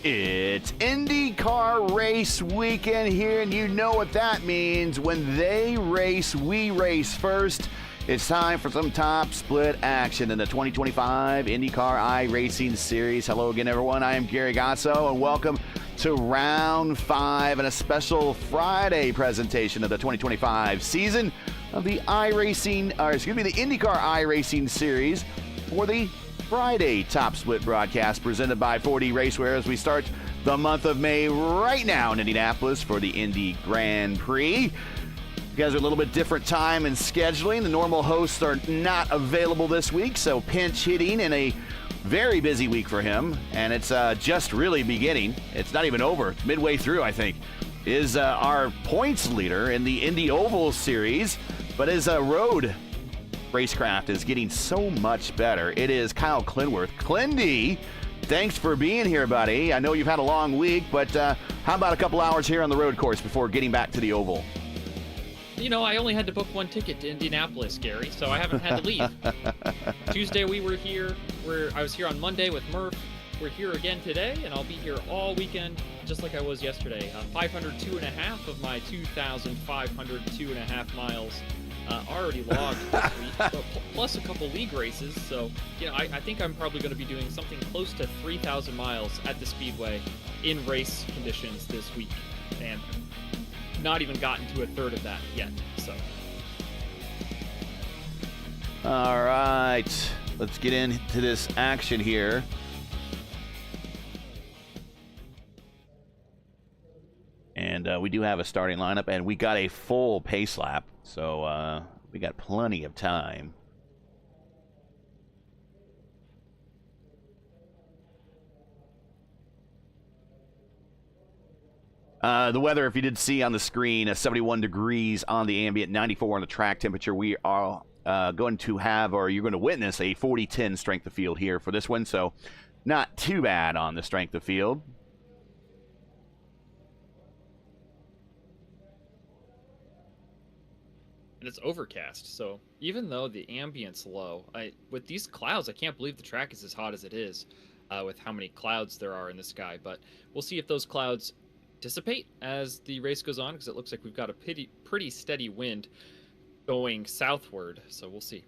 It's IndyCar race weekend here, and you know what that means. When they race, we race first. It's time for some top split action in the 2025 IndyCar iRacing Series. Hello again, everyone. I am Gary Gasso, and welcome to Round 5 and a special Friday presentation of the 2025 season of the INDYCar iRacing Series for the Friday Top Split broadcast presented by 4D Racewear as we start the month of May right now in Indianapolis for the Indy Grand Prix. You guys are a little bit different time and scheduling. The normal hosts are not available this week, so pinch hitting in a very busy week for him, and it's just really beginning. It's not even over. It's midway through, I think, is our points leader in the Indy Oval Series, but his road racecraft is getting so much better. It is Kyle Clinworth. Clindy, thanks for being here, buddy. I know you've had a long week, but how about a couple hours here on the road course before getting back to the Oval? You know, I only had to book one ticket to Indianapolis, Gary, so I haven't had to leave. Tuesday we were here. I was here on Monday with Murph. We're here again today, and I'll be here all weekend, just like I was yesterday. 502.5 of my 2,502.5 miles already logged this week, but plus a couple league races. So, you know, I think I'm probably going to be doing something close to 3,000 miles at the Speedway in race conditions this week, and not even gotten to a third of that yet. So, all right, let's get into this action here. And we do have a starting lineup, and we got a full pace lap, so we got plenty of time. The weather, if you did see on the screen, 71 degrees on the ambient, 94 on the track temperature. We are going to have, or you're going to witness, a 40-10 strength of field here for this one, so not too bad on the strength of field. and it's overcast, so even though the ambient's low, with these clouds, I can't believe the track is as hot as it is with how many clouds there are in the sky. But we'll see if those clouds dissipate as the race goes on, because it looks like we've got a pretty steady wind going southward, so we'll see.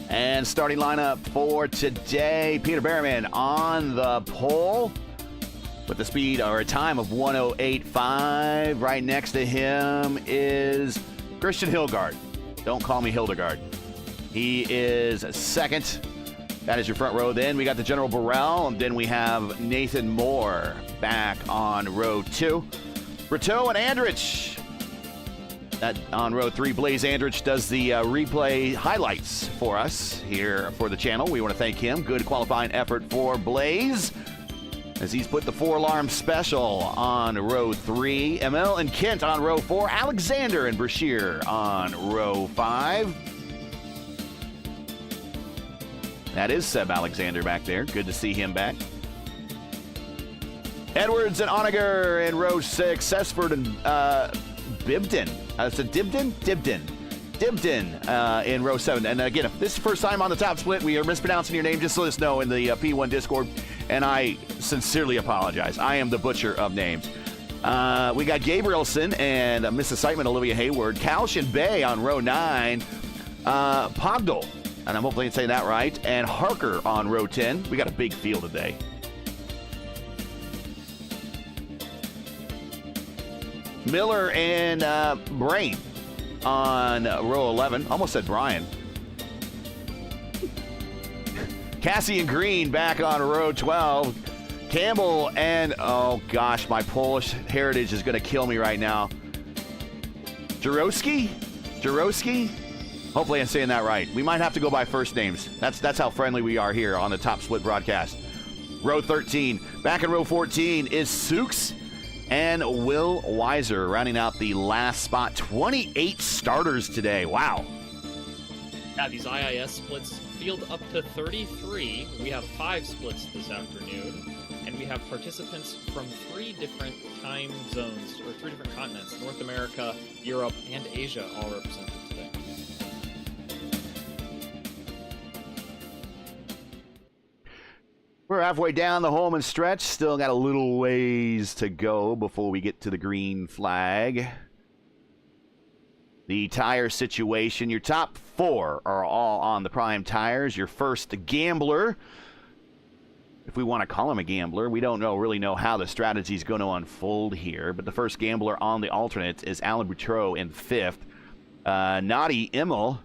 And starting lineup for today, Peter Behrman on the pole with the speed or a time of 1:08.5. Right next to him is Christian Hildgaard. Don't call me Hildegard. He is second. That is your front row. Then we got the General Burrell, and then we have Nathan Moore back on row 2. Brito and Andrich. That on row 3, Blaze Andrich does the replay highlights for us here for the channel. We want to thank him. Good qualifying effort for Blaze as he's put the 4-alarm special on row 3. ML and Kent on row 4. Alexander and Brashear on row 5. That is Seb Alexander back there. Good to see him back. Edwards and Onager in row 6. Sesford and Bibden. So Dibden in row 7. And again, if this is the first time on the top split, we are mispronouncing your name, just let us know in the P1 Discord. And I sincerely apologize. I am the butcher of names. We got Gabrielson and Mrs. Siteman, Olivia Hayward. Kaush and Bay on row 9. Pogdal, and I'm hopefully saying that right. And Harker on row 10. We got a big field today. Miller and Brain on row 11. Almost said Brian. Cassie and Green back on row 12. Campbell and, oh gosh, my Polish heritage is going to kill me right now. Jarowski? Hopefully I'm saying that right. We might have to go by first names. That's how friendly we are here on the Top Split broadcast. Row 13. Back in row 14 is Sooks and Will Weiser rounding out the last spot. 28 starters today. Wow. Yeah, these IIS splits field up to 33. We have 5 splits this afternoon, and we have participants from 3 different time zones, or 3 different continents: North America, Europe, and Asia, all represented today. We're halfway down the home stretch. Still got a little ways to go before we get to the green flag. The tire situation. Your top 4 are all on the prime tires. Your first gambler, if we want to call him a gambler, we don't really know how the strategy is going to unfold here. But the first gambler on the alternate is Alan Boutreau in 5th. Naughty Immel,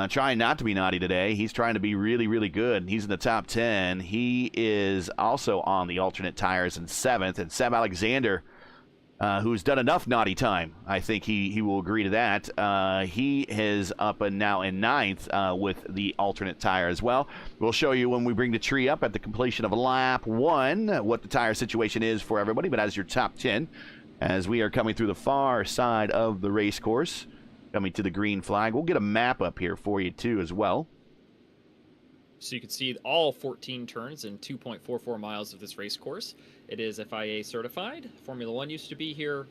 trying not to be naughty today. He's trying to be really, really good. He's in the top 10. He is also on the alternate tires in 7th. And Seb Alexander, who's done enough naughty time, I think he will agree to that. He is up and now in 9th with the alternate tire as well. We'll show you when we bring the tree up at the completion of lap 1 what the tire situation is for everybody. But as your top 10, as we are coming through the far side of the race course, coming to the green flag. We'll get a map up here for you, too, as well. So you can see all 14 turns in 2.44 miles of this race course. It is FIA certified. Formula One used to be here.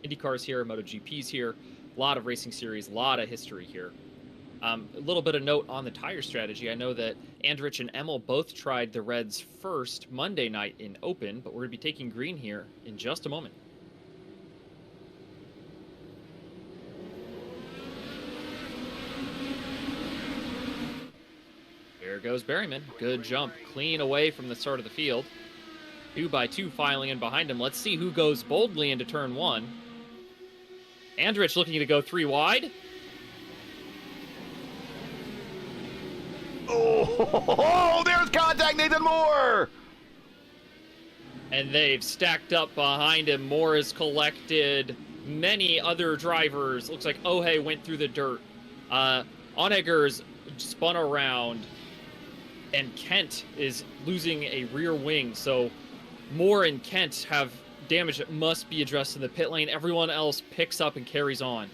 IndyCar's here. MotoGP's here. A lot of racing series, a lot of history here. A little bit of note on the tire strategy. I know that Andrich and Emmel both tried the reds first Monday night in open, but we're going to be taking green here in just a moment. There goes Berryman. Good jump. Clean away from the start of the field. 2 by 2 filing in behind him. Let's see who goes boldly into turn 1. Andrich looking to go 3 wide. Oh, there's contact, Nathan Moore! And they've stacked up behind him. Moore has collected many other drivers. Looks like Ohe went through the dirt. Onegger's spun around. And Kent is losing a rear wing. So Moore and Kent have damage that must be addressed in the pit lane. Everyone else picks up and carries on.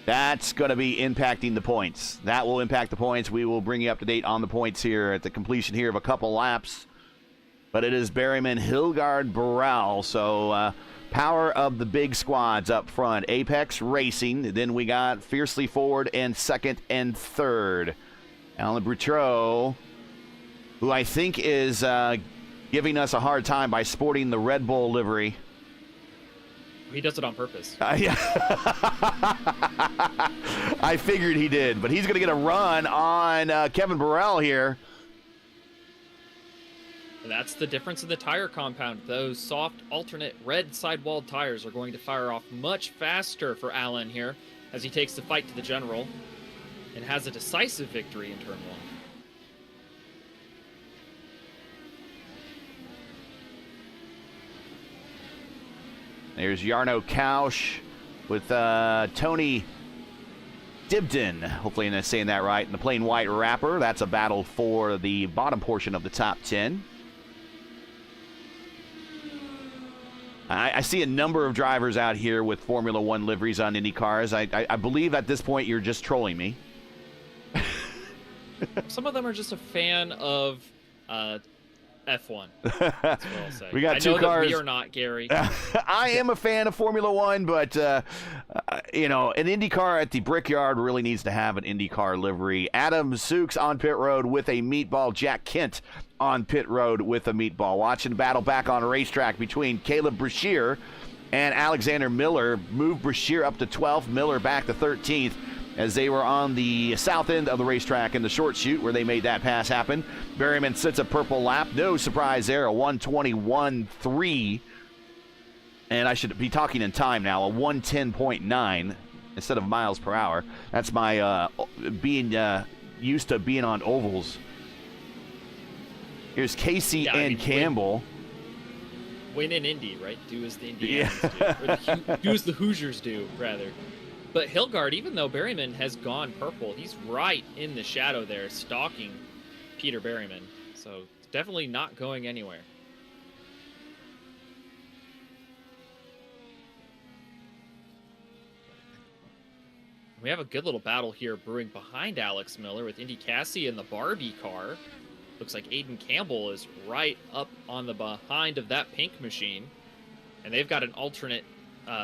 That's going to be impacting the points. That will impact the points. We will bring you up to date on the points here at the completion here of a couple laps. But it is Berryman, Hilgard, Burrell. So power of the big squads up front. Apex Racing. Then we got Fiercely Forward in 2nd and 3rd. Alan Boutreau, who I think is giving us a hard time by sporting the Red Bull livery. He does it on purpose. Yeah. I figured he did, but he's going to get a run on Kevin Burrell here. And that's the difference in the tire compound. Those soft alternate red sidewall tires are going to fire off much faster for Alan here as he takes the fight to the general and has a decisive victory in turn 1. There's Jarno Kausch with Tony Dibden. Hopefully I'm saying that right. In the plain white wrapper. That's a battle for the bottom portion of the top 10. I see a number of drivers out here with Formula One liveries on Indy cars. I believe at this point you're just trolling me. Some of them are just a fan of F1. That's what I'll say. We got I two know cars. That we are not, Gary. I am a fan of Formula One, but you know, an IndyCar at the Brickyard really needs to have an IndyCar livery. Adam Sooks on pit road with a meatball. Jack Kent on pit road with a meatball. Watching battle back on a racetrack between Caleb Brashear and Alexander Miller. Moved Brashear up to 12th, Miller back to 13th. As they were on the south end of the racetrack in the short chute where they made that pass happen. Berryman sits a purple lap. No surprise there, a 121.3. And I should be talking in time now, a 110.9 instead of miles per hour. That's my being used to being on ovals. Here's Casey and Campbell. Win in Indy, right? Do as the Indians do. Or do as the Hoosiers do, rather. But Hilgard, even though Berryman has gone purple, he's right in the shadow there, stalking Peter Berryman. So definitely not going anywhere. We have a good little battle here brewing behind Alex Miller with Indy Cassie in the Barbie car. Looks like Aiden Campbell is right up on the behind of that pink machine. And they've got an alternate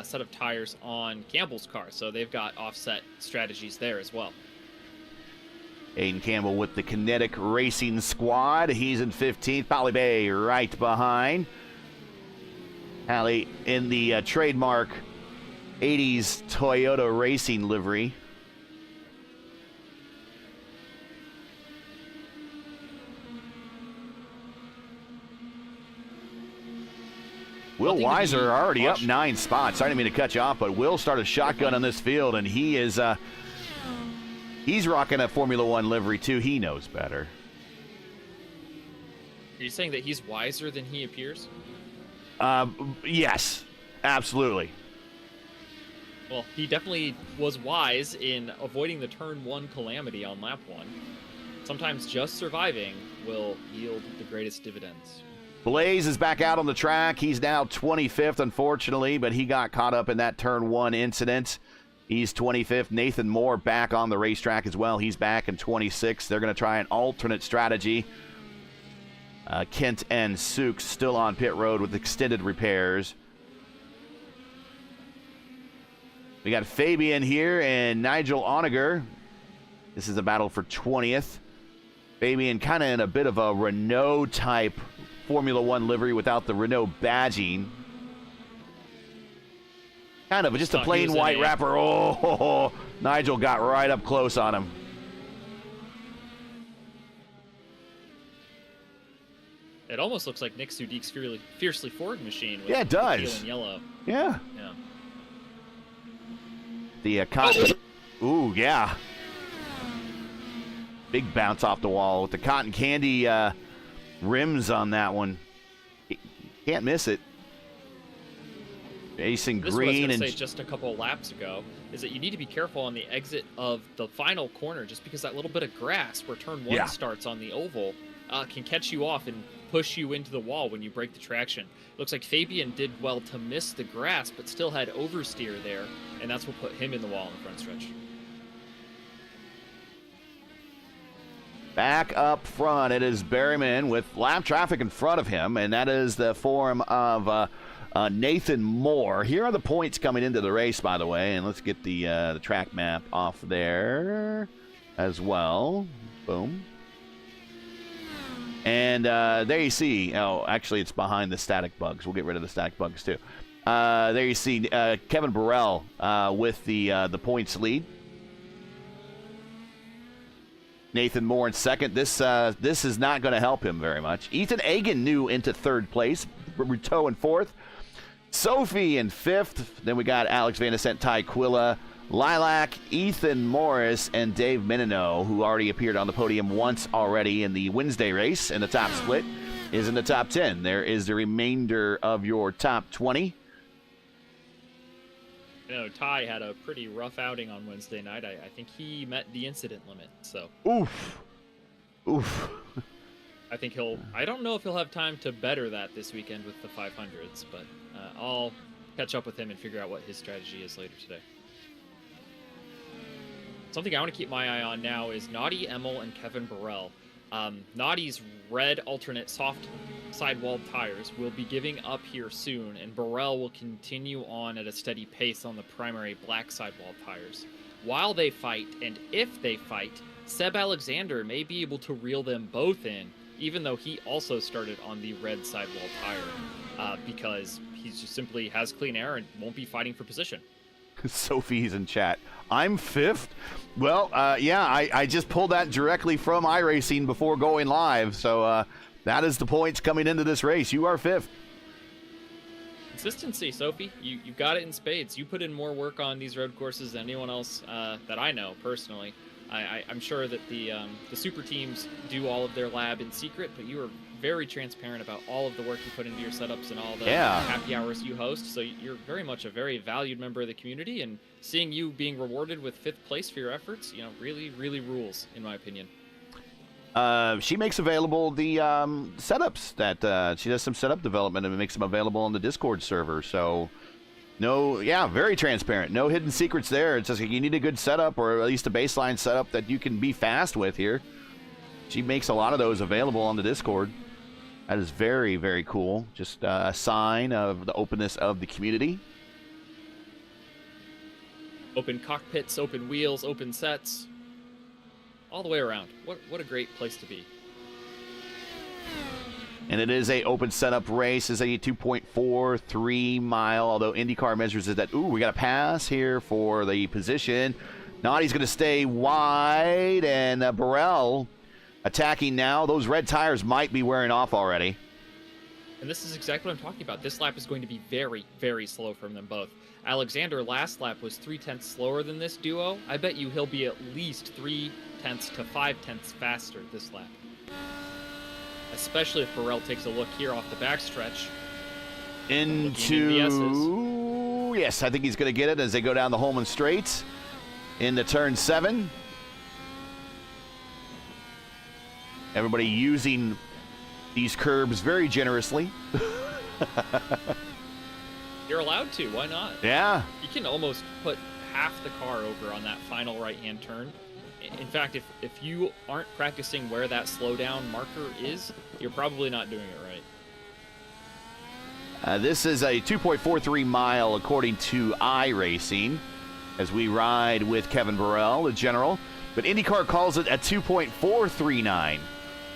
set of tires on Campbell's car, so they've got offset strategies there as well. Aiden Campbell with the Kinetic Racing Squad. He's in 15th. Polly Bay right behind. Hallie in the trademark 80s Toyota Racing livery. Will Weiser already up 9 spots. I didn't mean to cut you off, but Will started shotgun on this field, and he is he's rocking a Formula One livery too. He knows better. Are you saying that he's wiser than he appears? Yes, absolutely. Well, he definitely was wise in avoiding the turn 1 calamity on lap 1. Sometimes just surviving will yield the greatest dividends. Blaze is back out on the track. He's now 25th, unfortunately, but he got caught up in that turn 1 incident. He's 25th. Nathan Moore back on the racetrack as well. He's back in 26th. They're going to try an alternate strategy. Kent and Suk still on pit road with extended repairs. We got Fabian here and Nigel Onager. This is a battle for 20th. Fabian kind of in a bit of a Renault-type Formula One livery without the Renault badging. Kind of just a plain white wrapper. Oh, Nigel got right up close on him. It almost looks like Nick Sudik's Fiercely Ford machine. With it does. Teal and yellow. Yeah. Yeah. The cotton. Ooh, yeah. Big bounce off the wall with the cotton candy rims on that one. Can't miss it. Jason Green and say just a couple of laps ago is that you need to be careful on the exit of the final corner, just because that little bit of grass where turn 1 starts on the oval can catch you off and push you into the wall when you break the traction. Looks like Fabian did well to miss the grass, but still had oversteer there, and that's what put him in the wall in the front stretch. Back up front, it is Berryman with lap traffic in front of him, and that is the form of Nathan Moore. Here are the points coming into the race, by the way, and let's get the track map off there as well. Boom. And there you see, oh, actually it's behind the static bugs. We'll get rid of the static bugs too. There you see Kevin Burrell with the points lead. Nathan Moore in second. This is not going to help him very much. Ethan Agnew into third place. Ruteau in fourth. Sophie in fifth. Then we got Alex Van Ascent, Ty Quilla, Lilac, Ethan Morris, and Dave Menino, who already appeared on the podium once already in the Wednesday race in the top split, is in the top 10. There is the remainder of your top 20. You know, Ty had a pretty rough outing on Wednesday night. I think he met the incident limit, so. Oof. I think I don't know if he'll have time to better that this weekend with the 500s, but I'll catch up with him and figure out what his strategy is later today. Something I want to keep my eye on now is Naughty Emil and Kevin Burrell. Naughty's red alternate soft sidewall tires will be giving up here soon, and Burrell will continue on at a steady pace on the primary black sidewall tires. While they fight, and if they fight, Seb Alexander may be able to reel them both in, even though he also started on the red sidewall tire, because he just simply has clean air and won't be fighting for position. Sophie's in chat. I'm fifth. Well, yeah, I just pulled that directly from iRacing before going live. So that is the points coming into this race. You are fifth. Consistency, Sophie. You got it in spades. You put in more work on these road courses than anyone else that I know personally. I'm sure that the super teams do all of their lab in secret, but you are very transparent about all of the work you put into your setups and all the happy hours you host. So you're very much a very valued member of the community, and seeing you being rewarded with 5th place for your efforts, really, really rules, in my opinion. She makes available the setups that she does some setup development and makes them available on the Discord server. So very transparent. No hidden secrets there. It's just like you need a good setup, or at least a baseline setup that you can be fast with here. She makes a lot of those available on the Discord. That is very, very cool. Just a sign of the openness of the community. Open cockpits, open wheels, open sets. all the way around. What a great place to be. And it is a open setup race. It's a 2.43 mile, although IndyCar measures it that, ooh, we got a pass here for the position. Naughty's going to stay wide, and Burrell attacking now. Those red tires might be wearing off already. And this is exactly what I'm talking about. This lap is going to be very, very slow from them both. Alexander last lap was 0.3 slower than this duo. I bet you he'll be at least 0.3 to 0.5 faster this lap. Especially if Burrell takes a look here off the backstretch. Into... Yes, I think he's going to get it as they go down the Holman Straight into turn 7. Everybody using these curbs very generously. You're allowed to. Why not? Yeah. You can almost put half the car over on that final right-hand turn. In fact, if you aren't practicing where that slowdown marker is, you're probably not doing it right. This is a 2.43 mile according to iRacing as we ride with Kevin Burrell, the general. But IndyCar calls it a 2.439.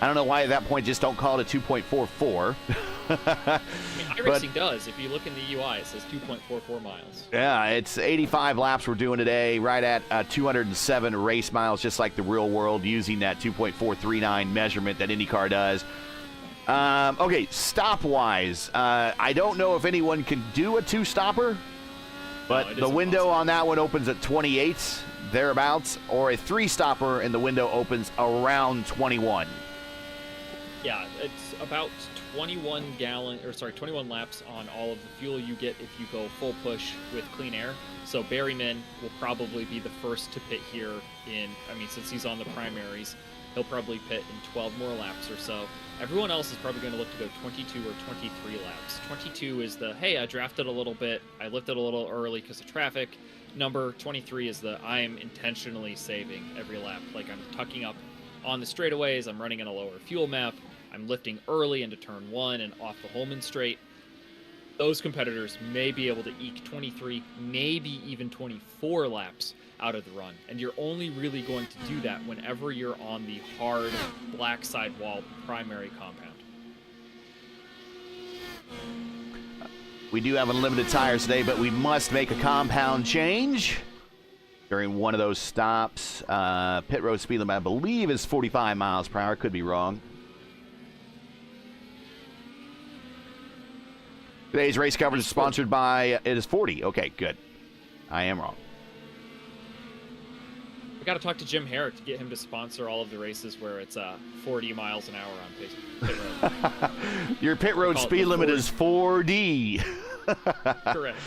I don't know why at that point just don't call it a 2.44. iRacing does. If you look in the UI, it says 2.44 miles. Yeah, it's 85 laps we're doing today, right at 207 race miles, just like the real world, using that 2.439 measurement that IndyCar does. Okay, stop-wise, I don't know if anyone can do a two-stopper, but the window on that one opens at 28, thereabouts, or a three-stopper, and the window opens around 21. Yeah, it's about 21 laps on all of the fuel you get if you go full push with clean air. So Berryman will probably be the first to pit here since he's on the primaries, he'll probably pit in 12 more laps or so. Everyone else is probably going to look to go 22 or 23 laps. 22 is the, hey, I drafted a little bit, I lifted a little early because of traffic. Number 23 is the, I am intentionally saving every lap. Like I'm tucking up on the straightaways, I'm running in a lower fuel map, I'm lifting early into turn 1 and off the Holman Straight. Those competitors may be able to eke 23, maybe even 24 laps out of the run. And you're only really going to do that whenever you're on the hard black sidewall primary compound. We do have unlimited tires today, but we must make a compound change during one of those stops. Pit road speed limit, I believe, is 45 miles per hour. Could be wrong. Today's race coverage is sponsored by, it is 40. Okay, good. I am wrong. We got to talk to Jim Herrick to get him to sponsor all of the races where it's 40 miles an hour on pit road. Your pit road speed limit is 4D. Correct.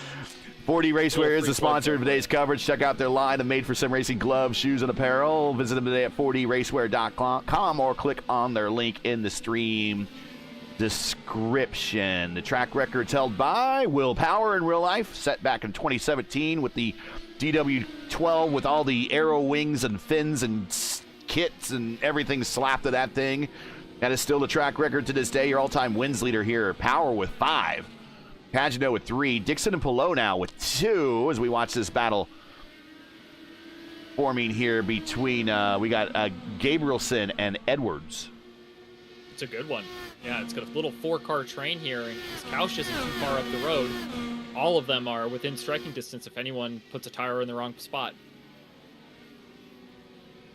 4D Racewear is the sponsor of today's coverage. Check out their line of made-for-sim racing gloves, shoes, and apparel. Visit them today at 4dracewear.com or click on their link in the stream description. The track record's held by Will Power in real life, set back in 2017 with the DW12 with all the arrow wings and fins and kits and everything slapped to that thing. That is still the track record to this day. Your all-time wins leader here, Power with 5. Pagano with 3. Dixon and Pelot now with 2 as we watch this battle forming here between, we got Gabrielson and Edwards. It's a good one. Yeah, it's got a little 4-car train here, and his couch isn't too far up the road. All of them are within striking distance if anyone puts a tire in the wrong spot.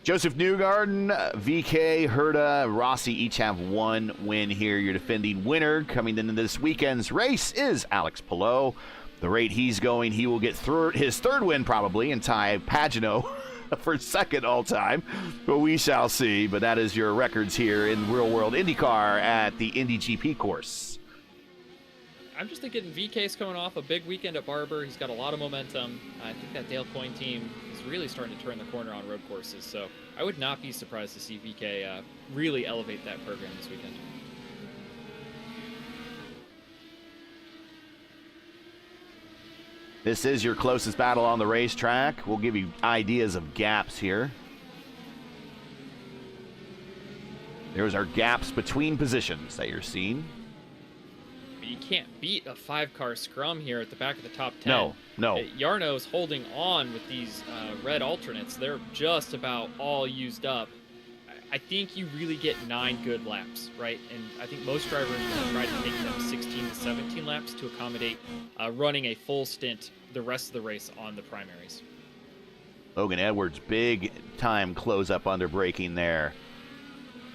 Joseph Newgarden, VK, Herta, Rossi each have 1 win here. Your defending winner coming into this weekend's race is Alex Pelot. The rate he's going, he will get his 3rd win probably and tie Pagano for 2nd all-time, but we shall see. But that is your records here in real-world IndyCar at the Indy GP course. I'm just thinking VK's coming off a big weekend at Barber. He's got a lot of momentum. I think that Dale Coyne team is really starting to turn the corner on road courses, so I would not be surprised to see VK really elevate that program this weekend. This is your closest battle on the racetrack. We'll give you ideas of gaps here. There's our gaps between positions that you're seeing. You can't beat a 5-car scrum here at the back of the top 10. No. Yarno's holding on with these red alternates. They're just about all used up. I think you really get 9 good laps, right? And I think most drivers will try to take them 16 to 17 laps to accommodate running a full stint the rest of the race on the primaries. Logan Edwards, big time close up under braking there.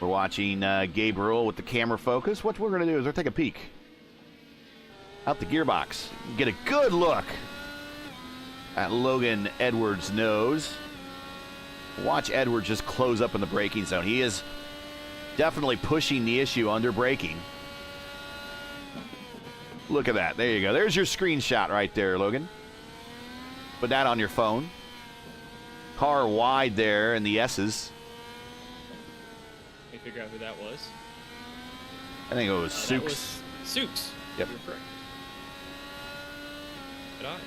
We're watching Gabriel with the camera focus. What we're going to do is we're going to take a peek out the gearbox. Get a good look at Logan Edwards' nose. Watch Edwards just close up in the braking zone. He is definitely pushing the issue under braking. Look at that. There you go. There's your screenshot right there, Logan. Put that on your phone. Car wide there in the S's. Let me figure out who that was. I think it was Sooks. That was Sooks. Yep. You're correct. Good eyes.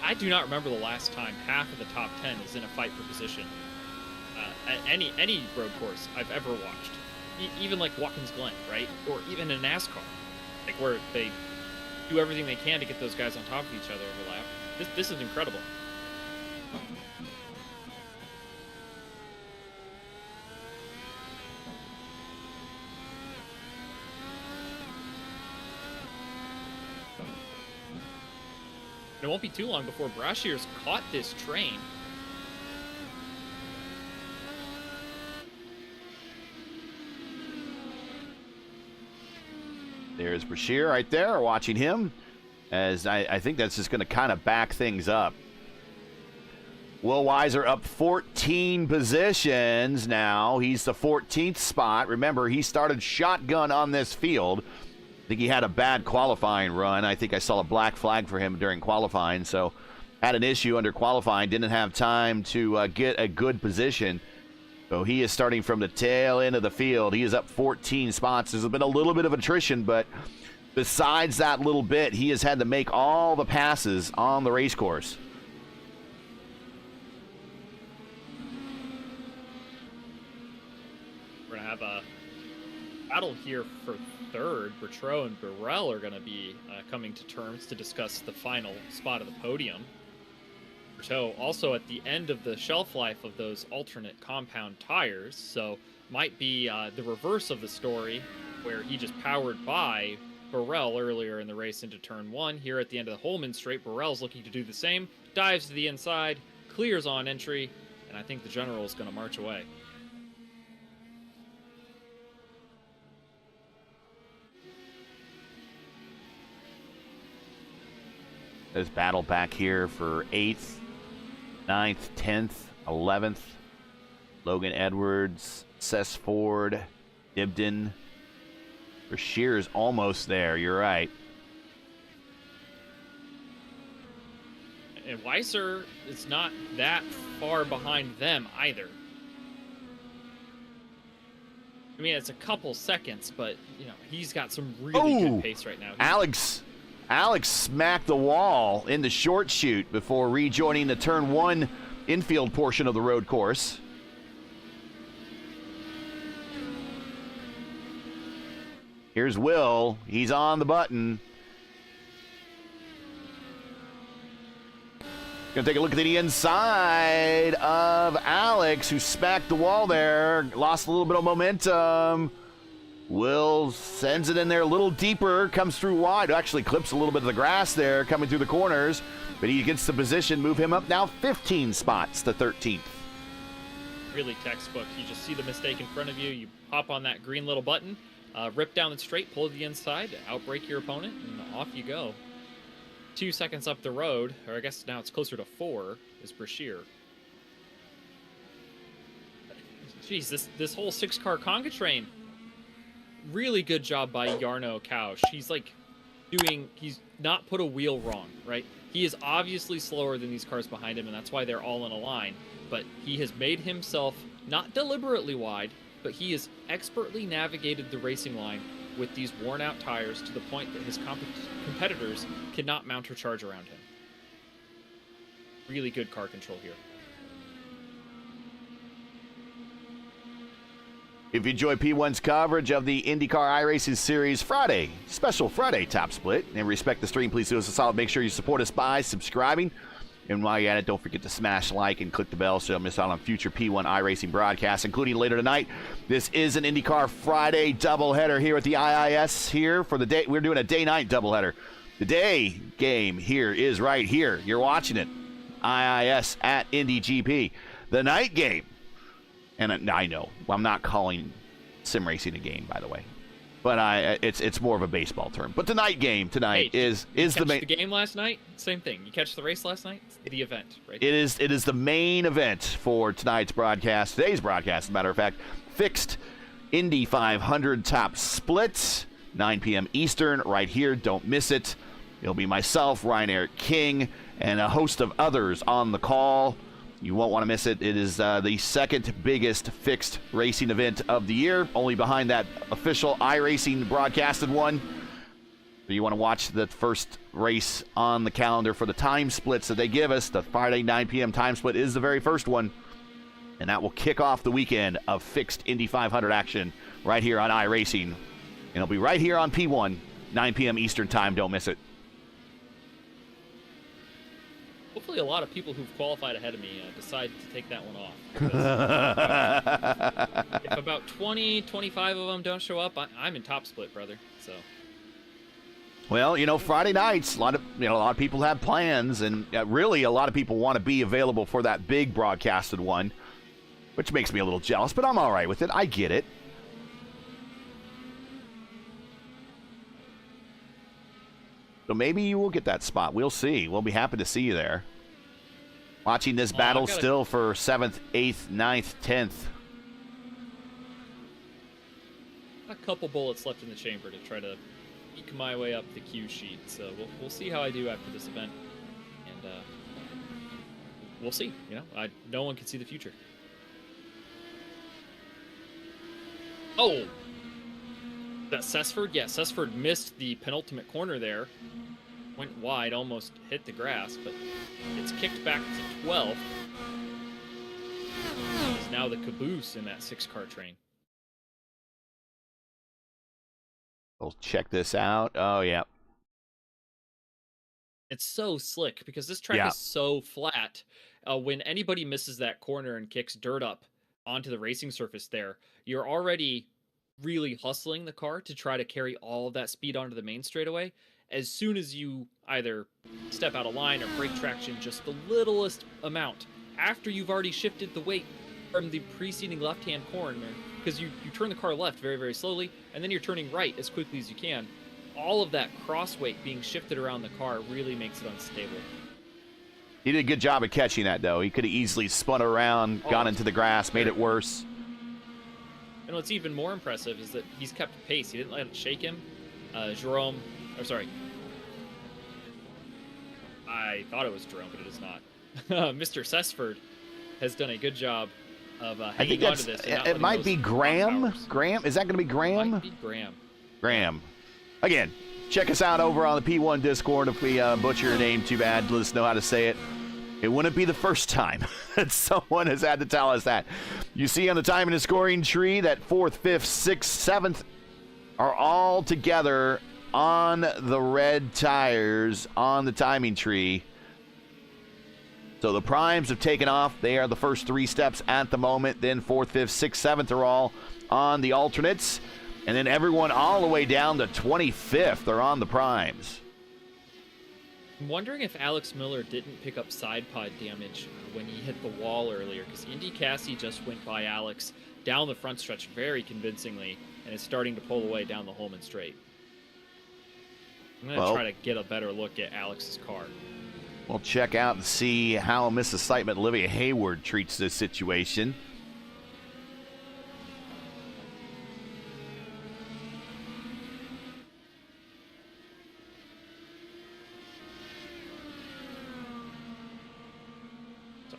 I do not remember the last time half of the top 10 is in a fight for position at any road course I've ever watched. Even like Watkins Glen, right? Or even in NASCAR, like where they do everything they can to get those guys on top of each other over lap. This is incredible. It won't be too long before Brashier's caught this train. There's Brashear right there, watching him, as I think that's just going to kind of back things up. Will Weiser up 14 positions now. He's the 14th spot. Remember, he started shotgun on this field. I think he had a bad qualifying run. I think I saw a black flag for him during qualifying, so had an issue under qualifying, didn't have time to get a good position. So he is starting from the tail end of the field. He is up 14 spots. There's been a little bit of attrition, but besides that little bit, he has had to make all the passes on the race course. We're going to have a battle here for third. Bertrand and Burrell are going to be coming to terms to discuss the final spot of the podium. Bertrand also at the end of the shelf life of those alternate compound tires, so might be the reverse of the story, where he just powered by Burrell earlier in the race into turn 1. Here at the end of the Holman straight, Burrell's looking to do the same, dives to the inside, clears on entry, and I think the general is going to march away. There's battle back here for 8th, 9th, 10th, 11th. Logan Edwards, Cess Ford, Dibden. Brashear is almost there, you're right. And Weiser is not that far behind them either. I mean, it's a couple seconds, but, you know, he's got some really good pace right now. Alex smacked the wall in the short chute before rejoining the turn 1 infield portion of the road course. Here's Will. He's on the button. Gonna take a look at the inside of Alex, who smacked the wall there. Lost a little bit of momentum. Will sends it in there a little deeper, comes through wide. Actually clips a little bit of the grass there coming through the corners, but he gets the position, move him up now 15 spots to 13th. Really textbook. You just see the mistake in front of you. You hop on that green little button, rip down the straight, pull to the inside, outbrake your opponent, and off you go. 2 seconds up the road, or I guess now it's closer to 4, is Brashear. Jeez, this whole 6-car Conga train. Really good job by Jarno Kausch. He's not put a wheel wrong, right? He is obviously slower than these cars behind him, and that's why they're all in a line. But he has made himself not deliberately wide, but he has expertly navigated the racing line with these worn-out tires to the point that his competitors cannot mount or charge around him. Really good car control here. If you enjoy P1's coverage of the IndyCar iRacing Series Friday, special Friday top split, and respect the stream, please do us a solid. Make sure you support us by subscribing. And while you're at it, don't forget to smash like and click the bell so you don't miss out on future P1 iRacing broadcasts, including later tonight. This is an IndyCar Friday doubleheader here at the IIS here for the day. We're doing a day-night doubleheader. The day game here is right here. You're watching it. IIS at INDY GP. The night game. And I know, I'm not calling sim racing a game, by the way, but it's more of a baseball term. But the night game tonight is the main. The game last night, same thing. You catch the race last night, it's the event, right? It is the main event for tonight's broadcast. Today's broadcast, as a matter of fact, fixed Indy 500 top splits, 9 p.m. Eastern, right here. Don't miss it. It'll be myself, Ryan Eric King, and a host of others on the call. You won't want to miss it. It is the second biggest fixed racing event of the year, only behind that official iRacing broadcasted one. So you want to watch the first race on the calendar for the time splits that they give us. The Friday 9 p.m. time split is the very first one, and that will kick off the weekend of fixed Indy 500 action right here on iRacing. And it'll be right here on P1, 9 p.m. Eastern time. Don't miss it. Hopefully a lot of people who've qualified ahead of me decide to take that one off. If about 20, 25 of them don't show up, I'm in top split, brother. So. Well, you know, Friday nights, a lot of people have plans, and really a lot of people want to be available for that big broadcasted one, which makes me a little jealous, but I'm all right with it. I get it. So maybe you will get that spot. We'll see. We'll be happy to see you there. Watching this battle still for 7th, 8th, 9th, 10th. A couple bullets left in the chamber to try to eke my way up the cue sheet. So we'll see how I do after this event. And we'll see. You know, no one can see the future. Oh! That Cessford? Yeah, Cessford missed the penultimate corner there. Went wide, almost hit the grass, but it's kicked back to 12th. He's now the caboose in that 6-car train. We'll check this out. Oh, yeah. It's so slick because this track is so flat. When anybody misses that corner and kicks dirt up onto the racing surface there, you're already really hustling the car to try to carry all of that speed onto the main straightaway. As soon as you either step out of line or break traction just the littlest amount, after you've already shifted the weight from the preceding left-hand corner, because you turn the car left very, very slowly, and then you're turning right as quickly as you can, all of that cross weight being shifted around the car really makes it unstable. He did a good job of catching that, though. He could have easily spun around, gone into the grass, made it worse. And what's even more impressive is that he's kept pace. He didn't let it shake him. I thought it was Jerome, but it is not. Mr. Cessford has done a good job of hanging on to this. It might be Graham. Graham? Is that going to be Graham? It might be Graham. Graham. Again, check us out over on the P1 Discord. If we butcher your name, too bad. Let us know how to say it. It wouldn't be the first time that someone has had to tell us that. You see on the time and the scoring tree that 4th, 5th, 6th, 7th are all together on the red tires on the timing tree. So the primes have taken off. They are the first 3 steps at the moment. Then 4th, 5th, 6th, 7th are all on the alternates. And then everyone all the way down to 25th are on the primes. I'm wondering if Alex Miller didn't pick up side pod damage when he hit the wall earlier, because Indy Cassie just went by Alex down the front stretch very convincingly and is starting to pull away down the Holman Straight. I'm going to try to get a better look at Alex's car. We'll check out and see how Mrs. Excitement Olivia Hayward treats this situation.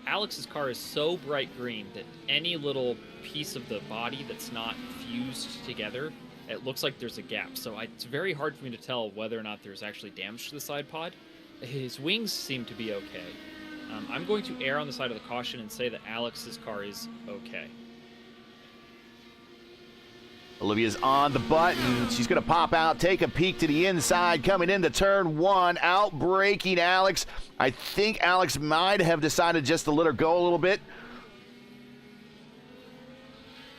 Alex's car is so bright green that any little piece of the body that's not fused together, it looks like there's a gap. So it's very hard for me to tell whether or not there's actually damage to the side pod. His wings seem to be okay. I'm going to err on the side of the caution and say that Alex's car is okay. Olivia's on the button. She's going to pop out, take a peek to the inside, coming into turn 1, out-braking Alex. I think Alex might have decided just to let her go a little bit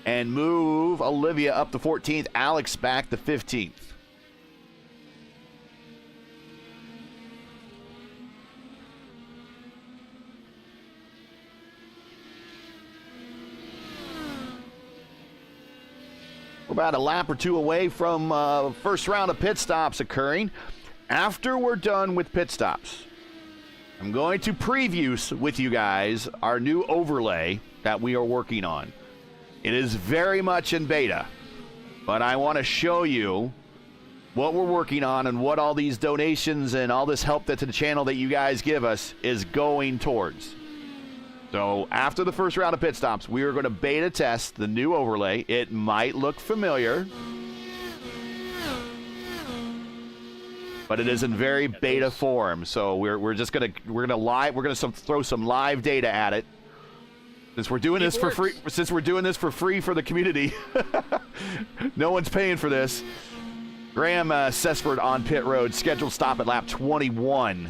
and move Olivia up to 14th, Alex back to 15th. We're about a lap or two away from first round of pit stops occurring. After we're done with pit stops, I'm going to preview with you guys our new overlay that we are working on. It is very much in beta, but I want to show you what we're working on and what all these donations and all this help to the channel that you guys give us is going towards. So after the first round of pit stops, we are going to beta test the new overlay. It might look familiar, but it is in very beta form. So we're gonna throw some live data at it. Since we're doing this for free, for the community, no one's paying for this. Graham Sesford on pit road, scheduled stop at lap 21.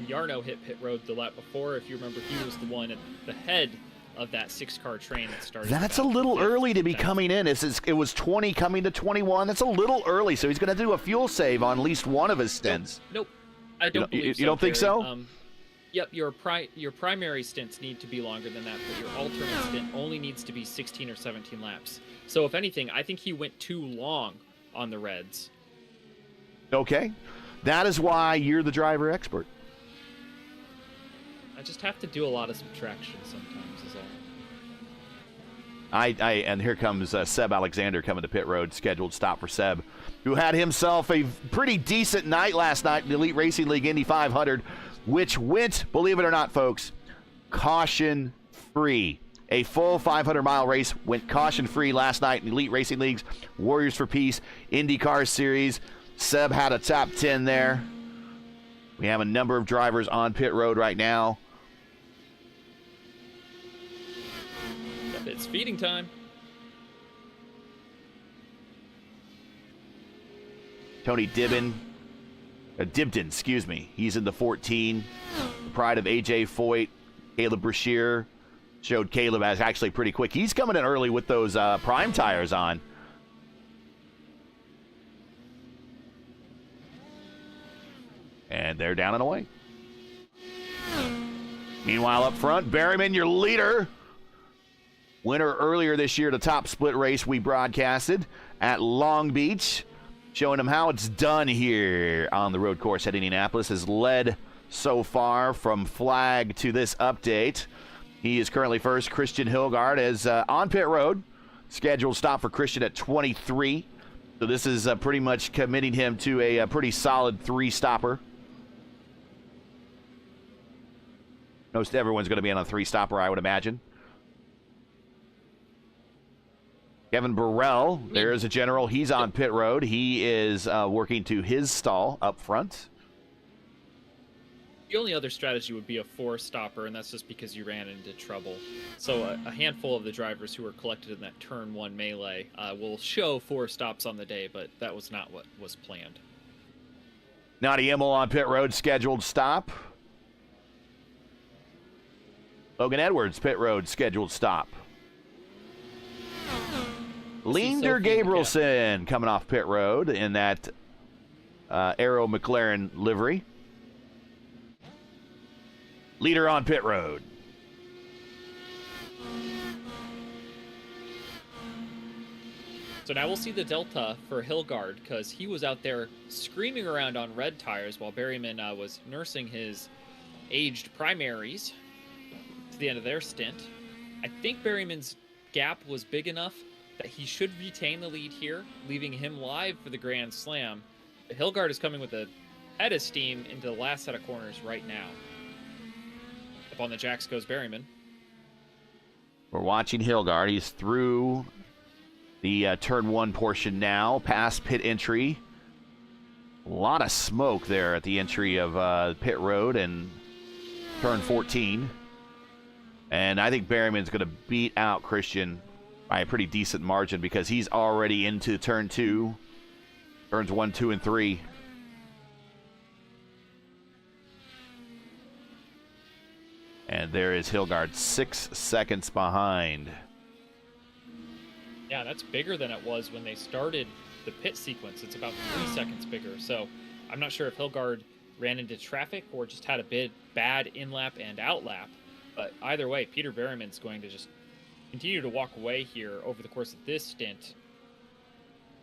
Yarno hit pit road the lap before. If you remember, he was the one at the head of that 6-car train that started. That's a little early to be coming in. It was 20 coming to 21. That's a little early, so he's going to do a fuel save on at least one of his stints. Nope. I don't believe so. You don't think so? Yep, your primary stints need to be longer than that, but your alternate stint only needs to be 16 or 17 laps. So if anything, I think he went too long on the Reds. Okay. That is why you're the driver expert. I just have to do a lot of subtraction sometimes is all. And here comes Seb Alexander coming to pit road, scheduled stop for Seb, who had himself a pretty decent night last night in the Elite Racing League Indy 500, which went, believe it or not, folks, caution-free. A full 500-mile race went caution-free last night in the Elite Racing League's Warriors for Peace IndyCar Series. Seb had a top 10 there. We have a number of drivers on pit road right now. It's feeding time. Tony Dibden, excuse me. He's in the 14. The pride of AJ Foyt, Caleb Brashear. Showed Caleb as actually pretty quick. He's coming in early with those prime tires on. And they're down and away. Meanwhile, up front, Berryman, your leader. Winner earlier this year, the top split race we broadcasted at Long Beach. Showing him how it's done here on the road course at Indianapolis. Has led so far from flag to this update. He is currently first. Christian Hilgard is on pit road. Scheduled stop for Christian at 23. So this is pretty much committing him to a pretty solid 3-stopper. Most everyone's going to be on a 3-stopper, I would imagine. Kevin Burrell, there's a general. He's on pit road. He is working to his stall up front. The only other strategy would be a 4-stopper, and that's just because you ran into trouble. So a handful of the drivers who were collected in that turn 1 melee will show 4 stops on the day, but that was not what was planned. Nadi Immel on pit road, scheduled stop. Logan Edwards, pit road, scheduled stop. Leander Gabrielson coming off pit road in that Arrow McLaren livery. Leader on pit road. So now we'll see the delta for Hilgard, because he was out there screaming around on red tires while Berryman was nursing his aged primaries to the end of their stint. I think Berryman's gap was big enough that he should retain the lead here, leaving him live for the Grand Slam. Hilgard is coming with a head of steam into the last set of corners right now. Up on the jacks goes Berryman. We're watching Hilgard. He's through the turn 1 portion now, past pit entry. A lot of smoke there at the entry of pit road and turn 14. And I think Berryman's going to beat out Christian by a pretty decent margin because he's already into turn 2. Turns 1, 2, and 3. And there is Hilgard 6 seconds behind. Yeah, that's bigger than it was when they started the pit sequence. It's about 3 seconds bigger. So I'm not sure if Hilgard ran into traffic or just had a bad in-lap and out-lap. But either way, Peter Berryman's going to just continue to walk away here over the course of this stint.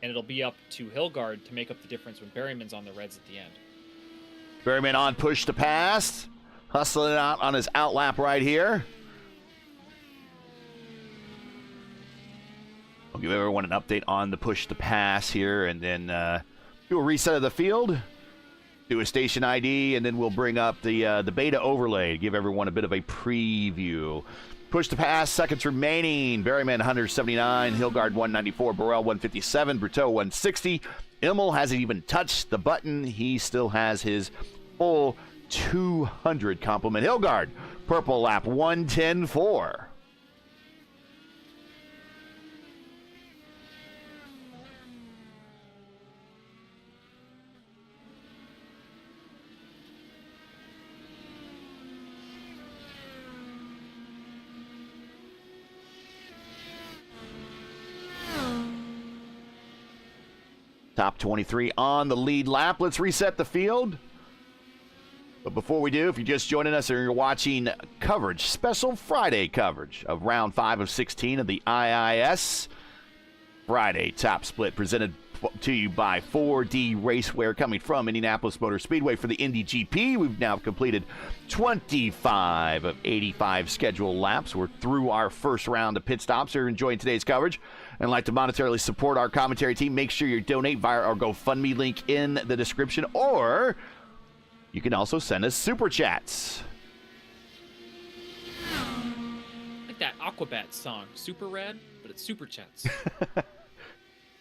And it'll be up to Hilgard to make up the difference when Berryman's on the reds at the end. Berryman on push to pass. Hustling out on his outlap right here. I'll give everyone an update on the push to pass here, and then do a reset of the field, do a station ID, and then we'll bring up the beta overlay, give everyone a bit of a preview. Push to pass, seconds remaining. Berryman 179, Hilgard 194, Burrell 157, Brutto 160. Immel hasn't even touched the button. He still has his full 200 compliment. Hilgard, purple lap 110.4. Top 23 on the lead lap. Let's reset the field. But before we do, if you're just joining us or you're watching coverage, special Friday coverage of round 5 of 16 of the IIS Friday Top Split presented to you by 4D Racewear coming from Indianapolis Motor Speedway for the Indy GP. We've now completed 25 of 85 scheduled laps. We're through our first round of pit stops. If you're enjoying today's coverage and like to monetarily support our commentary team, make sure you donate via our GoFundMe link in the description, or you can also send us super chats. Like that Aquabat song, Super Rad, but it's super chats.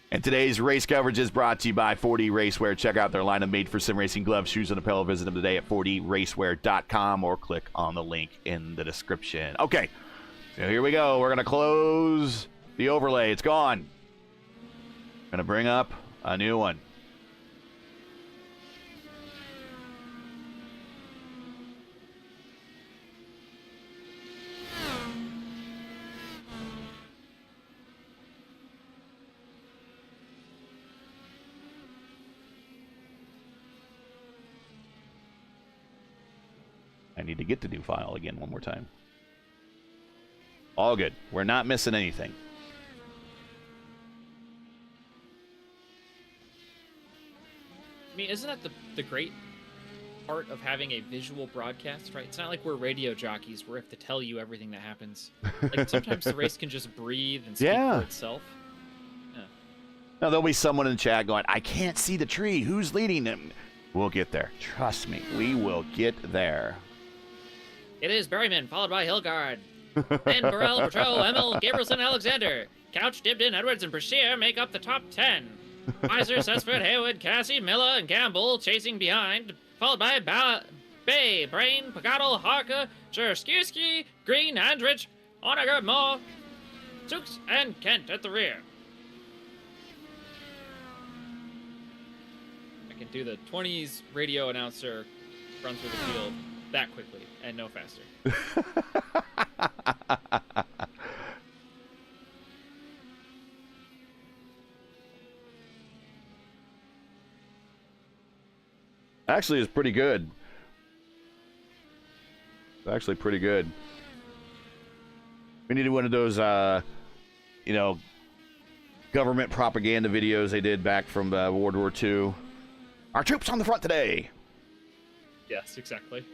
And today's race coverage is brought to you by 4D Racewear. Check out their line of made-for-sim racing gloves, shoes, and apparel. Visit them today at 4dracewear.com or click on the link in the description. Okay, so here we go. We're going to close the overlay. It's gone. Going to bring up a new one. I need to get the new file again one more time. All good. We're not missing anything. I mean, isn't that the great part of having a visual broadcast, right? It's not like we're radio jockeys where we have to tell you everything that happens. Like, sometimes the race can just breathe and speak for itself. Yeah. Now, there'll be someone in the chat going, I can't see the tree. Who's leading them? We'll get there. Trust me. We will get there. It is Berryman, followed by Hilgard. Then Burrell, Petro, Emmel, Gabrielson, Alexander. Couch, Dibden, Edwards, and Brashear make up the top 10. Weiser, Sesford, Haywood, Cassie, Miller, and Campbell chasing behind, followed by Bay, Brain, Pagano, Harker, Jerskiewski, Green, Andrich, Onager, Moore, Tukes, and Kent at the rear. I can do the 20s radio announcer run through the field that quickly and no faster. Actually, it's pretty good. It's actually pretty good. We needed one of those, government propaganda videos they did back from World War II. Our troops on the front today. Yes, exactly.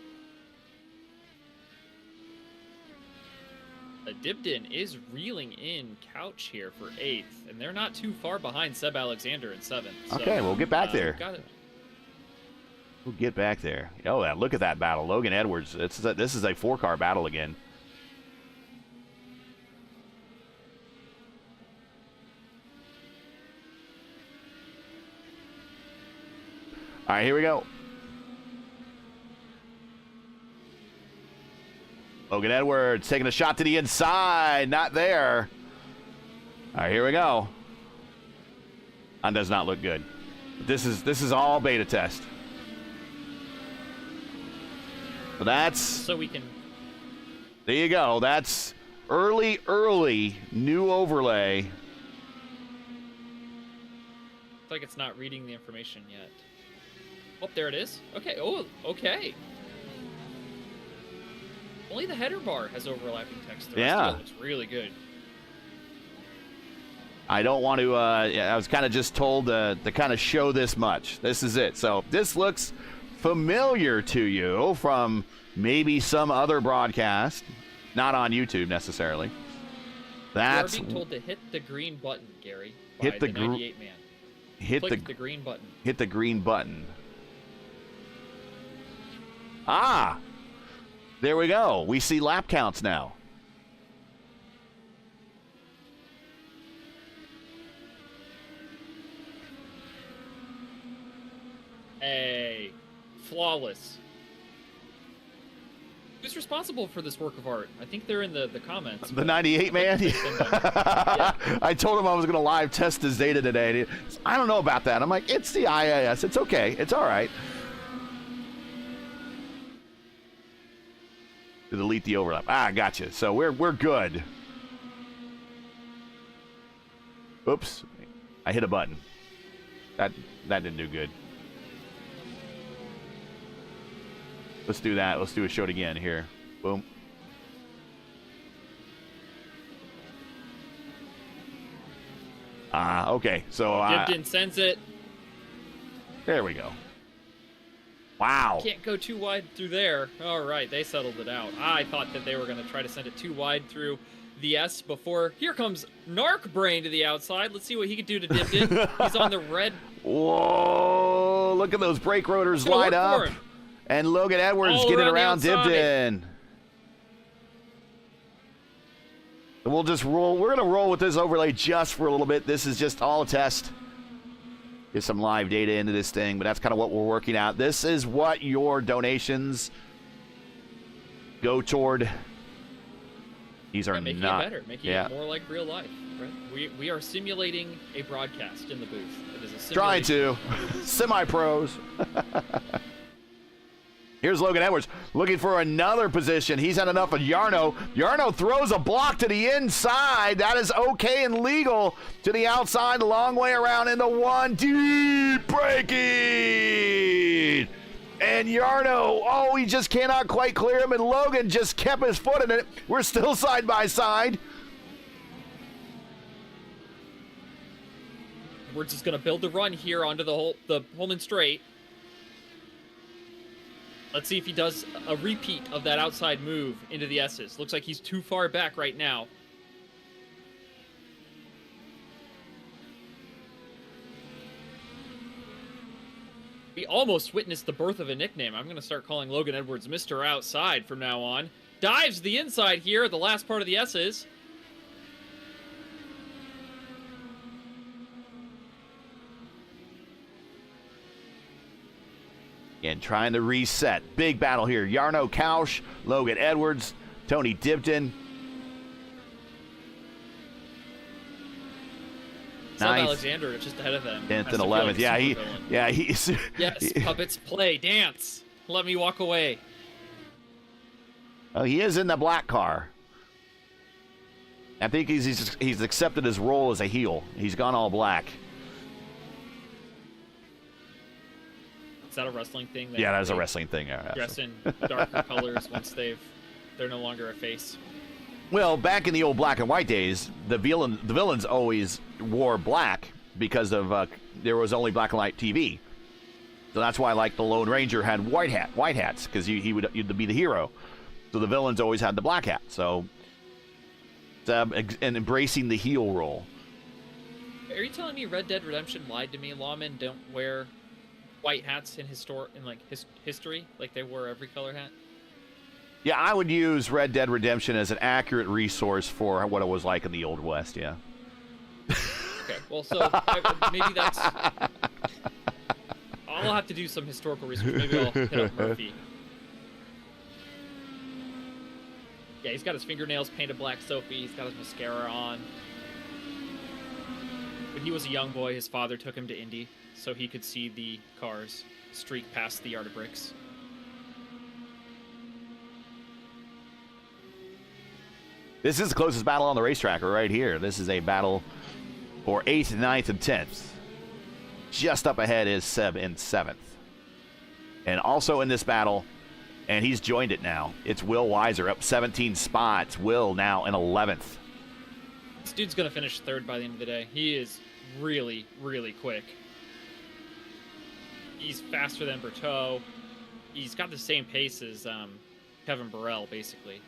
Dibden is reeling in Couch here for 8th, and they're not too far behind Seb Alexander in 7th. So, okay, we'll get back there. Got it. We'll get back there. Oh, yeah, look at that battle. Logan Edwards. This is a 4-car battle again. All right, here we go. Logan Edwards taking a shot to the inside. Not there. All right, here we go. That does not look good. This is all beta test. So that's... So we can... There you go. That's early new overlay. It's like it's not reading the information yet. Oh, there it is. Okay. Oh, okay. Only the header bar has overlapping text. The rest of it looks really good. I don't want to, I was kind of just told to kind of show this much. This is it. So this looks familiar to you from maybe some other broadcast, not on YouTube necessarily. That's... You are being told to hit the green button, Gary, by hit the 98 man. Click the green button. Hit the green button. Ah! There we go. We see lap counts now. Hey, flawless. Who's responsible for this work of art? I think they're in the comments. The 98 man? Yeah. I told him I was going to live test his data today. I don't know about that. I'm like, it's the IIS. It's okay. It's all right. To delete the overlap. Ah, gotcha. So we're good. Oops. I hit a button. That didn't do good. Let's do that. Let's do a shot again here. Boom. Okay. So Dibden sends it. There we go. Wow. Can't go too wide through there. All right, they settled it out. I thought that they were going to try to send it too wide through the S before. Here comes Narc Brain to the outside. Let's see what he can do to Dibden. He's on the red. Whoa! Look at those brake rotors light up. And Logan Edwards all getting around Dibden. We'll just roll. We're going to roll with this overlay just for a little bit. This is just all a test. Get some live data into this thing, but that's kind of what we're working out. This is what your donations go toward. These are making not it better, making it more like real life. Right? We are simulating a broadcast in the booth. It is a simulation. Trying to. Semi-pros. Here's Logan Edwards looking for another position. He's had enough of Yarno. Yarno throws a block to the inside. That is okay and legal. To the outside, a long way around into one. Deep braking. And Yarno, oh, he just cannot quite clear him. And Logan just kept his foot in it. We're still side by side. We're just going to build the run here onto the Holman Straight. Let's see if he does a repeat of that outside move into the S's. Looks like he's too far back right now. We almost witnessed the birth of a nickname. I'm going to start calling Logan Edwards Mr. Outside from now on. Dives the inside here at the last part of the S's. And trying to reset. Big battle here. Yarno Kausch, Logan Edwards, Tony Dibden. Seb Alexander just ahead of them. 10th and 11th. He's... Yes, puppets, play, dance. Let me walk away. Oh, he is in the black car. I think he's accepted his role as a heel. He's gone all black. Is that a wrestling thing? Yeah, that is a wrestling thing. Dress in darker colors once they're no longer a face. Well, back in the old black and white days, the villains always wore black because of there was only black and white TV. So that's why, like, the Lone Ranger had white hats because you'd be the hero. So the villains always had the black hat. So and embracing the heel role. Are you telling me Red Dead Redemption lied to me? Lawmen don't wear white hats in history, like they wore every color hat? Yeah, I would use Red Dead Redemption as an accurate resource for what it was like in the Old West, yeah. Okay, well, so maybe that's... I'll have to do some historical research. Maybe I'll hit up Murphy. Yeah, he's got his fingernails painted black Sophie. He's got his mascara on. When he was a young boy, his father took him to Indy so he could see the cars streak past the yard of bricks. This is the closest battle on the racetrack right here. This is a battle for 8th, 9th, and 10th. Just up ahead is Seb in 7th. And also in this battle, and he's joined it now, it's Will Weiser up 17 spots. Will now in 11th. This dude's going to finish 3rd by the end of the day. He is really, really quick. He's faster than Berteau. He's got the same pace as Kevin Burrell, basically.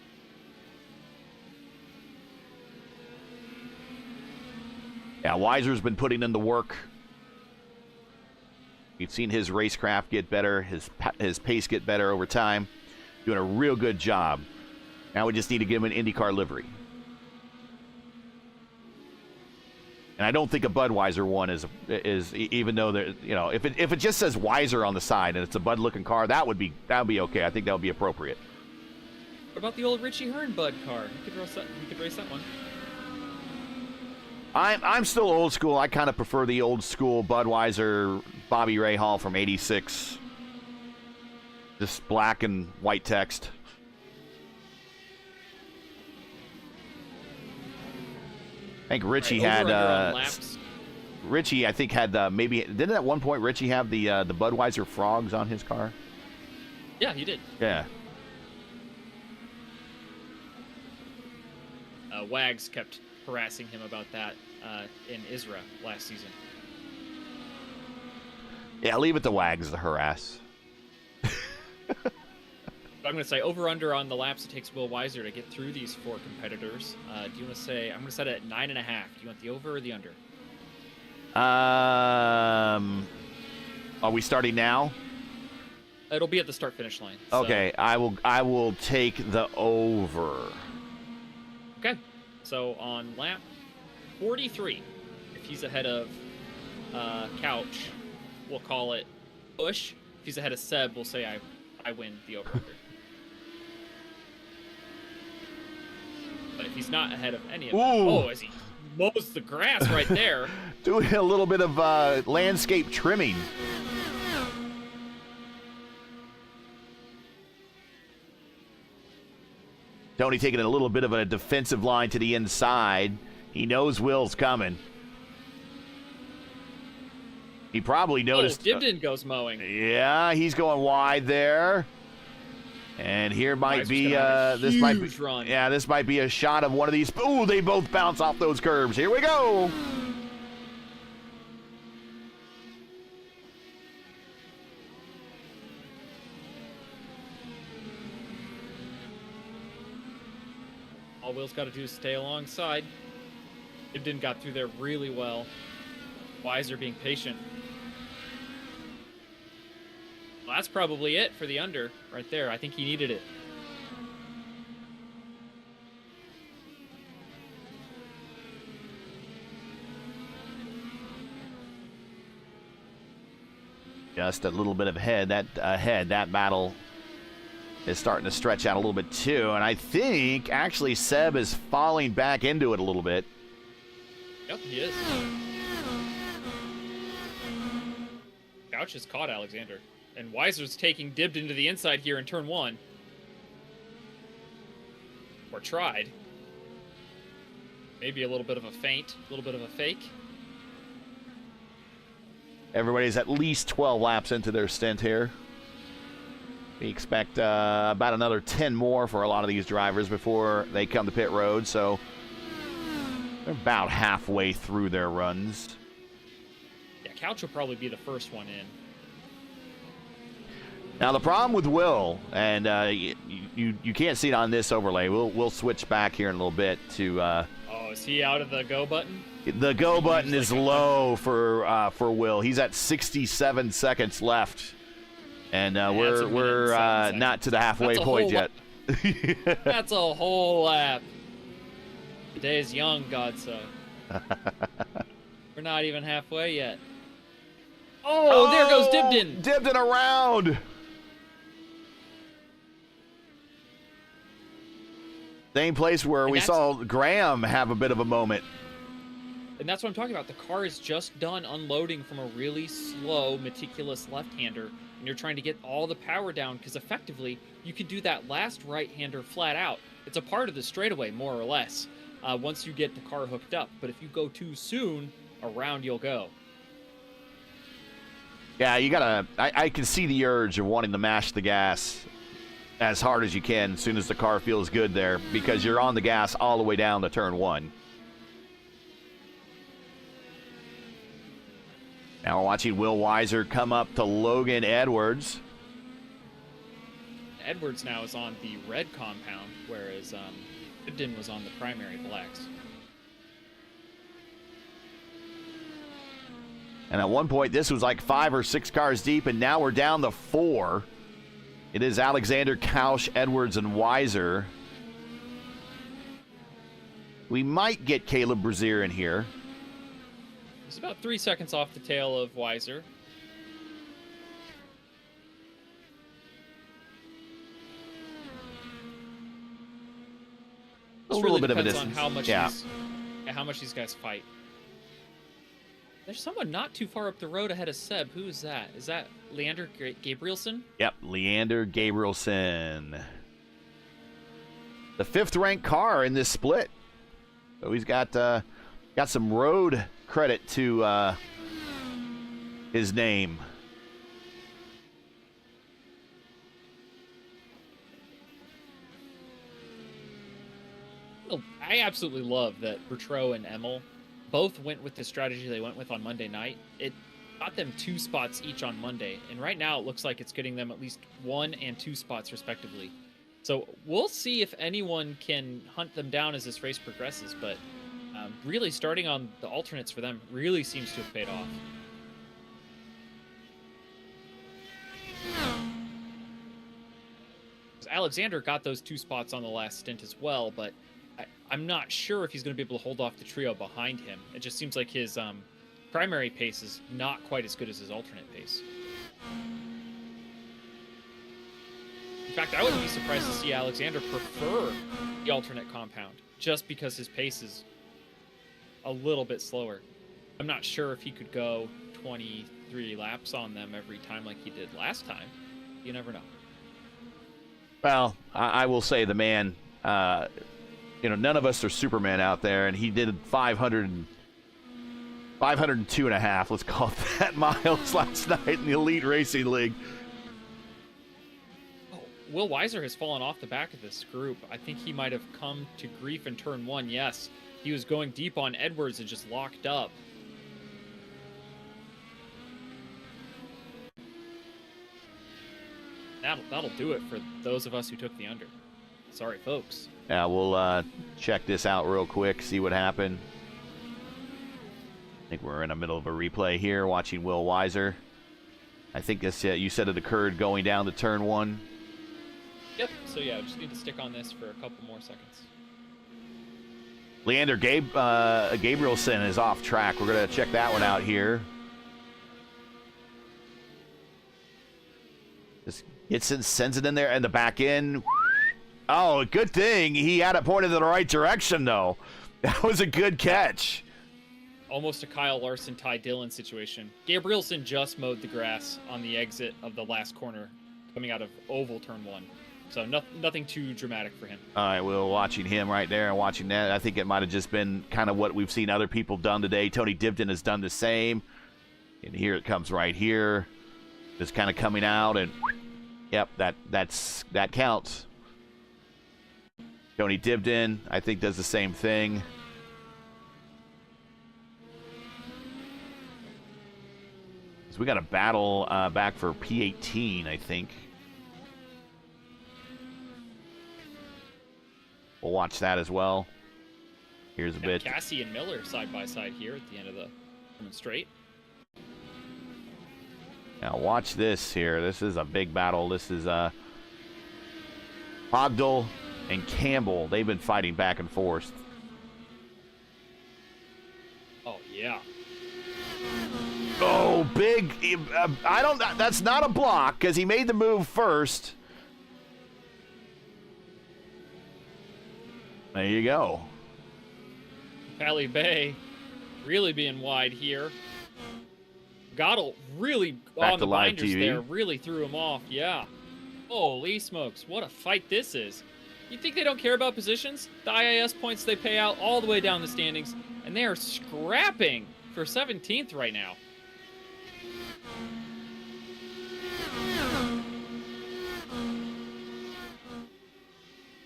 Yeah, Weiser's been putting in the work. You've seen his racecraft get better, his pace get better over time. Doing a real good job. Now we just need to give him an IndyCar livery. And I don't think a Budweiser one is even though there, you know, if it just says Weiser on the side and it's a Bud looking car, that would be okay. I think that would be appropriate. What about the old Richie Hearn Bud car? You could race that one. I'm still old school. I kind of prefer the old school Budweiser Bobby Rahal from '86. Just black and white text. I think Richie had Richie. I think had maybe didn't at one point Richie have the Budweiser frogs on his car? Yeah, he did. Yeah. Wags kept harassing him about that in Israel last season. Yeah, leave it to Wags to harass. I'm going to say over-under on the laps it takes Will Weiser to get through these 4 competitors. Do you want to say, I'm going to set it at 9.5. Do you want the over or the under? Are we starting now? It'll be at the start-finish line. So. Okay, I will take the over. Okay, so on lap 43, if he's ahead of Couch, we'll call it push. If he's ahead of Seb, we'll say I win the over-under. But if he's not ahead of any of them, oh, as he mows the grass right there. Doing a little bit of landscape trimming. Tony taking a little bit of a defensive line to the inside. He knows Will's coming. He probably noticed. Dibden goes mowing. Yeah, he's going wide there. And here might be this might be run. Yeah, this might be a shot of one of these. Ooh, they both bounce off those curbs. Here we go. All Will's got to do is stay alongside. Dibden got through there really well. Weiser being patient. Well, that's probably it for the under right there. I think he needed it. Just a little bit of head. That battle is starting to stretch out a little bit too. And I think actually Seb is falling back into it a little bit. Yep, he is. Couch has caught Alexander. And Weiser's taking Dibden to the inside here in turn 1. Or tried. Maybe a little bit of a feint, a little bit of a fake. Everybody's at least 12 laps into their stint here. We expect about another 10 more for a lot of these drivers before they come to pit road, so they're about halfway through their runs. Yeah, Couch will probably be the first one in. Now the problem with Will, and you can't see it on this overlay. We'll switch back here in a little bit to. Oh, is he out of the go button? The go button is low for Will. He's at 67 seconds left, and we're not to the halfway point yet. That's a whole lap. The day is young, God so. We're not even halfway yet. Oh, there goes Dibden. Dibden around. Same place where we saw Graham have a bit of a moment. And that's what I'm talking about. The car is just done unloading from a really slow, meticulous left-hander, and you're trying to get all the power down because effectively you could do that last right-hander flat out. It's a part of the straightaway, more or less, once you get the car hooked up. But if you go too soon, around you'll go. Yeah, you gotta. I can see the urge of wanting to mash the gas as hard as you can as soon as the car feels good there, because you're on the gas all the way down to turn 1. Now we're watching Will Weiser come up to Logan Edwards. Edwards now is on the red compound, whereas Dibden was on the primary blacks. And at one point, this was like 5 or 6 cars deep, and now we're down to 4. It is Alexander, Kausch, Edwards, and Weiser. We might get Caleb Brazier in here. It's about 3 seconds off the tail of Weiser. A little bit of a depends distance. on how much these guys fight. There's someone not too far up the road ahead of Seb. Who is that? Is that Leander Gabrielson? Yep, Leander Gabrielson. The 5th ranked car in this split. So he's got some road credit to his name. I absolutely love that Bertrand and Emil both went with the strategy they went with on Monday night. It got them 2 spots each on Monday, and right now it looks like it's getting them at least 1 and 2 spots respectively. So we'll see if anyone can hunt them down as this race progresses, but really starting on the alternates for them really seems to have paid off. Alexander got those 2 spots on the last stint as well, but I'm not sure if he's going to be able to hold off the trio behind him. It just seems like his primary pace is not quite as good as his alternate pace. In fact, I wouldn't be surprised to see Alexander prefer the alternate compound, just because his pace is a little bit slower. I'm not sure if he could go 23 laps on them every time like he did last time. You never know. Well, I will say the man... none of us are Superman out there, and he did 502 and a half, let's call it that, miles last night in the Elite Racing League. Oh, Will Weiser has fallen off the back of this group. I think he might have come to grief in turn 1. Yes, he was going deep on Edwards and just locked up. That'll do it for those of us who took the under. Sorry, folks. Yeah, we'll check this out real quick, see what happened. I think we're in the middle of a replay here, watching Will Weiser. I think this you said it occurred going down to turn 1. Yep, so yeah, just need to stick on this for a couple more seconds. Leander Gabrielson is off track. We're going to check that one out here. Just sends it in there, and the back end. Oh, good thing he had it pointed in the right direction, though. That was a good catch. Almost a Kyle Larson, Ty Dillon situation. Gabrielson just mowed the grass on the exit of the last corner coming out of oval turn 1. So nothing too dramatic for him. All right, we're watching him right there and watching that. I think it might have just been kind of what we've seen other people done today. Tony Dibden has done the same. And here it comes right here. Just kind of coming out, and yep, that counts. Tony Dibden, I think, does the same thing. So we got a battle back for P18, I think. We'll watch that as well. Here's a bit. Cassie and Miller side by side here at the end of the straight. Now watch this here. This is a big battle. This is Ogdal and Campbell. They've been fighting back and forth. Oh yeah. Oh, big. That's not a block because he made the move first. There you go. Pally Bay really being wide here. Goddle really Back on to the live binders TV. there, really threw him off. Yeah. Holy smokes, what a fight this is. You think they don't care about positions? The IIS points they pay out all the way down the standings, and they are scrapping for 17th right now.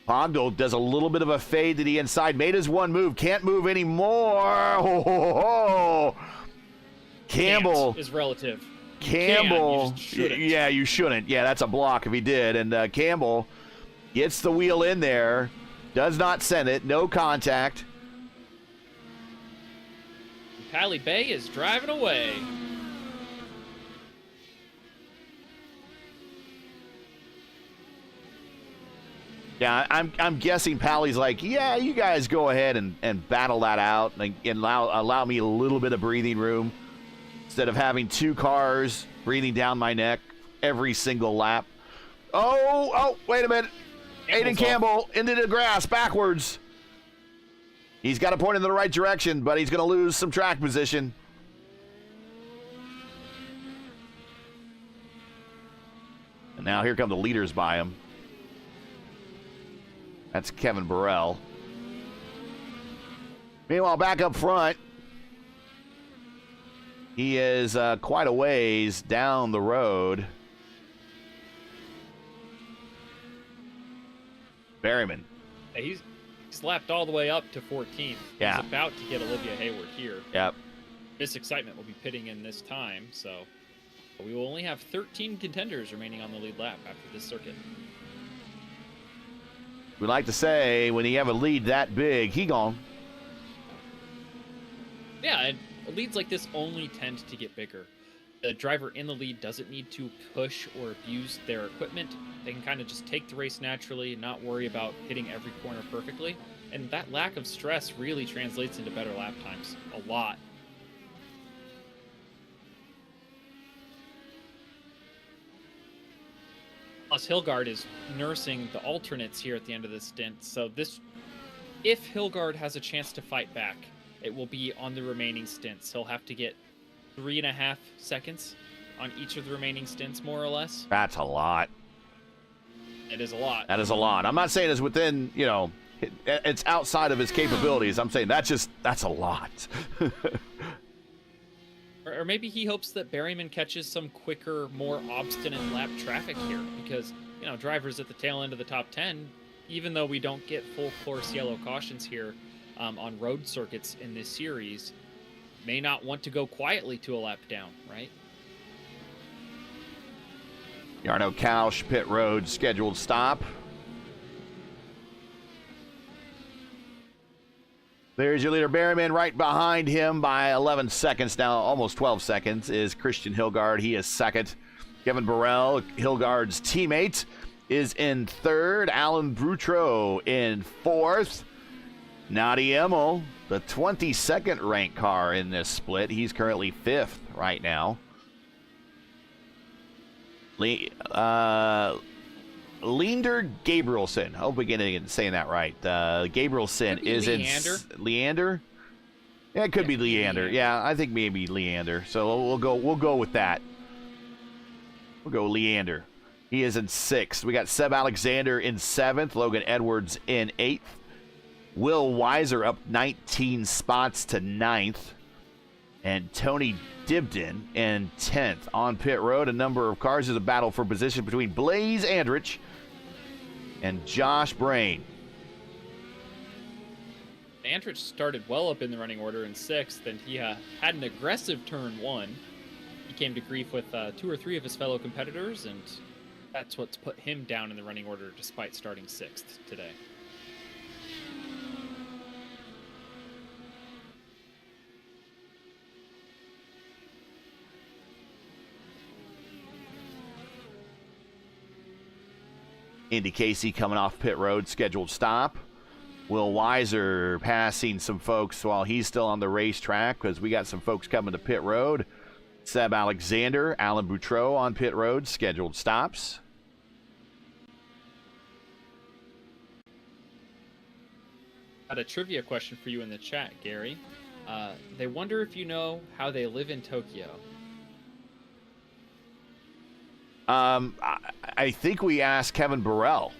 Pogdal does a little bit of a fade to the inside. Made his one move. Can't move anymore. Oh. Campbell. Can't is relative. Campbell. You just shouldn't. Yeah, you shouldn't. Yeah, that's a block if he did. And Campbell gets the wheel in there. Does not send it. No contact. Pally Bay is driving away. Yeah, I'm guessing Pally's like, yeah, you guys go ahead and battle that out and allow me a little bit of breathing room instead of having two cars breathing down my neck every single lap. Oh, wait a minute. Aiden Campbell into the grass backwards. He's got to point in the right direction, but he's going to lose some track position. And now here come the leaders by him. That's Kevin Burrell. Meanwhile, back up front, he is quite a ways down the road. Berryman. He's slapped all the way up to 14th. Yeah. He's about to get Olivia Hayward here. Yep. Miss Excitement will be pitting in this time, so we will only have 13 contenders remaining on the lead lap after this circuit. We like to say when you have a lead that big, he gone. Yeah, and leads like this only tend to get bigger. The driver in the lead doesn't need to push or abuse their equipment. They can kind of just take the race naturally and not worry about hitting every corner perfectly. And that lack of stress really translates into better lap times. A lot. Plus, Hilgard is nursing the alternates here at the end of this stint. So if Hilgard has a chance to fight back, it will be on the remaining stints. He'll have to get 3.5 seconds on each of the remaining stints, more or less. That's a lot. It is a lot. That is a lot. I'm not saying it's within, it's outside of his capabilities. I'm saying that's a lot. Or maybe he hopes that Berryman catches some quicker, more obstinate lap traffic here, because, drivers at the tail end of the top 10, even though we don't get full course yellow cautions here on road circuits in this series, may not want to go quietly to a lap down, right? Jarno Kausch, pit road, scheduled stop. There's your leader, Berryman. Right behind him by 11 seconds now, almost 12 seconds, is Christian Hilgard. He is second. Kevin Burrell, Hilgard's teammate, is in third. Alan Boutreau in fourth. Nadi Emmel, the 22nd ranked car in this split. He's currently fifth right now. Leander Gabrielson. I hope we're getting saying that right. Gabrielson is Leander. in Leander. Yeah, it could be Leander. Yeah, I think maybe Leander. So we'll go with that. We'll go Leander. He is in sixth. We got Seb Alexander in seventh. Logan Edwards in eighth. Will Weiser up 19 spots to ninth. And Tony Dibden in 10th. On pit road, a number of cars. There's a battle for position between Blaze Andrich and Josh Brain. Andrich started well up in the running order in sixth, and he had an aggressive turn one. He came to grief with 2 or 3 of his fellow competitors, and that's what's put him down in the running order despite starting sixth today. Indy Casey coming off pit road, scheduled stop. Will Weiser passing some folks while he's still on the racetrack because we got some folks coming to pit road. Seb Alexander, Alan Boutreau on pit road, scheduled stops. Got a trivia question for you in the chat, Gary. They wonder if you know how they live in Tokyo. I think we asked Kevin Burrell.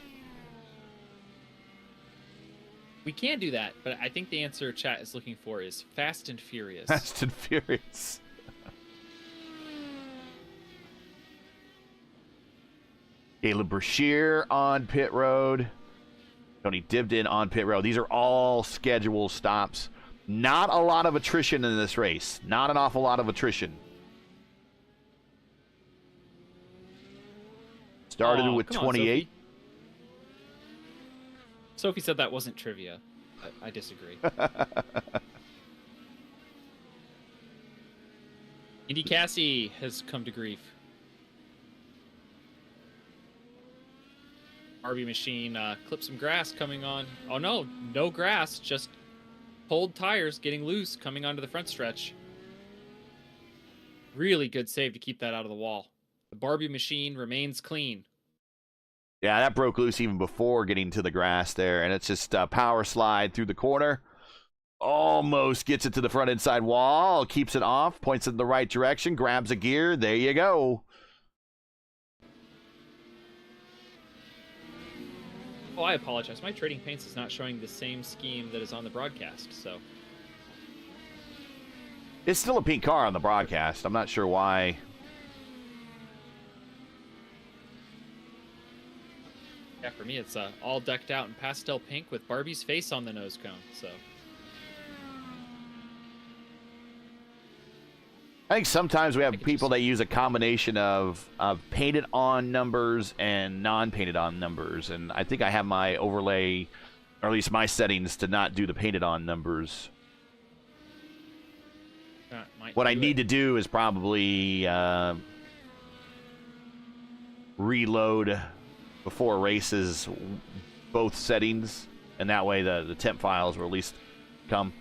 We can do that, but I think the answer chat is looking for is Fast and Furious. Fast and Furious. Caleb Brashear on pit road. Tony Dibdin on pit road. These are all scheduled stops. Not a lot of attrition in this race. Not an awful lot of attrition. Started with 28. Sophie said that wasn't trivia. I disagree. Indy Cassie has come to grief. RB machine clipped some grass coming on. Oh no, no grass, just pulled tires getting loose coming onto the front stretch. Really good save to keep that out of the wall. The Barbie machine remains clean. Yeah, that broke loose even before getting to the grass there, and it's just a power slide through the corner. Almost gets it to the front inside wall, keeps it off, points it in the right direction, grabs a gear. There you go. Oh, I apologize. My Trading Paints is not showing the same scheme that is on the broadcast, so. It's still a pink car on the broadcast. I'm not sure why. Yeah, for me, it's all decked out in pastel pink with Barbie's face on the nose cone, so. I think sometimes we have people that use a combination of painted on numbers and non-painted on numbers. And I think I have my overlay, or at least my settings, to not do the painted on numbers. What I need to do is probably reload before races both settings, and that way the temp files will at least come.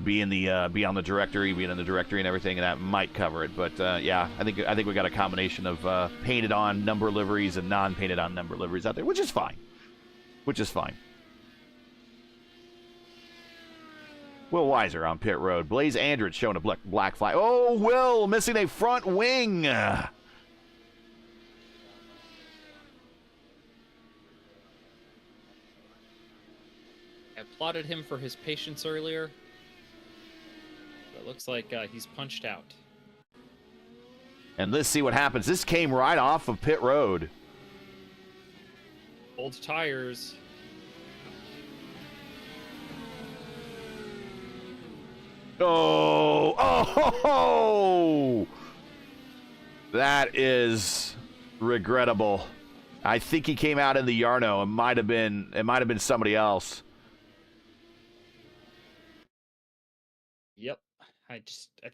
Be on the directory, being in the directory and everything, and that might cover it. But yeah, I think we got a combination of painted on number liveries and non-painted on number liveries out there, which is fine. Will Weiser on pit road. Blaze Andrews showing a black flag. Oh, Will missing a front wing. I applauded him for his patience earlier. It looks like he's punched out. And let's see what happens. This came right off of pit road. Old tires. Oh! That is regrettable. I think he came out in the Yarno. It might have been somebody else. Yep. I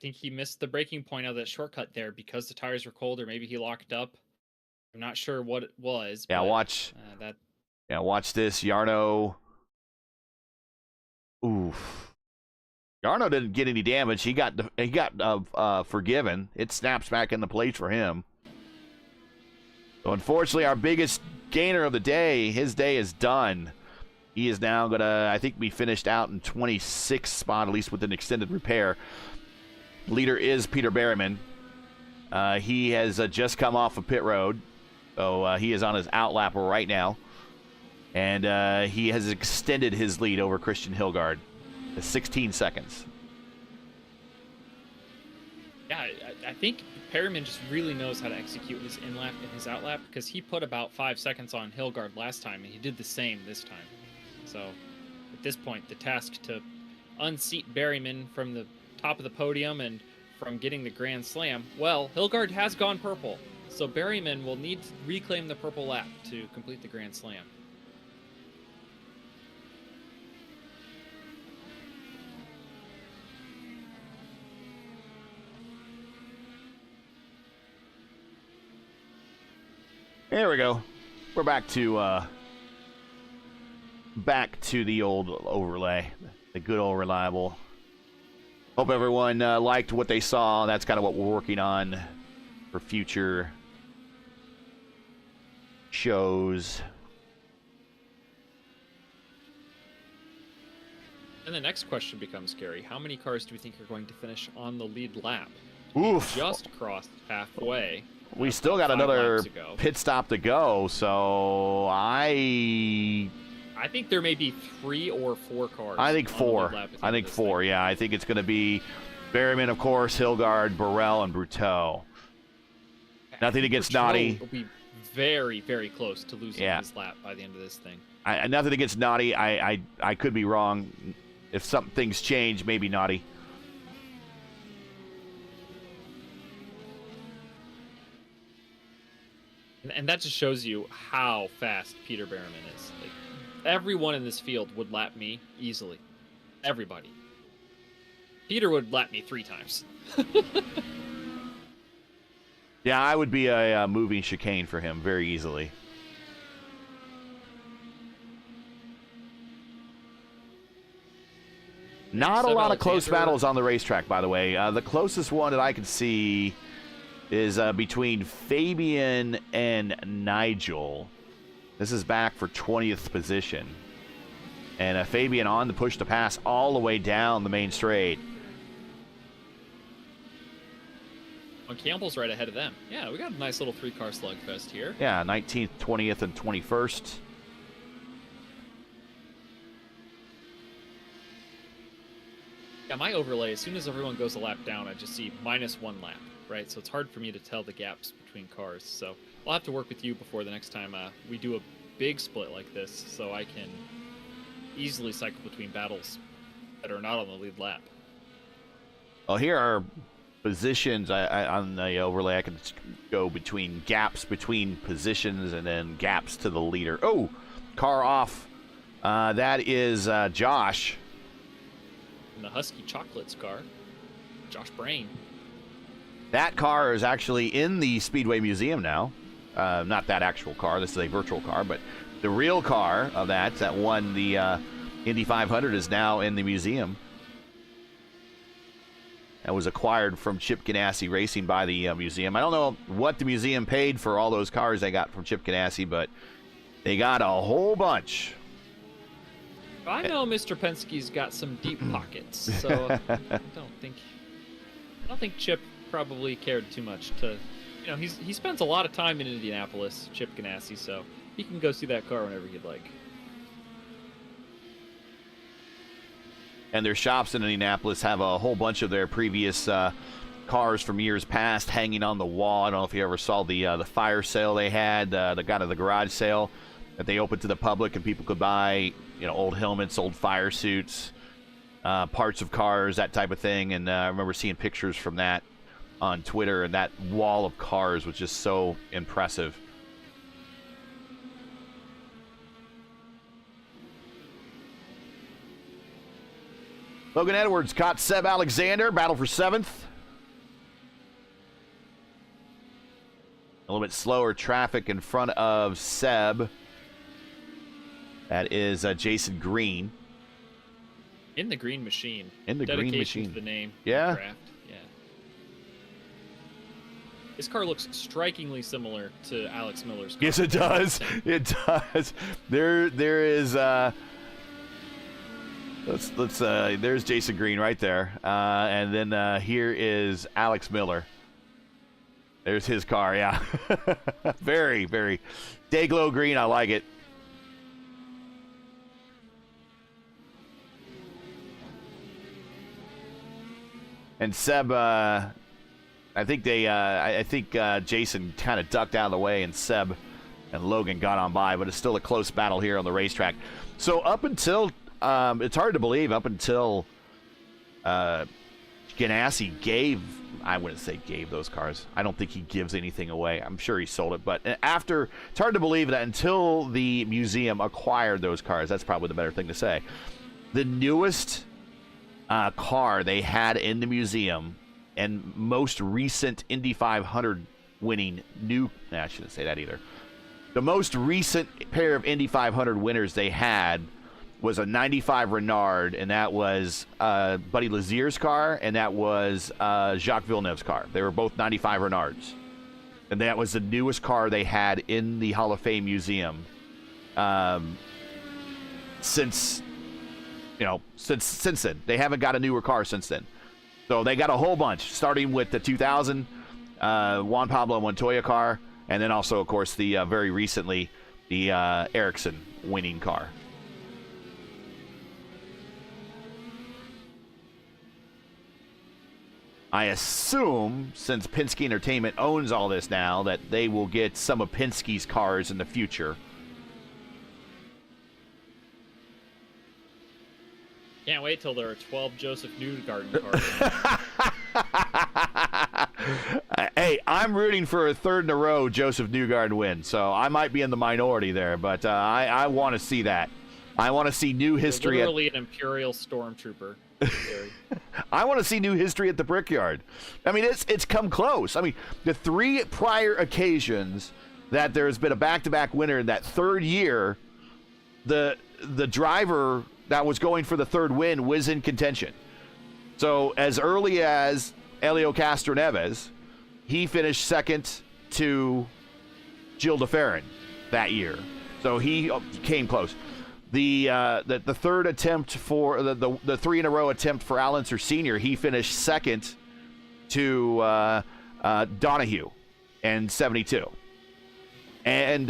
think he missed the braking point of that shortcut there because the tires were cold, or maybe he locked up. I'm not sure what it was. Yeah, but, watch. That. Yeah, watch this. Yarno. Oof. Yarno didn't get any damage. He got forgiven. It snaps back into place for him. So unfortunately, our biggest gainer of the day, his day is done. He is now going to, I think, be finished out in 26th spot, at least with an extended repair. Leader is Peter Berryman. He has just come off of pit road. So he is on his outlap right now. And he has extended his lead over Christian Hilgard to 16 seconds. Yeah, I think Perryman just really knows how to execute his in-lap and his outlap, because he put about 5 seconds on Hilgard last time, and he did the same this time. So, at this point, the task to unseat Berryman from the top of the podium and from getting the Grand Slam, well, Hilgard has gone purple, so Berryman will need to reclaim the purple lap to complete the Grand Slam. There we go. We're back to the old overlay, the good old reliable. Hope everyone liked what they saw. That's kind of what we're working on for future shows. And the next question becomes scary. How many cars do we think are going to finish on the lead lap? Oof. We just crossed halfway. We still got another pit stop to go, so I think there may be 3 or 4 cars. I think 4. I think 4, yeah. I think it's going to be Berryman, of course, Hilgard, Burrell, and Bruteau. Nothing against Naughty. Will be very, very close to losing his lap by the end of this thing. Nothing against Naughty. I could be wrong. If things change, maybe Naughty. And that just shows you how fast Peter Berryman is. Like, everyone in this field would lap me easily. Everybody. Peter would lap me 3 times. Yeah, I would be a moving chicane for him very easily. Not a lot of close battles on the racetrack, by the way. The closest one that I could see is between Fabian and Nigel. This is back for 20th position. And Fabian on the push to pass all the way down the main straight. Well, Campbell's right ahead of them. Yeah, we got a nice little 3-car slugfest here. Yeah, 19th, 20th, and 21st. Yeah, my overlay, as soon as everyone goes a lap down, I just see -1 lap, right? So it's hard for me to tell the gaps between cars. So I'll have to work with you before the next time we do a big split like this, so I can easily cycle between battles that are not on the lead lap. Well, here are positions on the overlay. I can go between gaps between positions and then gaps to the leader. Oh, car off. That is Josh. In the Husky Chocolates car, Josh Brain. That car is actually in the Speedway Museum now. Not that actual car. This is a virtual car, but the real car of that won the Indy 500 is now in the museum. That was acquired from Chip Ganassi Racing by the museum. I don't know what the museum paid for all those cars they got from Chip Ganassi, but they got a whole bunch. I know Mr. Penske's got some deep pockets, so I don't think Chip probably cared too much to, he spends a lot of time in Indianapolis, Chip Ganassi, so he can go see that car whenever he'd like. And their shops in Indianapolis have a whole bunch of their previous cars from years past hanging on the wall. I don't know if you ever saw the fire sale they had, the garage sale that they opened to the public, and people could buy, old helmets, old fire suits, parts of cars, that type of thing. And I remember seeing pictures from that on Twitter, and that wall of cars was just so impressive. Logan Edwards caught Seb Alexander, battle for 7th. A little bit slower traffic in front of Seb. That is Jason Green. In the Green Machine. In the Green Machine. To the name. Yeah. Craft. Yeah. This car looks strikingly similar to Alex Miller's car. Yes, it does. It does. There is. There's Jason Green right there, and then here is Alex Miller. There's his car. Yeah. Very, very day-glow green. I like it. And Seb, I think Jason kind of ducked out of the way, and Seb and Logan got on by, but it's still a close battle here on the racetrack. So up until, it's hard to believe, up until Ganassi gave, I wouldn't say gave those cars. I don't think he gives anything away. I'm sure he sold it, but after, it's hard to believe that until the museum acquired those cars, that's probably the better thing to say. The newest car they had in the museum and most recent Indy 500 winning I shouldn't say that either. The most recent pair of Indy 500 winners they had was a 95 Renard, and that was Buddy Lazier's car, and that was Jacques Villeneuve's car. They were both 95 Renards. And that was the newest car they had in the Hall of Fame Museum since, since then. They haven't got a newer car since then. So they got a whole bunch, starting with the 2000 Juan Pablo Montoya car, and then also, of course, the very recently the Ericsson winning car. I assume, since Penske Entertainment owns all this now, that they will get some of Penske's cars in the future. Can't wait till there are 12 Joseph Newgarden cars. Hey, I'm rooting for a third in a row Joseph Newgarden win, so I might be in the minority there, but I want to see that. I want to see new history. You're literally an Imperial Stormtrooper. I want to see new history at the Brickyard. I mean, it's come close. I mean, the 3 prior occasions that there's been a back-to-back winner in that third year, the driver that was going for the third win was in contention. So as early as Helio Castroneves, he finished second to Gilles de Ferran that year. So he came close. The third attempt for the 3 in a row attempt for Al Unser Sr., he finished second to Donahue in 72. And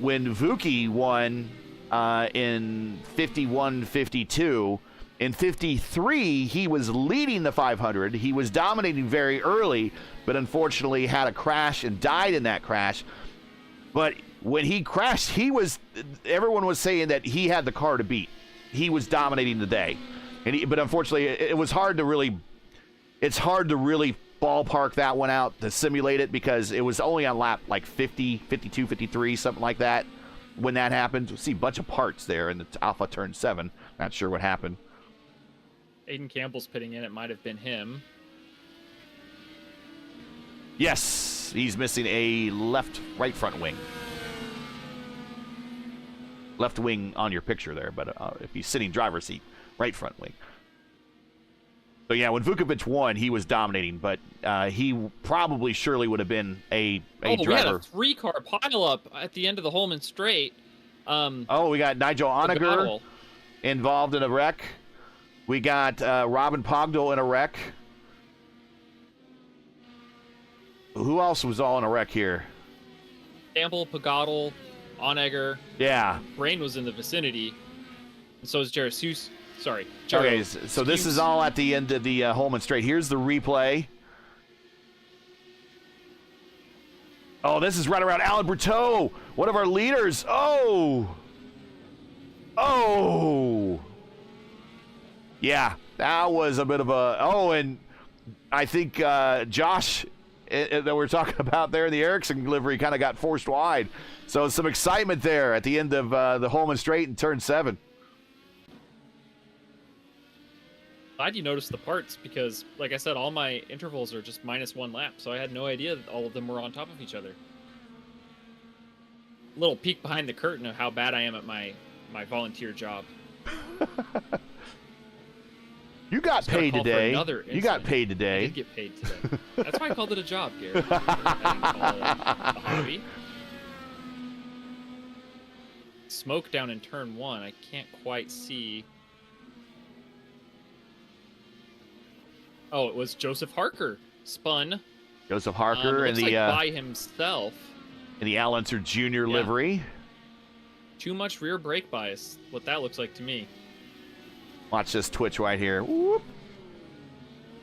when Vuki won in 51-52, in 53, he was leading the 500. He was dominating very early, but unfortunately had a crash and died in that crash. But when he crashed, everyone was saying that he had the car to beat. He was dominating the day. But unfortunately, it's hard to really ballpark that one out, to simulate it, because it was only on lap like 50, 52, 53, something like that when that happened. You see a bunch of parts there in the Alpha Turn 7. Not sure what happened. Aiden Campbell's pitting in. It might have been him. Yes, he's missing a right front wing. Left wing on your picture there, but if he's sitting driver's seat, right front wing. So yeah, when Vukovic won, he was dominating, but he probably surely would have been a driver. We had a 3-car pileup at the end of the Holman Straight. We got Nigel Onager involved in a wreck. We got Robin Pogdal in a wreck. Who else was all in a wreck here? Campbell, Pagadal, Onegger. Yeah. Brain was in the vicinity. And so is Jarasus. Sorry. Okay, so this is all at the end of the Holman Straight. Here's the replay. Oh, this is right around Alan Berteau, one of our leaders. Oh! Yeah, that was a bit of a... Oh, and I think Josh, that we're talking about there in the Ericsson livery, kind of got forced wide. So some excitement there at the end of the Holman Straight in Turn 7. Glad you noticed the parts, because, like I said, all my intervals are just -1 lap, so I had no idea that all of them were on top of each other. Little peek behind the curtain of how bad I am at my volunteer job. You got paid today. You got paid today. I did get paid today. That's why I called it a job, Gary. I didn't call it a hobby. Smoke down in turn 1. I can't quite see. Oh, it was Joseph Harker spun. Joseph Harker in the by himself. In the Al Unser Jr. livery. Too much rear brake bias. What that looks like to me. Watch this twitch right here. Whoop.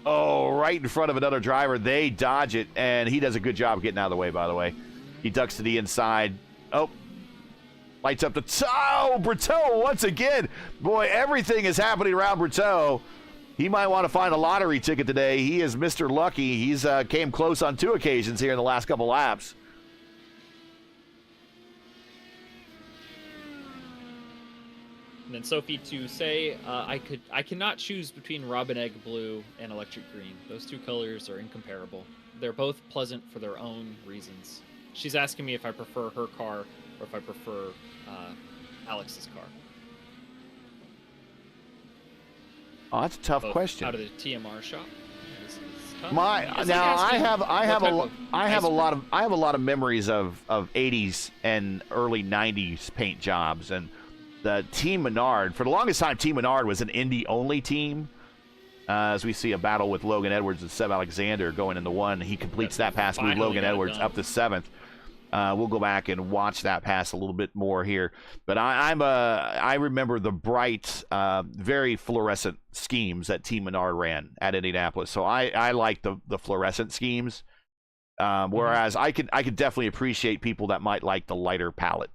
Oh, right in front of another driver. They dodge it, and he does a good job getting out of the way, by the way. He ducks to the inside. Oh. Lights up the... Oh, Berteau once again. Boy, everything is happening around Berteau. He might want to find a lottery ticket today. He is Mr. Lucky. He's came close on 2 occasions here in the last couple laps. And then Sophie to say, I cannot choose between Robin Egg Blue and Electric Green. Those 2 colors are incomparable. They're both pleasant for their own reasons. She's asking me if I prefer her car or if I prefer Alex's car. Oh, that's a tough question. Out of the TMR shop. I have a lot of memories of 80s and early 90s paint jobs, and the Team Menard, for the longest time, Team Menard was an Indy-only team. As we see a battle with Logan Edwards and Seb Alexander going in the one. He completes that pass, move Logan Edwards up to 7th. We'll go back and watch that pass a little bit more here. But I remember the bright, very fluorescent schemes that Team Menard ran at Indianapolis. So I like the fluorescent schemes. Whereas I could definitely appreciate people that might like the lighter palette.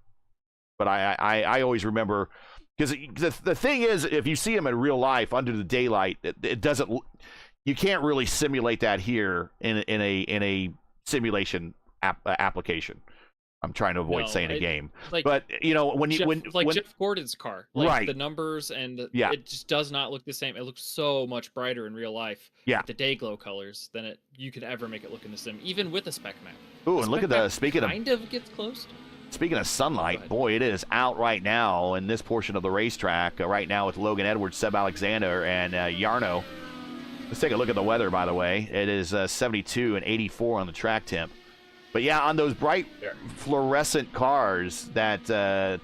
But I always remember, because the thing is, if you see them in real life under the daylight, it doesn't. You can't really simulate that here in a simulation application. I'm trying to avoid saying a game, but you know when Jeff Gordon's car, right? The numbers and it just does not look the same. It looks so much brighter in real life. With the day glow colors than you could ever make it look in the sim, even with a spec map. Ooh, and look at the kind of gets close. Speaking of sunlight, boy, it is out right now in this portion of the racetrack. Right now with Logan Edwards, Seb Alexander, and Yarno. Let's take a look at the weather, by the way. It is 72 and 84 on the track temp. But yeah, on those bright fluorescent cars that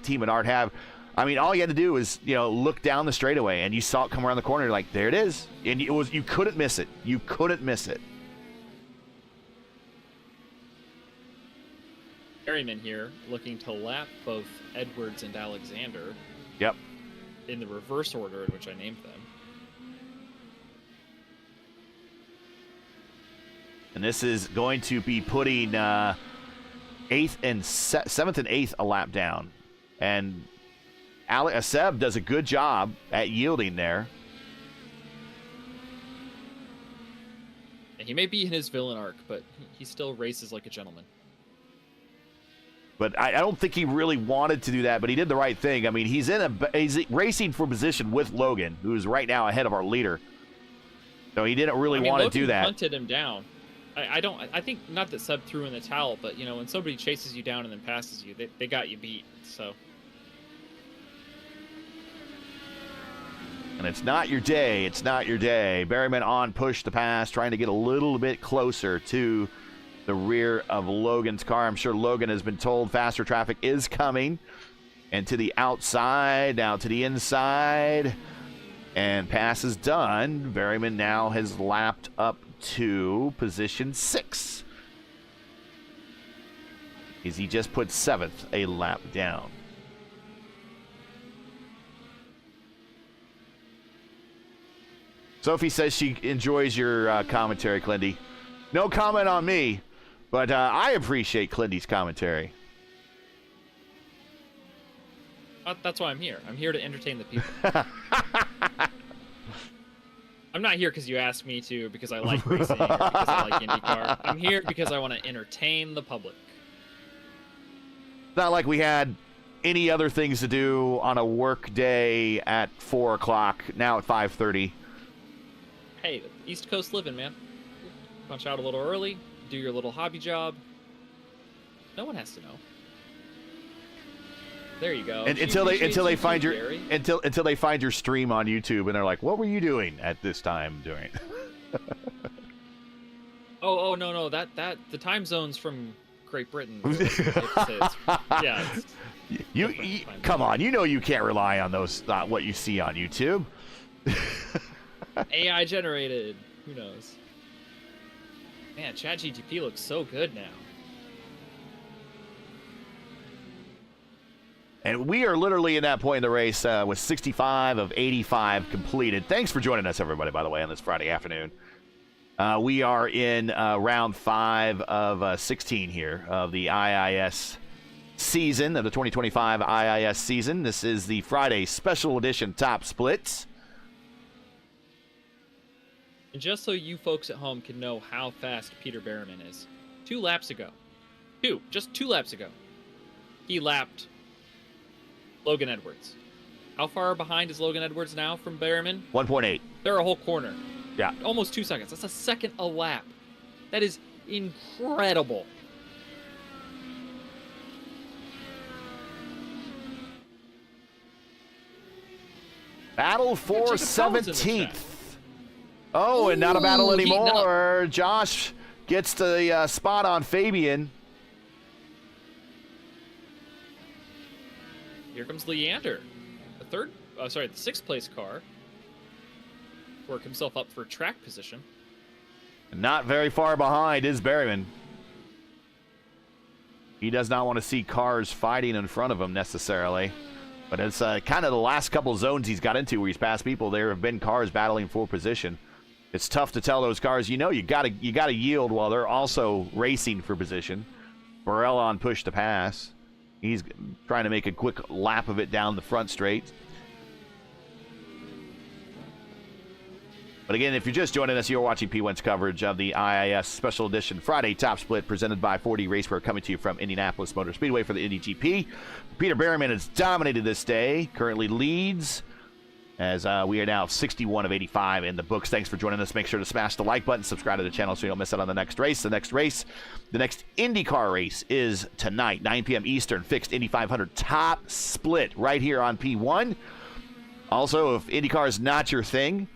Team Menard have, I mean, all you had to do was, look down the straightaway, and you saw it come around the corner. You're like, there it is. And you couldn't miss it. You couldn't miss it. Perryman here looking to lap both Edwards and Alexander. Yep. In the reverse order in which I named them. And this is going to be putting 7th and 8th a lap down. And Seb does a good job at yielding there. He may be in his villain arc, but he still races like a gentleman. But I don't think he really wanted to do that, but he did the right thing. I mean, he's racing for position with Logan, who's right now ahead of our leader. So he didn't really want to do that. Logan hunted him down. I think not that Seb threw in the towel, but when somebody chases you down and then passes you, they got you beat. So. And it's not your day. It's not your day. Berryman on push the pass, trying to get a little bit closer to the rear of Logan's car. I'm sure Logan has been told faster traffic is coming. And to the outside, now to the inside. And pass is done. Berryman now has lapped up to position 6. He just put 7th a lap down. Sophie says she enjoys your commentary, Clindy. No comment on me, but I appreciate Clindy's commentary. That's why I'm here. I'm here to entertain the people. I'm not here because you asked me to, because I like racing, or because I like IndyCar. I'm here because I want to entertain the public. It's not like we had any other things to do on a work day at 4 o'clock, now at 5:30. Hey, East Coast living, man. Punch out a little early, do your little hobby job. No one has to know. There you go. And until they find your stream on YouTube, and they're like, "What were you doing at this time during?" oh no, that the time zone's from Great Britain. You come on, you can't rely on those what you see on YouTube. AI generated. Who knows? Man, ChatGPT looks so good now. And we are literally in that point in the race with 65 of 85 completed. Thanks for joining us, everybody, by the way, on this Friday afternoon. We are in round 5 of 16 here of the IIS season, of the 2025 IIS season. This is the Friday special edition top splits. And just so you folks at home can know how fast Peter Berryman is, 2 laps ago, just 2 laps ago, he lapped Logan Edwards. How far behind is Logan Edwards now from Berryman? 1.8. They're a whole corner. Yeah. Almost 2 seconds. That's a second a lap. That is incredible. Battle for 17th. Oh, and not a battle anymore. Josh gets the spot on Fabian. Here comes Leander. the sixth place car work himself up for track position. Not very far behind is Berryman. He does not want to see cars fighting in front of him necessarily. But it's kind of the last couple zones he's got into where he's passed people. There have been cars battling for position. It's tough to tell those cars, you gotta yield while they're also racing for position. Burrell on push to pass. He's trying to make a quick lap of it down the front straight. But again, if you're just joining us, you're watching P1's coverage of the IIS Special Edition Friday Top Split presented by 4D Racewear, coming to you from Indianapolis Motor Speedway for the Indy GP. Peter Berryman has dominated this day, currently leads as we are now 61 of 85 in the books. Thanks for joining us. Make sure to smash the like button, subscribe to the channel so you don't miss out on the next race. The next IndyCar race is tonight, 9 p.m. Eastern, fixed Indy 500 Top Split right here on P1. Also, if IndyCar is not your thing,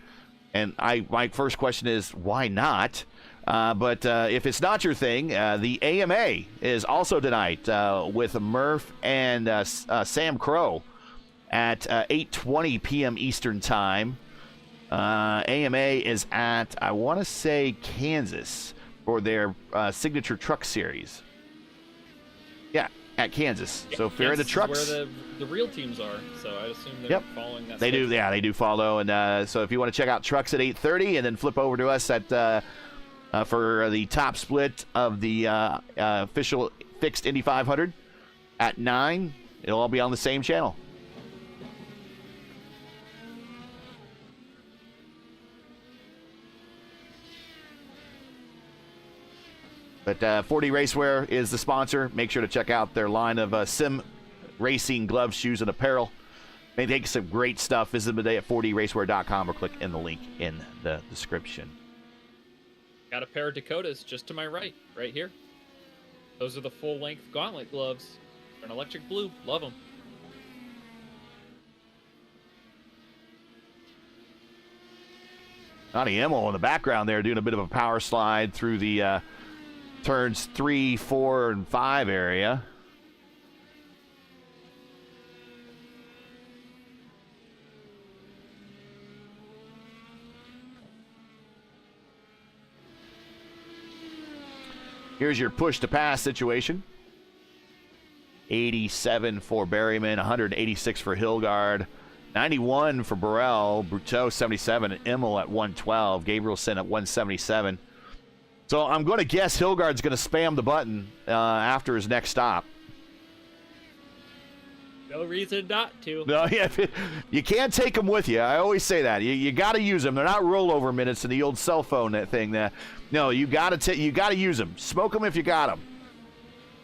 and my first question is, why not? But if it's not your thing, the AMA is also tonight with Murph and Sam Crow at 8:20 p.m. Eastern Time. AMA is at, I want to say, Kansas for their Signature Truck Series. Yeah, at Kansas. Yeah, so if you're into trucks, where the real teams are. So I assume they're following that. They do. Yeah, they do follow. And so if you want to check out trucks at 8:30, and then flip over to us at for the top split of the official fixed Indy 500 at 9, it'll all be on the same channel. But 4D Racewear is the sponsor. Make sure to check out their line of sim racing gloves, shoes, and apparel. They make some great stuff. Visit them today at 4dracewear.com or click in the link in the description. Got a pair of Dakotas just to my right here. Those are the full-length gauntlet gloves. They're an electric blue. Love them. Johnny Emmel in the background there doing a bit of a power slide through the turns 3, 4, and 5 area. Here's your push to pass situation. 87 for Berryman, 186 for Hilgard, 91 for Burrell, Bruteau 77, and Immel at 112, Gabrielson at 177. So I'm going to guess Hilgard's going to spam the button after his next stop. No reason not to. No, yeah, you can't take them with you. I always say that. You got to use them. They're not rollover minutes in the old cell phone thing. No, you got to use them. Smoke them if you got them.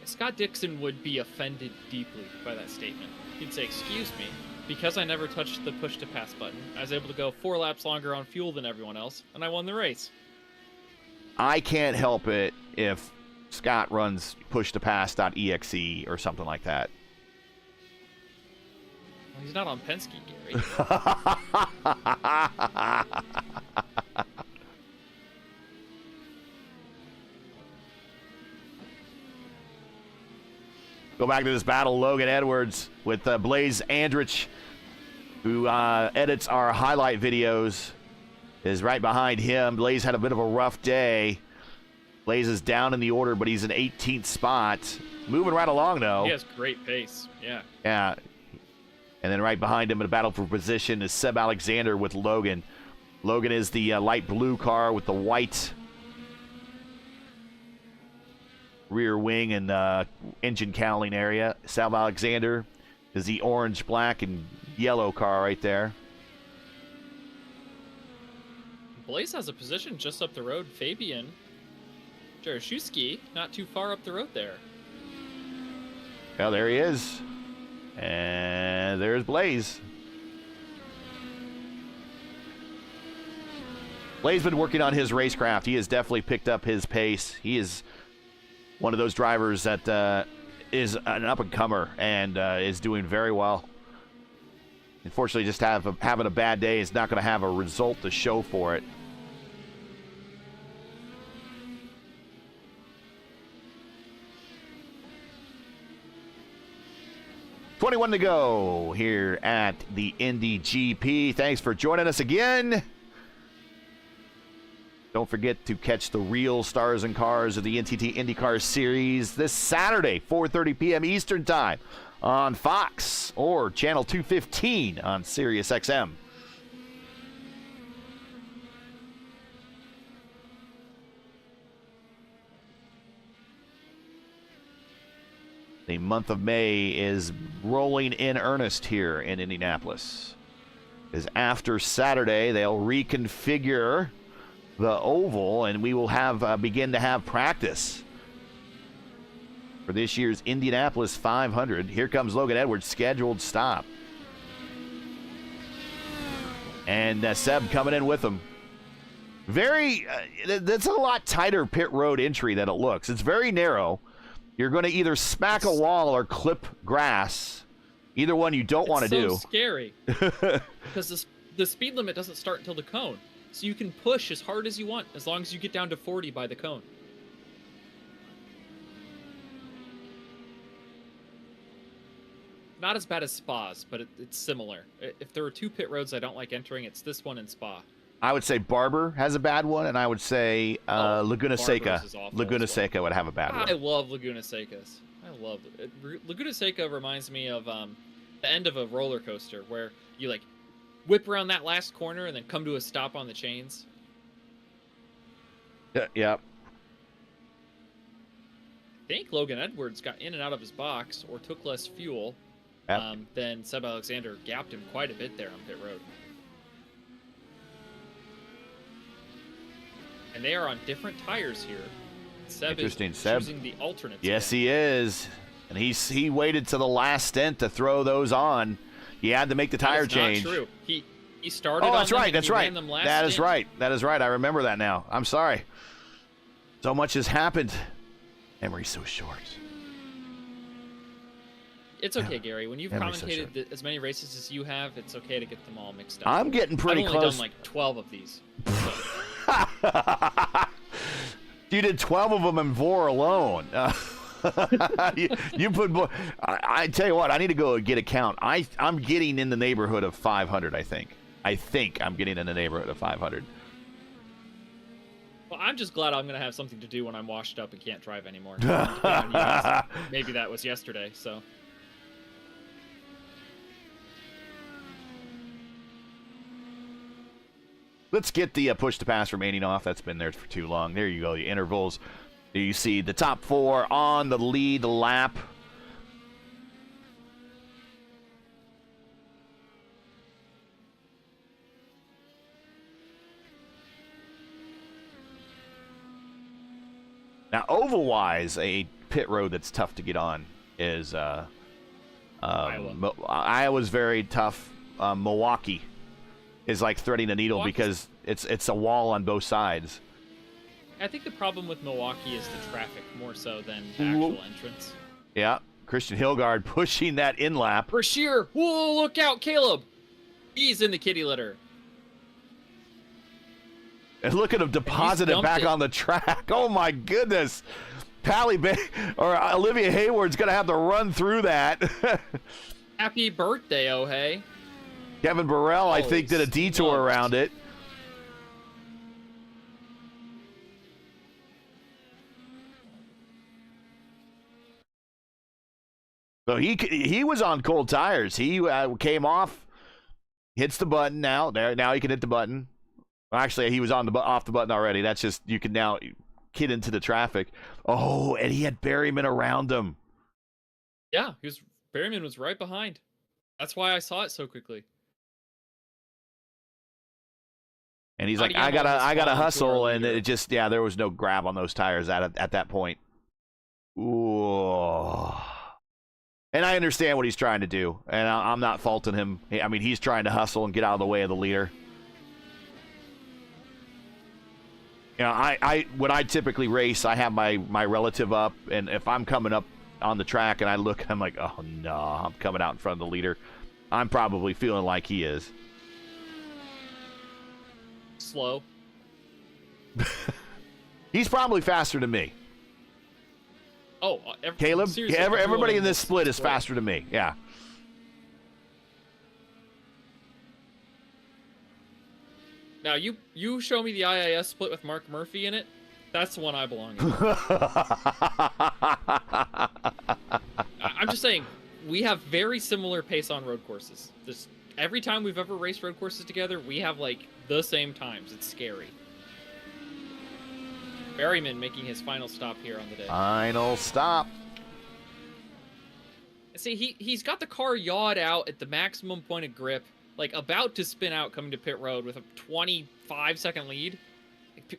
Scott Dixon would be offended deeply by that statement. He'd say, "Excuse me, because I never touched the push to pass button, I was able to go 4 laps longer on fuel than everyone else, and I won the race." I can't help it if Scott runs push-to-pass.exe or something like that. Well, he's not on Penske, Gary. Go back to this battle. Logan Edwards with Blaze Andrich, who edits our highlight videos, is right behind him. Blaze had a bit of a rough day. Blaze is down in the order, but he's in 18th spot. Moving right along, though. He has great pace, yeah. Yeah. And then right behind him in a battle for position is Seb Alexander with Logan. Logan is the light blue car with the white rear wing and engine cowling area. Seb Alexander is the orange, black, and yellow car right there. Blaze has a position just up the road. Fabian Jaroszewski, not too far up the road there. Well, there he is. And there's Blaze. Blaze been working on his racecraft. He has definitely picked up his pace. He is one of those drivers that is an up-and-comer and is doing very well. Unfortunately, just having a bad day is not going to have a result to show for it. 21 to go here at the Indy GP. Thanks for joining us again. Don't forget to catch the real stars and cars of the NTT IndyCar Series this Saturday, 4:30 p.m. Eastern Time on Fox or Channel 215 on Sirius XM. The month of May is rolling in earnest here in Indianapolis. As after Saturday, they'll reconfigure the oval, and we will have begin to have practice for this year's Indianapolis 500. Here comes Logan Edwards' scheduled stop. And Seb coming in with him. That's a lot tighter pit road entry than it looks. It's very narrow. You're going to either smack a wall or clip grass. Either one you don't want to do. It's so scary. Because the speed limit doesn't start until the cone. So you can push as hard as you want, as long as you get down to 40 by the cone. Not as bad as Spa's, but it's similar. If there are two pit roads I don't like entering, it's this one and Spa. I would say Barber has a bad one, and I would say Laguna Seca. Laguna Seca would have a bad one. I love Laguna Secas. I love it. Laguna Seca reminds me of the end of a roller coaster where you like whip around that last corner and then come to a stop on the chains. Yeah. I think Logan Edwards got in and out of his box or took less fuel. Yep. Then Seb Alexander gapped him quite a bit there on pit road. And they are on different tires here. Seb is choosing the alternates. Yes, he is. And he waited to the last stint to throw those on. He had to make the tire change. Not true. He started. Oh, that's on right. them That's right. Them last that is stint. right. That is right. I remember that now. I'm sorry. So much has happened. Memory's so short. It's okay, Gary. When you've commentated as many races as you have, it's okay to get them all mixed up. I'm getting pretty I've close. only done like 12 of these. So. You did 12 of them in Vor alone. You put more. I tell you what, I need to go get a count. I'm getting in the neighborhood of 500, I think. I'm getting in the neighborhood of 500. Well, I'm just glad I'm going to have something to do when I'm washed up and can't drive anymore. Maybe that was yesterday, so. Let's get the push to pass remaining off. That's been there for too long. There you go, the intervals. You see the top four on the lead lap. Now, oval-wise, a pit road that's tough to get on is Iowa. Iowa's very tough. Milwaukee is like threading a needle because it's a wall on both sides. I think the problem with Milwaukee is the traffic more so than the actual entrance. Yeah, Christian Hilgard pushing that in lap. Brashear, whoa, look out, Caleb. He's in the kitty litter. And look at him deposit it back on the track. Oh my goodness. Olivia Hayward's going to have to run through that. Happy birthday, oh hey. Kevin Burrell, I think, did a detour around it. So he was on cold tires. He came off, hits the button now. Now he can hit the button. Actually, he was off the button already. That's just, you can now get into the traffic. Oh, and he had Berryman around him. Yeah, Berryman was right behind. That's why I saw it so quickly. And he's like, I gotta hustle, and it just, there was no grab on those tires at that point. Ooh. And I understand what he's trying to do, and I'm not faulting him. I mean, he's trying to hustle and get out of the way of the leader. You know, when I typically race, I have my relative up, and if I'm coming up on the track and I look, I'm like, oh no, I'm coming out in front of the leader. I'm probably feeling like he is. Slow. He's probably faster than me. Oh, Caleb? Everybody in this split is faster than me. Yeah. Now you show me the IIS split with Mark Murphy in it. That's the one I belong in. I'm just saying, we have very similar pace on road courses. Every time we've ever raced road courses together, we have like the same times. It's scary. Berryman making his final stop here on the day. Final stop. See, he's got the car yawed out at the maximum point of grip, like about to spin out coming to pit road with a 25-second lead.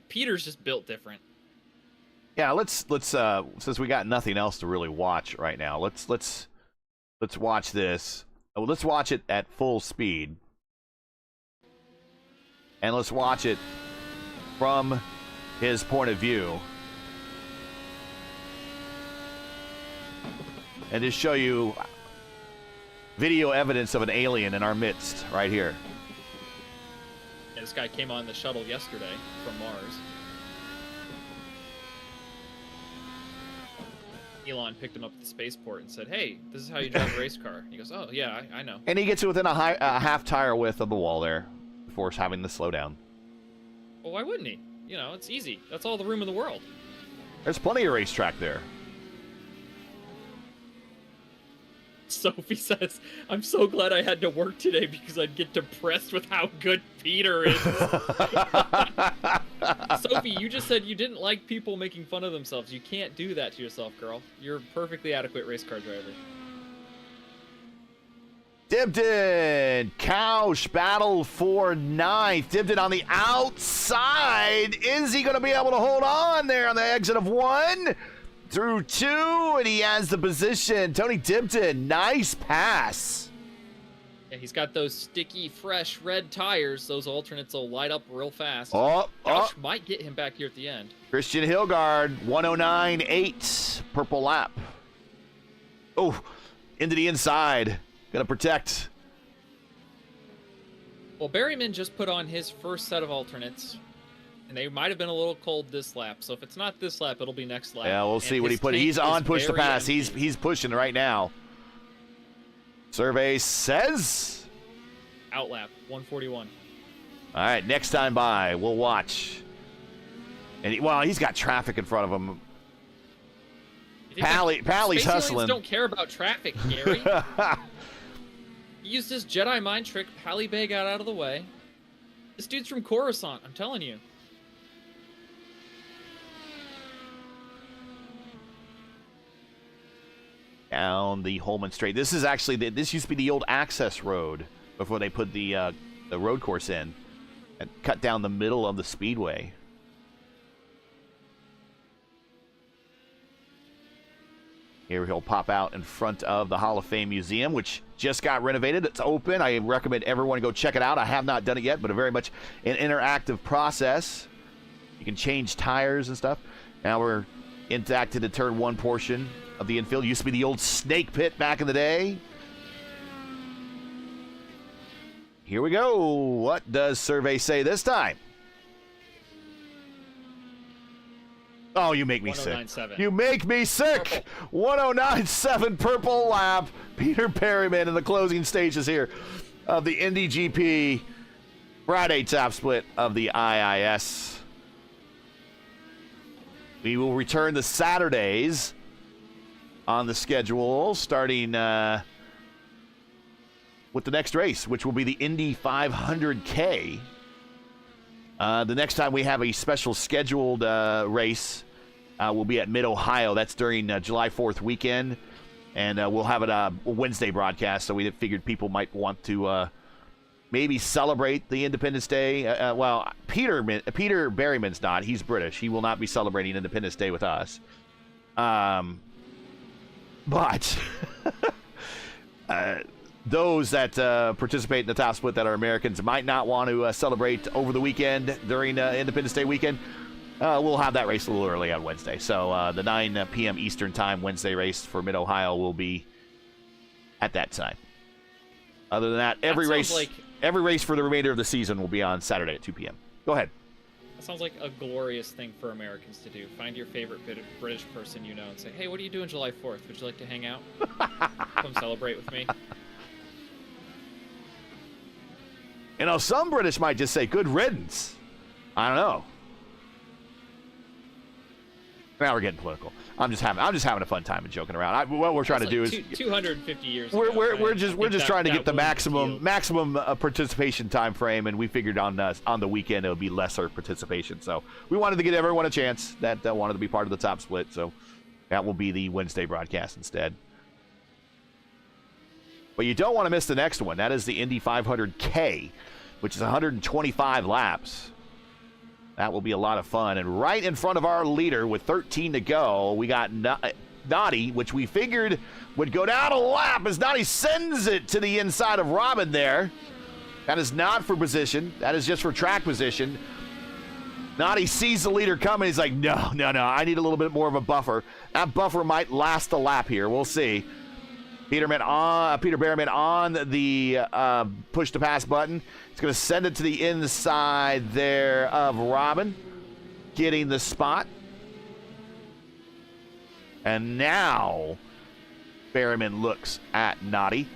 Peter's just built different. Yeah, let's since we got nothing else to really watch right now, let's watch this. Oh, let's watch it at full speed. And let's watch it from his point of view. And just show you video evidence of an alien in our midst right here. Yeah, this guy came on the shuttle yesterday from Mars. Elon picked him up at the spaceport and said, "Hey, this is how you drive a race car." He goes, "Oh yeah, I know." And he gets it within a half tire width of the wall there before having to slow down. Well, why wouldn't he? You know, it's easy. That's all the room in the world. There's plenty of racetrack there. Sophie says, "I'm so glad I had to work today because I'd get depressed with how good Peter is." Sophie, you just said you didn't like people making fun of themselves. You can't do that to yourself, girl. You're a perfectly adequate race car driver. Dibden, Couch battle for ninth. Dibden on the outside. Is he going to be able to hold on there on the exit of one? Through two, and he has the position. Tony Dibden, nice pass. Yeah, he's got those sticky, fresh red tires. Those alternates will light up real fast. Couch might get him back here at the end. Christian Hilgard, 109.8, purple lap. Oh, into the inside. Gonna protect. Well, Berryman just put on his first set of alternates, and they might have been a little cold this lap. So if it's not this lap, it'll be next lap. Yeah, we'll see what he put. He's on push to pass. He's pushing right now. Survey says outlap 141. All right, next time by, we'll watch. And he's got traffic in front of him. Pally's hustling. Don't care about traffic, Gary. He used his Jedi mind trick. Pally Bay got out of the way. This dude's from Coruscant, I'm telling you. Down the Holman Straight. This is actually this used to be the old access road before they put the road course in and cut down the middle of the speedway. Here he'll pop out in front of the Hall of Fame Museum, which just got renovated. It's open. I recommend everyone go check it out. I have not done it yet, but a very much an interactive process. You can change tires and stuff. Now we're back to the turn one portion of the infield. Used to be the old snake pit back in the day. Here we go. What does survey say this time? Oh, you make me sick. You make me sick. 109.7 purple lap. Peter Berryman in the closing stages here of the Indy GP Friday top split of the IIS. We will return to Saturdays on the schedule, starting with the next race, which will be the Indy 500K. The next time we have a special scheduled race will be at Mid-Ohio. That's during July 4th weekend, and we'll have it a Wednesday broadcast, so we figured people might want to maybe celebrate the Independence Day. Well, Peter Berryman's not. He's British. He will not be celebrating Independence Day with us. But those that participate in the top split that are Americans might not want to celebrate over the weekend during Independence Day weekend. We'll have that race a little early on Wednesday. So the 9 p.m. Eastern Time Wednesday race for Mid-Ohio will be at that time. Other than that, every race for the remainder of the season will be on Saturday at 2 p.m. Go ahead. That sounds like a glorious thing for Americans to do. Find your favorite British person you know and say, "Hey, what are you doing July 4th? Would you like to hang out? Come celebrate with me?" You know, some British might just say good riddance. I don't know. Now we're getting political. I'm just having a fun time and joking around. What we're trying to do is 250 years. We're just trying to get the maximum participation time frame, and we figured on the weekend it would be lesser participation. So we wanted to give everyone a chance that wanted to be part of the top split. So that will be the Wednesday broadcast instead. But you don't want to miss the next one. That is the Indy 500K, which is 125 laps. That will be a lot of fun. And right in front of our leader with 13 to go, we got Noddy, which we figured would go down a lap as Noddy sends it to the inside of Robin there. That is not for position. That is just for track position. Noddy sees the leader coming. He's like, no, I need a little bit more of a buffer. That buffer might last a lap here. We'll see. Peter Behrman on the push to pass button. It's going to send it to the inside there of Robin, getting the spot. And now Behrman looks at Noddy.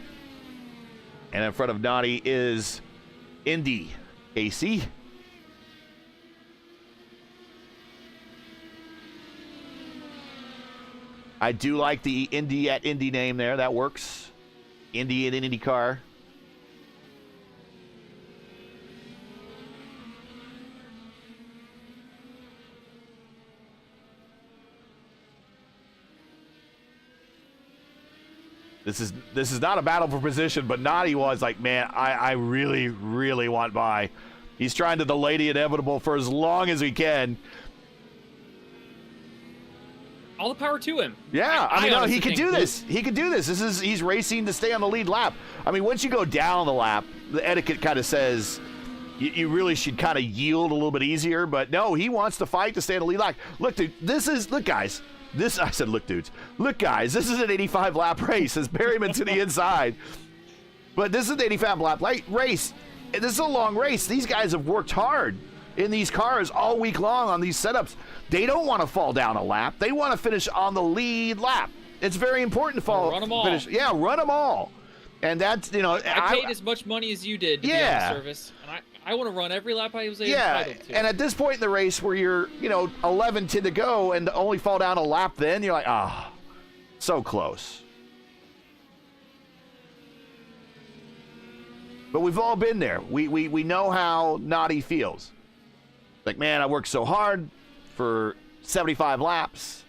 And in front of Noddy is Indy. Casey. I do like the Indy at Indy name there. That works. Indy and IndyCar. This is not a battle for position, but Noddy was like, man, I really, really want by. He's trying to delay the inevitable for as long as he can. All the power to him. Yeah, I mean, no, he could do this. He could do this. He's racing to stay on the lead lap. I mean, once you go down the lap, the etiquette kind of says you really should kind of yield a little bit easier. But no, he wants to fight to stay on the lead lap. Look, dude, look, guys. Look, guys, this is an 85 lap race. As Berryman to the inside, but this is an 85 lap race. This is a long race. These guys have worked hard in these cars all week long on these setups. They don't want to fall down a lap. They want to finish on the lead lap. It's very important to run them all. Finish. Yeah, run them all. And that's, I paid as much money as you did to be on the service, and I want to run every lap I was entitled to. And at this point in the race where you're, 11 to go and only fall down a lap, then you're like, so close. But we've all been there. We know how Noddy feels. Like, man, I worked so hard for 75 laps.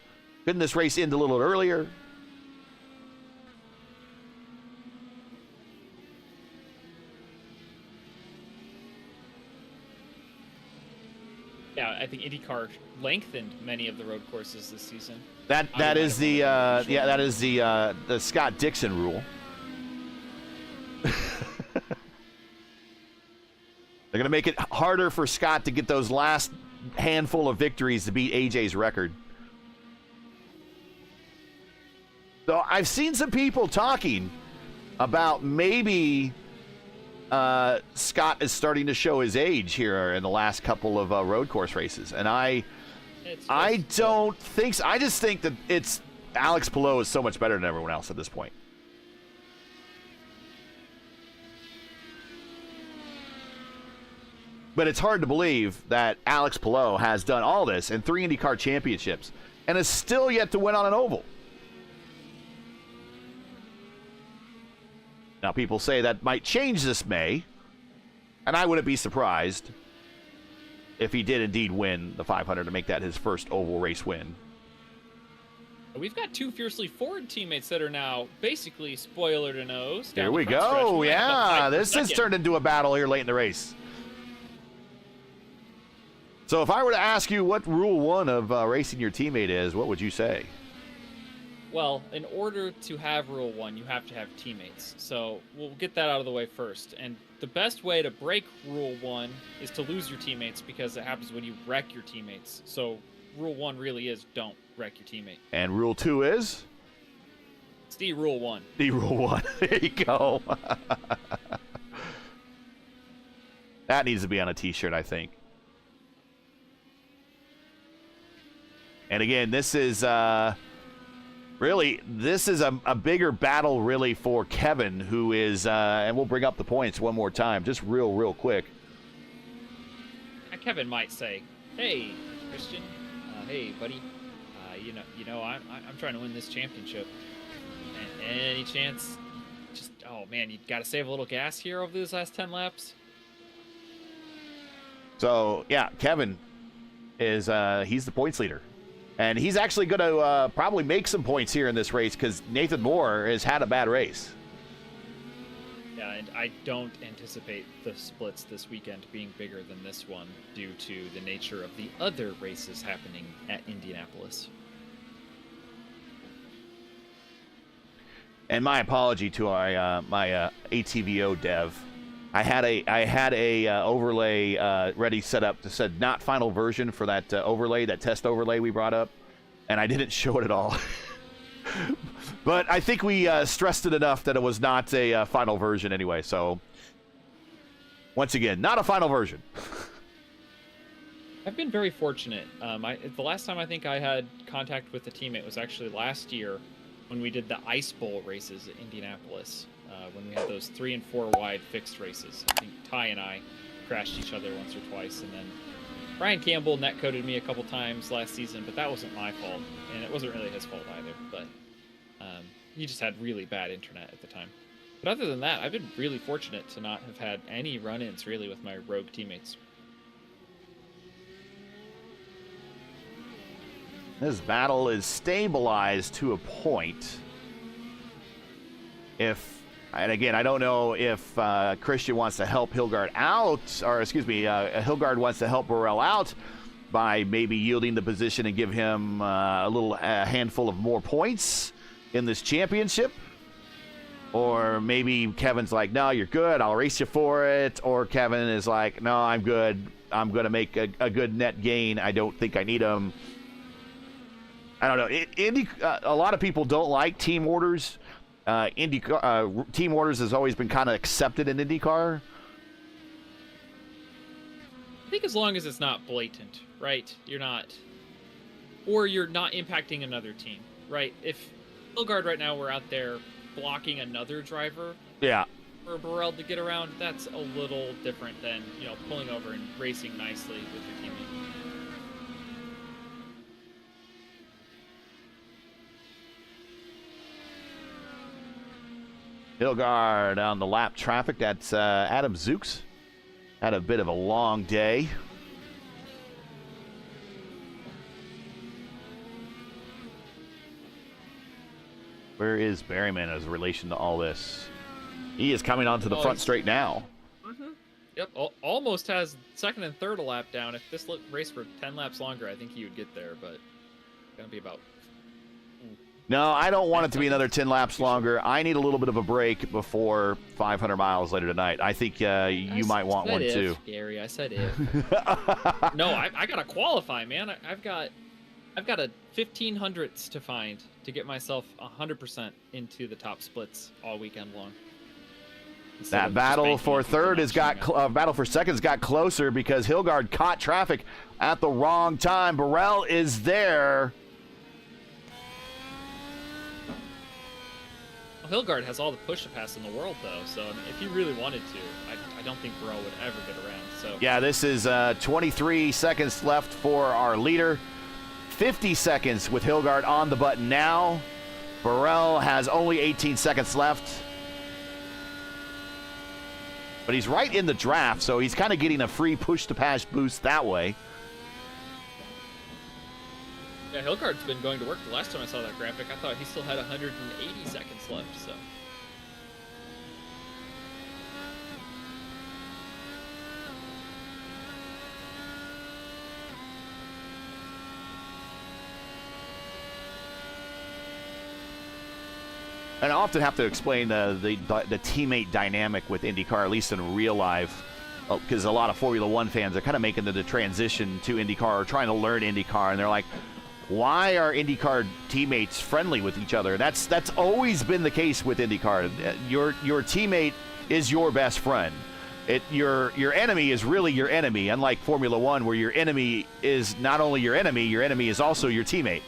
Couldn't this race end a little earlier? Yeah, I think IndyCar lengthened many of the road courses this season. That is the Scott Dixon rule. They're going to make it harder for Scott to get those last handful of victories to beat AJ's record. So I've seen some people talking about maybe Scott is starting to show his age here in the last couple of road course races. And I don't think so. I just think that it's Alex Palou is so much better than everyone else at this point. But it's hard to believe that Alex Palou has done all this in 3 IndyCar championships and is still yet to win on an oval. Now, people say that might change this May, and I wouldn't be surprised if he did indeed win the 500 to make that his first oval race win. We've got 2 Fiercely Ford teammates that are now basically spoiler to nose. Here we go. Yeah, this has turned into a battle here late in the race. So if I were to ask you what rule 1 of racing your teammate is, what would you say? Well, in order to have rule 1, you have to have teammates. So we'll get that out of the way first. And the best way to break rule 1 is to lose your teammates, because it happens when you wreck your teammates. So rule 1 really is don't wreck your teammate. And rule 2 is? It's the rule 1. The rule 1. There you go. That needs to be on a t-shirt, I think. And again, this is Really, this is a bigger battle, really, for Kevin, who is, and we'll bring up the points one more time, just real quick. Kevin might say, "Hey, Christian, hey, buddy, I'm trying to win this championship. And any chance? Just, oh man, you got to save a little gas here over these last 10 laps." So yeah, Kevin is he's the points leader. And he's actually going to probably make some points here in this race because Nathan Moore has had a bad race. Yeah, and I don't anticipate the splits this weekend being bigger than this one due to the nature of the other races happening at Indianapolis. And my apology to my ATVO dev. I had a overlay ready set up that said not final version for that overlay, that test overlay we brought up, and I didn't show it at all. But I think we stressed it enough that it was not a final version anyway. So once again, not a final version. I've been very fortunate. The last time I think I had contact with a teammate was actually last year when we did the Ice Bowl races at Indianapolis. When we had those 3 and 4 wide fixed races. I think Ty and I crashed each other once or twice, and then Brian Campbell netcoded me a couple times last season, but that wasn't my fault, and it wasn't really his fault either, but he just had really bad internet at the time. But other than that, I've been really fortunate to not have had any run-ins really with my rogue teammates. This battle is stabilized to a point. And again, I don't know if Christian wants to help Hilgard out, or excuse me, Hilgard wants to help Burrell out by maybe yielding the position and give him a handful of more points in this championship. Or maybe Kevin's like, no, you're good, I'll race you for it. Or Kevin is like, no, I'm good, I'm going to make a good net gain, I don't think I need him. I don't know. A lot of people don't like team orders. Team orders has always been kind of accepted in IndyCar. I think as long as it's not blatant, right? You're not impacting another team, right? If Hilgard right now were out there blocking another driver, yeah, for Burrell to get around, that's a little different than pulling over and racing nicely with your teammate. Hilgard on the lap traffic. That's Adam Zooks. Had a bit of a long day. Where is Berryman as a relation to all this? He is coming onto the front straight now. Mm-hmm. Yep, almost has second and third a lap down. If this race were 10 laps longer, I think he would get there, but it's going to be about... No, I don't want it to be another 10 laps longer. I need a little bit of a break before 500 miles later tonight. I think you might want one too. Gary, I said if. No, I gotta qualify, man. I've got a 1500ths to find to get myself 100% into the top splits all weekend long. That battle for third battle for second's got closer because Hilgard caught traffic at the wrong time. Burrell is there. Well, Hilgard has all the push-to-pass in the world, though, so if he really wanted to, I don't think Burrell would ever get around. So yeah, this is 23 seconds left for our leader. 50 seconds with Hilgard on the button now. Burrell has only 18 seconds left. But he's right in the draft, so he's kind of getting a free push-to-pass boost that way. Yeah, Hilgard's been going to work. The last time I saw that graphic, I thought he still had 180 seconds left, so... And I often have to explain the teammate dynamic with IndyCar, at least in real life, because a lot of Formula One fans are kind of making the transition to IndyCar or trying to learn IndyCar, and they're like, why are IndyCar teammates friendly with each other? That's always been the case with IndyCar. Your teammate is your best friend. Your enemy is really your enemy, unlike Formula One, where your enemy is not only your enemy is also your teammate,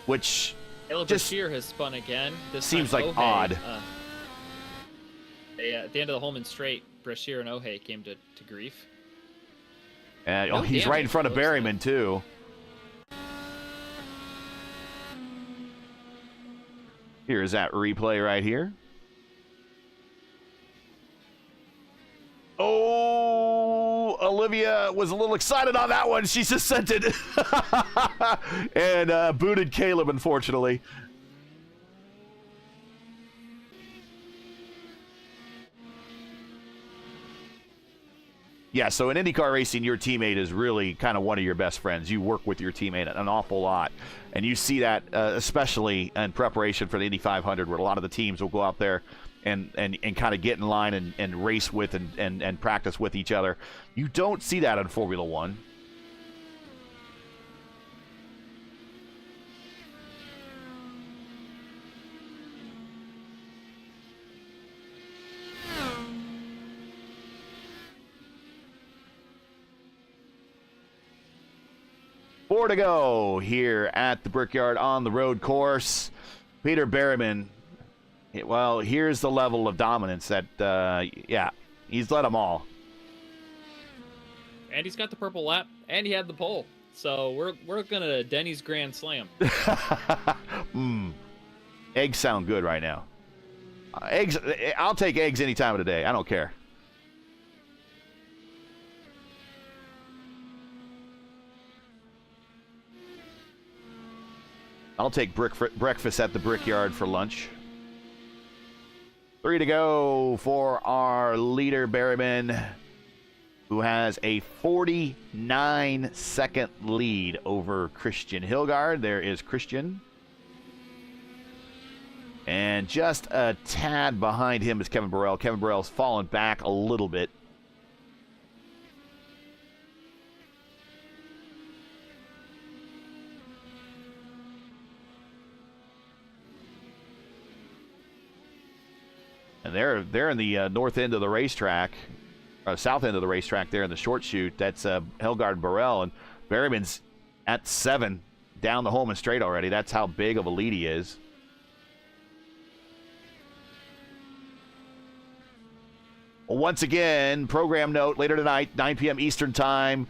which Caleb Just Bashir has spun again. This seems time like Ohei, odd. At the end of the Holman Straight, Brashear and Ohei came to grief. Oh, he's right in front of Berryman, too. Here's that replay right here. Oh, Olivia was a little excited on that one. She just sent it. And booted Caleb, unfortunately. Yeah, so in IndyCar racing, your teammate is really kind of one of your best friends. You work with your teammate an awful lot. And you see that especially in preparation for the Indy 500, where a lot of the teams will go out there and kind of get in line and race with and practice with each other. You don't see that in Formula One. Four to go here at the Brickyard on the road course. Peter Berryman, well, here's the level of dominance that, yeah, he's led them all. And he's got the purple lap, and he had the pole. So we're going to Denny's Grand Slam. Eggs sound good right now. Eggs, I'll take eggs any time of the day. I don't care. I'll take breakfast at the Brickyard for lunch. 3 to go for our leader, Berryman, who has a 49-second lead over Christian Hilgard. There is Christian. And just a tad behind him is Kevin Burrell. Kevin Burrell's fallen back a little bit. And they're in the north end of the racetrack, or south end of the racetrack there in the short chute. That's Hilgard and Burrell. And Berryman's at 7 down the Holman Straight already. That's how big of a lead he is. Well, once again, program note, later tonight, 9 p.m. Eastern Time,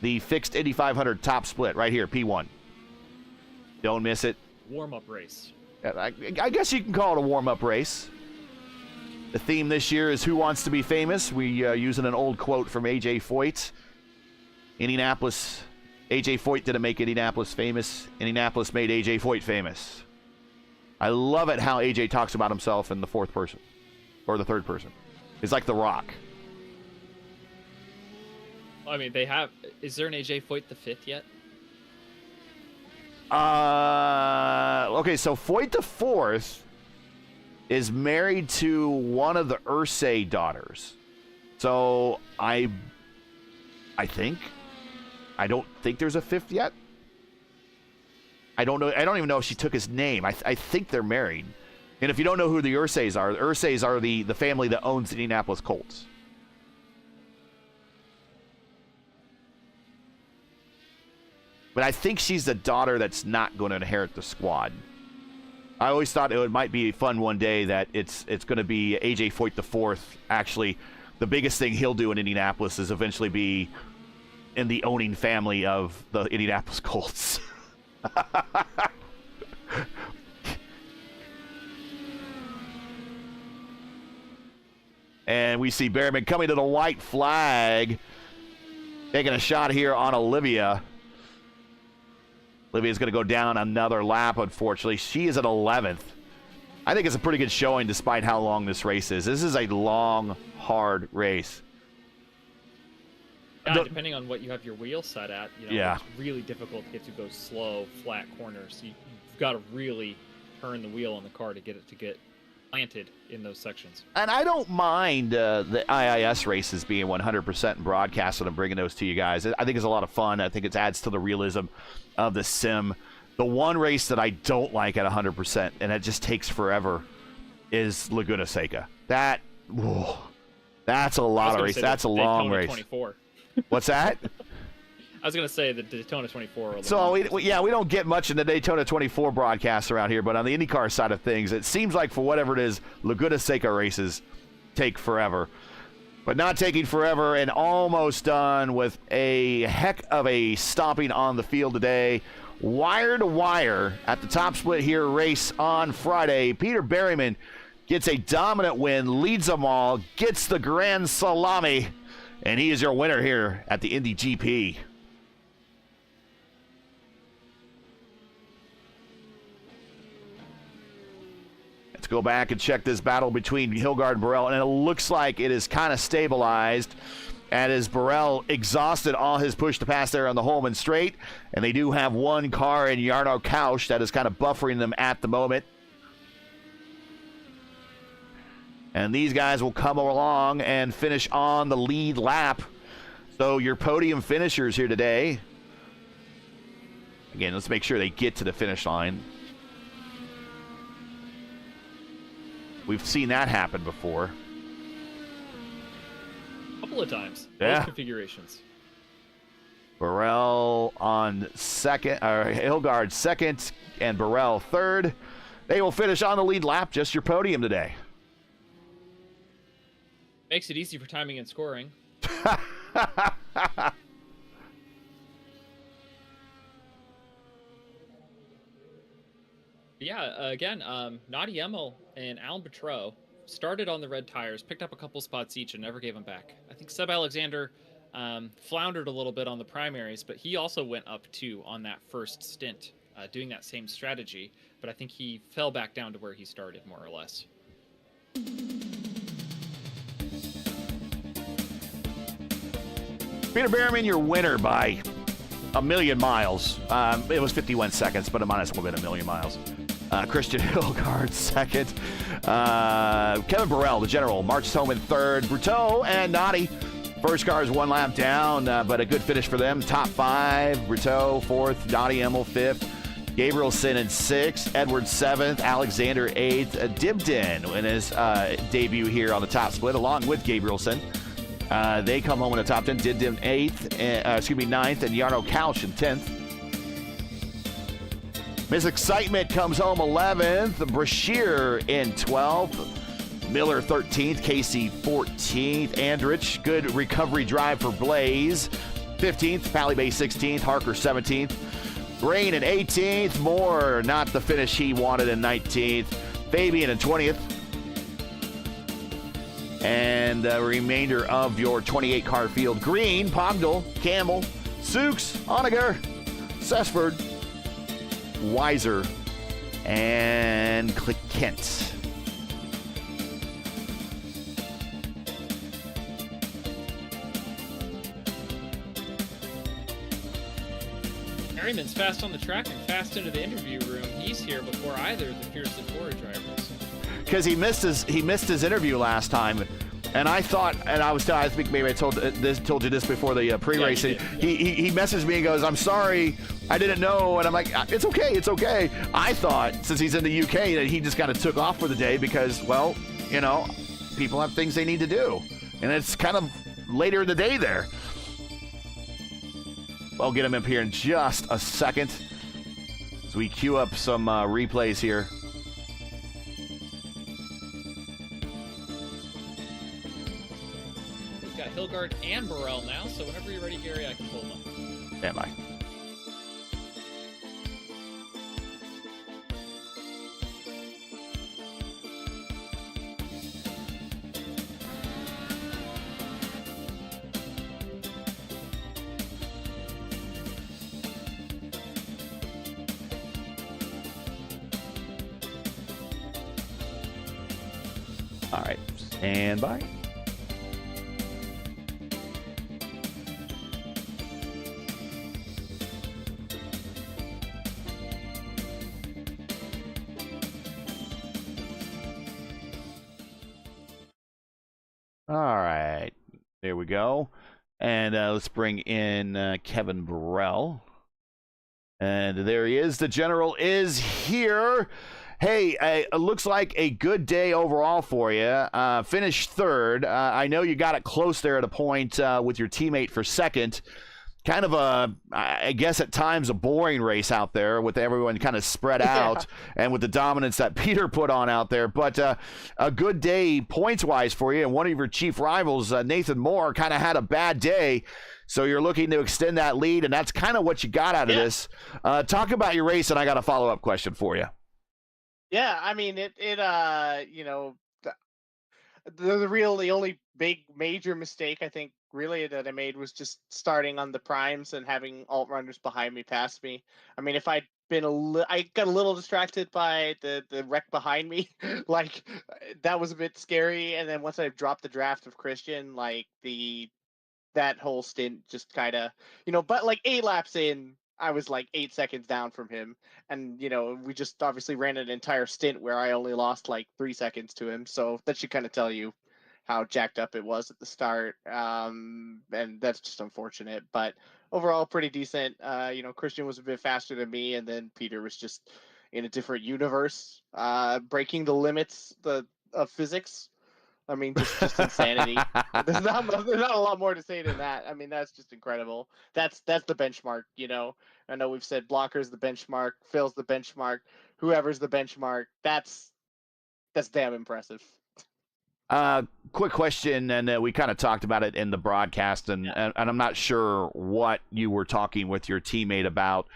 the fixed Indy 500 top split right here, P1. Don't miss it. Warm-up race. I guess you can call it a warm-up race. The theme this year is Who Wants to Be Famous? We using an old quote from A.J. Foyt. Indianapolis, A.J. Foyt didn't make Indianapolis famous. Indianapolis made A.J. Foyt famous. I love it how A.J. talks about himself in the fourth person, or the third person. He's like The Rock. I mean, they have... Is there an A.J. Foyt the 5th yet? Okay, so Foyt the 4th is married to one of the Ursay daughters. So I don't think there's a 5th yet. I don't know. I don't even know if she took his name. I think they're married. And if you don't know who the Ursays are the family that owns the Indianapolis Colts. But I think she's the daughter that's not going to inherit the squad. I always thought it might be fun one day that it's going to be A.J. Foyt the 4th. Actually, the biggest thing he'll do in Indianapolis is eventually be in the owning family of the Indianapolis Colts. And we see Berryman coming to the white flag, taking a shot here on Olivia. Olivia's going to go down another lap, unfortunately. She is at 11th. I think it's a pretty good showing despite how long this race is. This is a long, hard race. Yeah, depending on what you have your wheel set at, yeah. It's really difficult to get to go slow, flat corners. You've got to really turn the wheel on the car to get it to get planted in those sections. And I don't mind the IIS races being 100% broadcasted and bringing those to you guys. I think it's a lot of fun. I think it adds to the realism of the sim. The one race that I don't like at 100%, and it just takes forever, is Laguna Seca. That's a lot of race. That's a long race. 24. What's that? I was gonna say the Daytona 24. So we don't get much in the Daytona 24 broadcasts around here, but on the IndyCar side of things, it seems like for whatever it is, Laguna Seca races take forever. But not taking forever and almost done with a heck of a stomping on the field today. Wire to wire at the top split here race on Friday. Peter Berryman gets a dominant win, leads them all, gets the Grand Salami, and he is your winner here at the Indy GP. Let's go back and check this battle between Hilgard and Burrell, and it looks like it is kind of stabilized. And as Burrell exhausted all his push to pass there on the Holman straight, and they do have one car in Jarno Kausch that is kind of buffering them at the moment. And these guys will come along and finish on the lead lap. So your podium finishers here today. Again, let's make sure they get to the finish line. We've seen that happen before. A couple of times. Yeah. Both configurations. Burrell on second, or Hilgard second, and Burrell third. They will finish on the lead lap, just your podium today. Makes it easy for timing and scoring. Yeah, again, Nadi Emmel and Alan Petro started on the red tires, picked up a couple spots each, and never gave them back. I think Seb Alexander floundered a little bit on the primaries, but he also went up too on that first stint, doing that same strategy. But I think he fell back down to where he started, more or less. Peter Berryman, your winner by a million miles. It was 51 seconds, but it might as well have been a million miles. Christian Hilgard second. Kevin Burrell, the general, marches home in third. Brutto and Nadi, first car is one lap down, but a good finish for them. Top five, Brutto fourth, Nadi Emmel fifth, Gabrielson in sixth, Edwards seventh, Alexander eighth, Dibden in his debut here on the top split, along with Gabrielson. They come home in the top 10. Dibden ninth, and Jarno Kausch in 10th. Miss Excitement comes home 11th. Brashear in 12th. Miller 13th. Casey 14th. Andrich, good recovery drive for Blaze. 15th. Pally Bay 16th. Harker 17th. Rain in 18th. Moore, not the finish he wanted in 19th. Fabian in 20th. And the remainder of your 28-car field: Green, Pogdal, Campbell, Sukes, Onager, Sesford, Weiser, and Kent. Berryman's fast on the track and fast into the interview room. He's here before either of the Fierce Four drivers. Because he missed his interview last time, and I thought, and I think maybe I told you this before the pre-race. Yeah, he messaged me and goes, "I'm sorry, I didn't know," and I'm like, "It's okay." I thought, since he's in the UK, that he just kind of took off for the day because, well, you know, people have things they need to do, and it's kind of later in the day there. I'll get him up here in just a second as we queue up some replays here. Hilgard and Burrell now, so whenever you're ready, Gary, I can pull them. Stand by. All right, stand by. All right, there we go. And let's bring in Kevin Burrell. And there he is. The general is here. Hey, it looks like a good day overall for you. Finished third. I know you got it close there at a point with your teammate for second. kind of I guess at times a boring race out there with everyone kind of spread out and with the dominance that Peter put on out there. But a good day points-wise for you, and one of your chief rivals, Nathan Moore, kind of had a bad day. So you're looking to extend that lead, and that's kind of what you got out of this. Talk about your race, and I got a follow-up question for you. Yeah, I mean, the only big major mistake I think really that I made was just starting on the primes and having alt runners behind me pass me. I mean, if I'd been I got a little distracted by the wreck behind me, like that was a bit scary. And then once I dropped the draft of Christian, like that whole stint just kind of, but like 8 laps in, I was like 8 seconds down from him. And, we just obviously ran an entire stint where I only lost like 3 seconds to him. So that should kind of tell you how jacked up it was at the start. And that's just unfortunate. But overall, pretty decent. Christian was a bit faster than me. And then Peter was just in a different universe, breaking the limits of physics. I mean, just insanity. There's not a lot more to say than that. I mean, that's just incredible. That's the benchmark, I know we've said Blocker's the benchmark, Phil's the benchmark, whoever's the benchmark. That's damn impressive. Quick question, and we kind of talked about it in the broadcast, and I'm not sure what you were talking with your teammate about.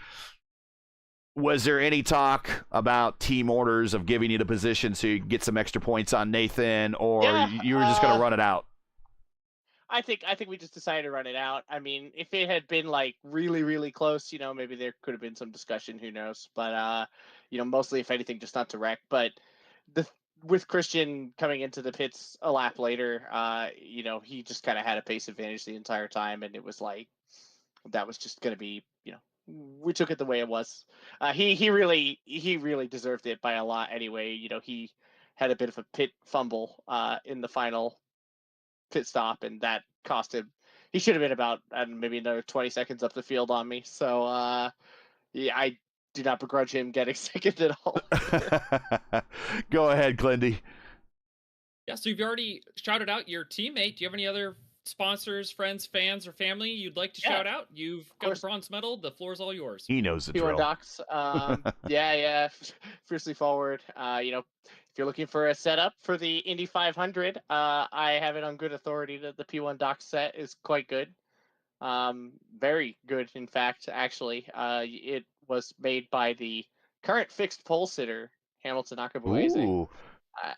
Was there any talk about team orders of giving you the position so you can get some extra points on Nathan, or you were just going to run it out? I think we just decided to run it out. I mean, if it had been like really, really close, maybe there could have been some discussion. Who knows? But mostly, if anything, just not to wreck. But with Christian coming into the pits a lap later, he just kind of had a pace advantage the entire time, and it was like that was just going to be, we took it the way it was. He really deserved it by a lot anyway. He had a bit of a pit fumble in the final pit stop, and that cost him. He should have been about maybe another 20 seconds up the field on me. So I do not begrudge him getting second at all. Go ahead, Clindy. Yeah, so you've already shouted out your teammate. Do you have any other sponsors, friends, fans, or family you'd like to shout out? You've got the bronze medal. The floor is all yours. He knows the P1 drill. Docs. Yeah. Fiercely forward. If you're looking for a setup for the Indy 500, I have it on good authority that the P1 Docs set is quite good. Very good, in fact, actually. It was made by the current fixed pole sitter, Hamilton Akabueze.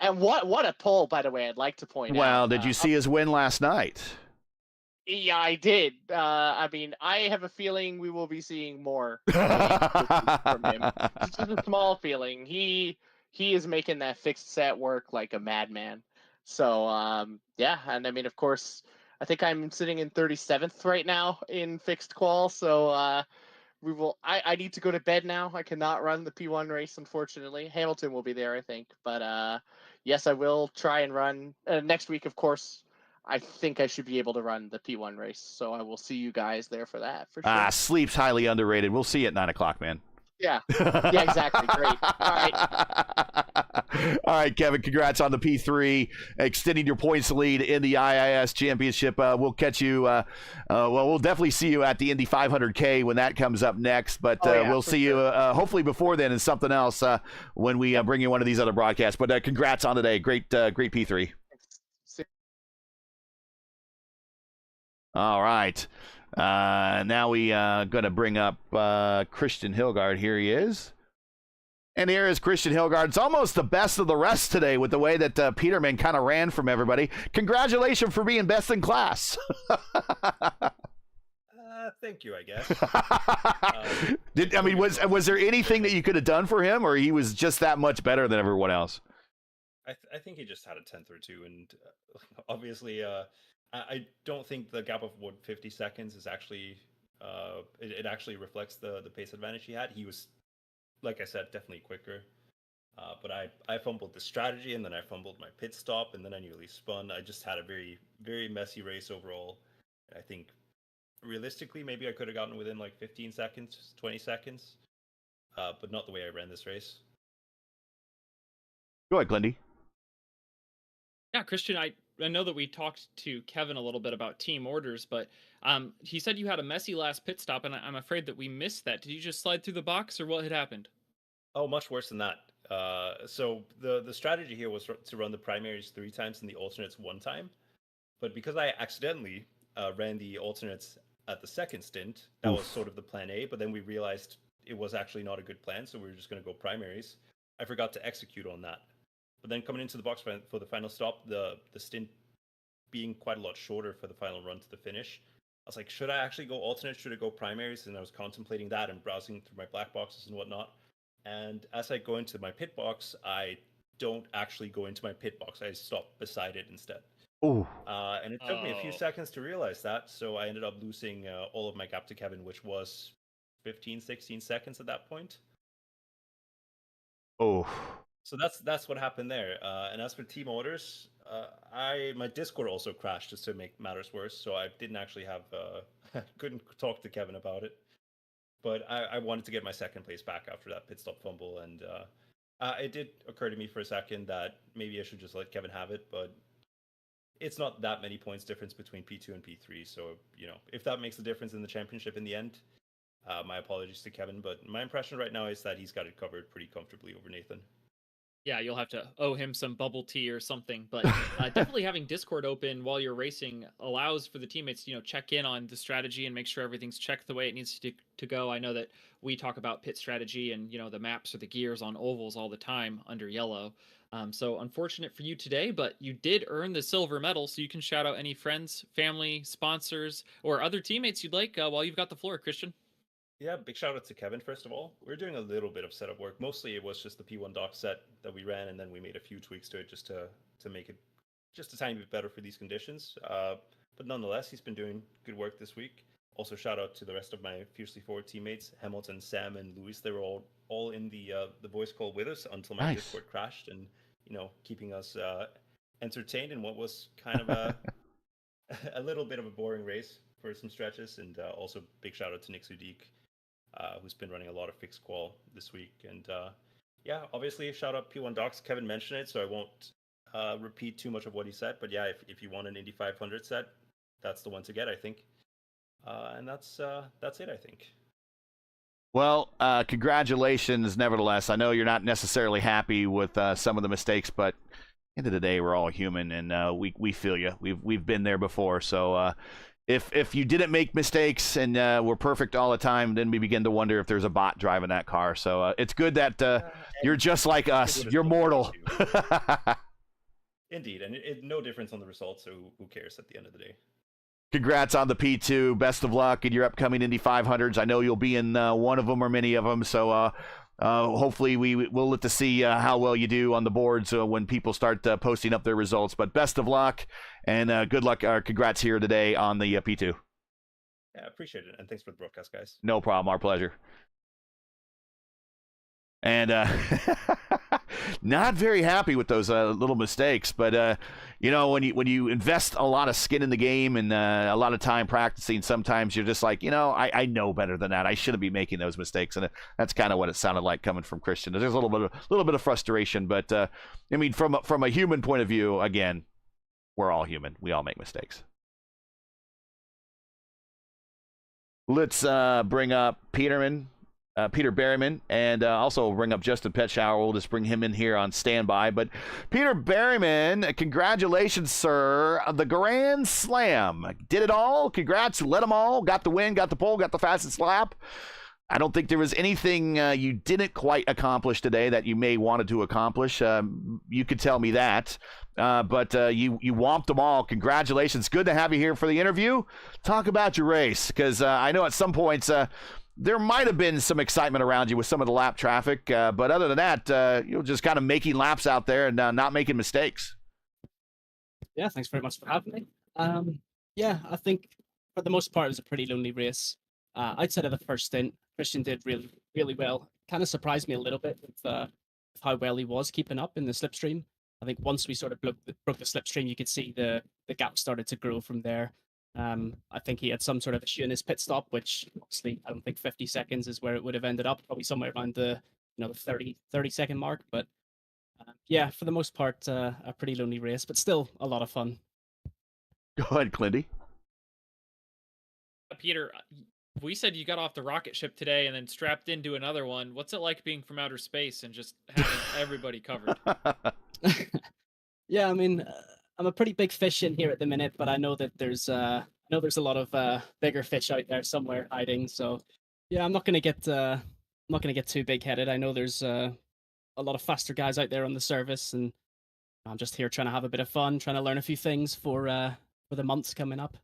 And what a pole, by the way, I'd like to point out. Well, did you see his win last night? Yeah, I did. I mean, I have a feeling we will be seeing more from him. It's just a small feeling. He is making that fixed set work like a madman. So, yeah, and I mean, of course, I think I'm sitting in 37th right now in fixed qual. So, we will. I need to go to bed now. I cannot run the P1 race, unfortunately. Hamilton will be there, I think. But yes, I will try and run next week. Of course, I think I should be able to run the P1 race. So I will see you guys there for that. For sure. Sleep's highly underrated. We'll see you at 9:00, man. Yeah, exactly. Great. All right, Kevin, congrats on the P3, extending your points lead in the IIS Championship. We'll catch you, we'll definitely see you at the Indy 500K when that comes up next, but we'll see you hopefully before then in something else when we bring you one of these other broadcasts. But congrats on today. Great P3. All right. Now we going to bring up Christian Hilgard. Here he is. And here is Christian Hilgard. It's almost the best of the rest today with the way that Peterman kind of ran from everybody. Congratulations for being best in class. Thank you, I guess. Was there anything that you could have done for him, or he was just that much better than everyone else? I think he just had a tenth or two, and obviously, I don't think the gap of 50 seconds is actually. It actually reflects the pace advantage he had. He was, like I said, definitely quicker. But I fumbled the strategy, and then I fumbled my pit stop, and then I nearly spun. I just had a very, very messy race overall. I think realistically, maybe I could have gotten within like 15 seconds, 20 seconds, but not the way I ran this race. Go ahead, Glendy. Yeah, Christian, I know that we talked to Kevin a little bit about team orders, but he said you had a messy last pit stop, and I'm afraid that we missed that. Did you just slide through the box, or what had happened? Oh, much worse than that. So the strategy here was to run the primaries 3 times and the alternates 1 time. But because I accidentally ran the alternates at the second stint, that was sort of the plan A. But then we realized it was actually not a good plan, so we were just going to go primaries. I forgot to execute on that. But then coming into the box for the final stop, the stint being quite a lot shorter for the final run to the finish, I was like, should I actually go alternate? Should I go primaries? And I was contemplating that and browsing through my black boxes and whatnot. And as I go into my pit box, I don't actually go into my pit box. I stop beside it instead. Ooh. And it took me a few seconds to realize that. So I ended up losing all of my gap to Kevin, which was 15, 16 seconds at that point. Oh. So that's what happened there. And as for team orders, my Discord also crashed, just to make matters worse. So I didn't actually have couldn't talk to Kevin about it. But I wanted to get my second place back after that pit stop fumble, and it did occur to me for a second that maybe I should just let Kevin have it. But it's not that many points difference between P2 and P3. So if that makes a difference in the championship in the end, my apologies to Kevin. But my impression right now is that he's got it covered pretty comfortably over Nathan. Yeah, you'll have to owe him some bubble tea or something. But definitely having Discord open while you're racing allows for the teammates to check in on the strategy and make sure everything's checked the way it needs to go. I know that we talk about pit strategy and the maps or the gears on ovals all the time under yellow. So unfortunate for you today, but you did earn the silver medal. So you can shout out any friends, family, sponsors, or other teammates you'd like while you've got the floor, Christian. Yeah, big shout out to Kevin, first of all. We're doing a little bit of setup work. Mostly it was just the P1 dock set that we ran, and then we made a few tweaks to it just to make it just a tiny bit better for these conditions. But nonetheless, he's been doing good work this week. Also, shout out to the rest of my Fiercely Forward teammates, Hamilton, Sam, and Luis. They were all in the voice call with us until my Discord crashed, and keeping us entertained in what was kind of a little bit of a boring race for some stretches. And also big shout out to Nick Sudik, who's been running a lot of fixed qual this week. And yeah, obviously shout out P1 Docs. Kevin mentioned it, so I won't repeat too much of what he said. But yeah, if you want an Indy 500 set, that's the one to get, I think. And that's it, I think. Well, congratulations, nevertheless. I know you're not necessarily happy with some of the mistakes, but end of the day, we're all human, and we feel you. We've been there before, so if you didn't make mistakes and were perfect all the time, then we begin to wonder if there's a bot driving that car. So it's good that you're just like us. You're mortal. Indeed, and no difference on the results, so who cares at the end of the day? Congrats on the P2. Best of luck in your upcoming Indy 500s. I know you'll be in one of them or many of them, so hopefully we'll let to see how well you do on the boards when people start posting up their results. But best of luck and good luck. Congrats here today on the P2. Yeah, appreciate it, and thanks for the broadcast, guys. No problem. Our pleasure. And not very happy with those little mistakes, but when you invest a lot of skin in the game and a lot of time practicing, sometimes you're just like, I know better than that. I shouldn't be making those mistakes, and that's kind of what it sounded like coming from Christian. There's a little bit of frustration, but I mean, from a human point of view, again, we're all human. We all make mistakes. Let's bring up Peter Berryman, and also bring up Justin Petshower. We'll just bring him in here on standby. But Peter Berryman, congratulations, sir. The Grand Slam. Did it all. Congrats. Led them all. Got the win, got the pole, got the fastest lap. I don't think there was anything you didn't quite accomplish today that you may wanted to accomplish. You could tell me that. But you whomped them all. Congratulations. Good to have you here for the interview. Talk about your race, because I know at some points there might have been some excitement around you with some of the lap traffic, but other than that, you're just kind of making laps out there and not making mistakes. Yeah, thanks very much for having me. Yeah, I think for the most part it was a pretty lonely race. Outside of the first stint, Christian did really, really well. Kind of surprised me a little bit with how well he was keeping up in the slipstream. I think once we sort of broke the slipstream, you could see the gap started to grow from there. I think he had some sort of issue in his pit stop, which obviously I don't think 50 seconds is where it would have ended up, probably somewhere around the 30 second mark. But Yeah, for the most part, a pretty lonely race, but still a lot of fun. Go ahead, Clinty. Peter, we said you got off the rocket ship today and then strapped into another one. What's it like being from outer space and just having everybody covered? Yeah, I mean, I'm a pretty big fish in here at the minute, but I know that there's I know there's a lot of bigger fish out there somewhere hiding. So yeah, I'm not gonna get too big headed. I know there's a lot of faster guys out there on the service, and I'm just here trying to have a bit of fun, trying to learn a few things for the months coming up.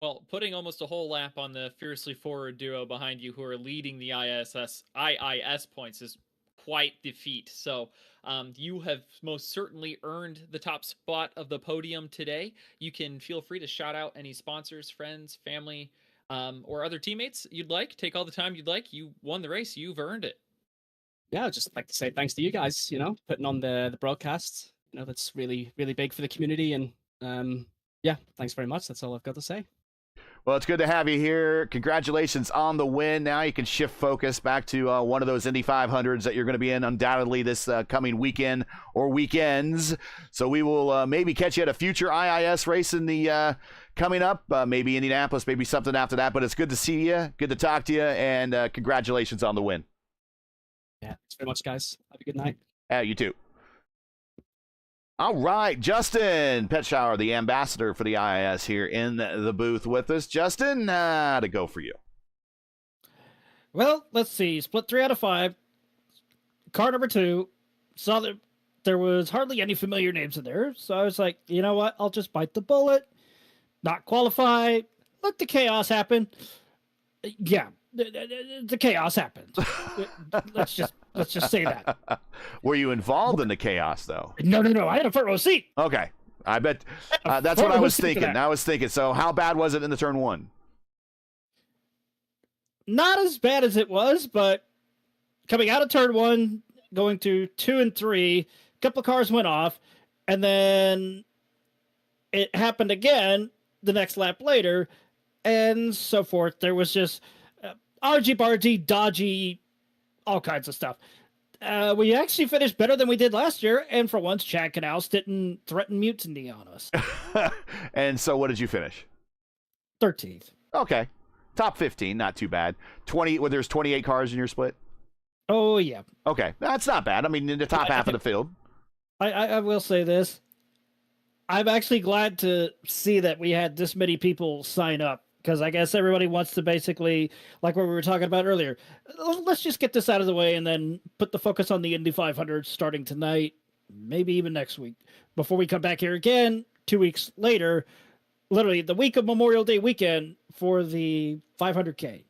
Well, putting almost a whole lap on the fiercely forward duo behind you who are leading the IIS points is quite the feat. So you have most certainly earned the top spot of the podium today. You can feel free to shout out any sponsors, friends, family, or other teammates you'd like. Take all the time you'd like. You won the race. You've earned it. Yeah, I'd just like to say thanks to you guys, putting on the broadcasts. That's really, really big for the community. And yeah, thanks very much. That's all I've got to say. Well, it's good to have you here. Congratulations on the win. Now you can shift focus back to one of those Indy 500s that you're going to be in undoubtedly this coming weekend or weekends. So we will maybe catch you at a future IIS race in the coming up, maybe Indianapolis, maybe something after that. But it's good to see you, good to talk to you, and congratulations on the win. Yeah, thanks very much, guys. Have a good night. You too. All right, Justin Petshower, the ambassador for the IIS here in the booth with us. Justin, to go for you. Well, let's see. Split 3 out of 5. Car number 2. Saw that there was hardly any familiar names in there. So I was like, you know what? I'll just bite the bullet. Not qualify. Let the chaos happen. Yeah, the chaos happened. let's just say that. Were you involved in the chaos, though? No. I had a front row seat. Okay. I bet that's what I was thinking. So how bad was it in the turn 1? Not as bad as it was, but coming out of turn 1, going to 2 and 3, a couple of cars went off, and then it happened again the next lap later, and so forth. There was just argy-bargy, dodgy, all kinds of stuff. We actually finished better than we did last year, and for once, Chad Canals didn't threaten mutiny on us. And so what did you finish? 13th. Okay. Top 15, not too bad. 20. Well, there's 28 cars in your split? Oh, yeah. Okay. That's not bad. I mean, in the top half of the field. I will say this. I'm actually glad to see that we had this many people sign up, because I guess everybody wants to basically, like what we were talking about earlier, let's just get this out of the way and then put the focus on the Indy 500 starting tonight, maybe even next week, before we come back here again 2 weeks later, literally the week of Memorial Day weekend for the 500K.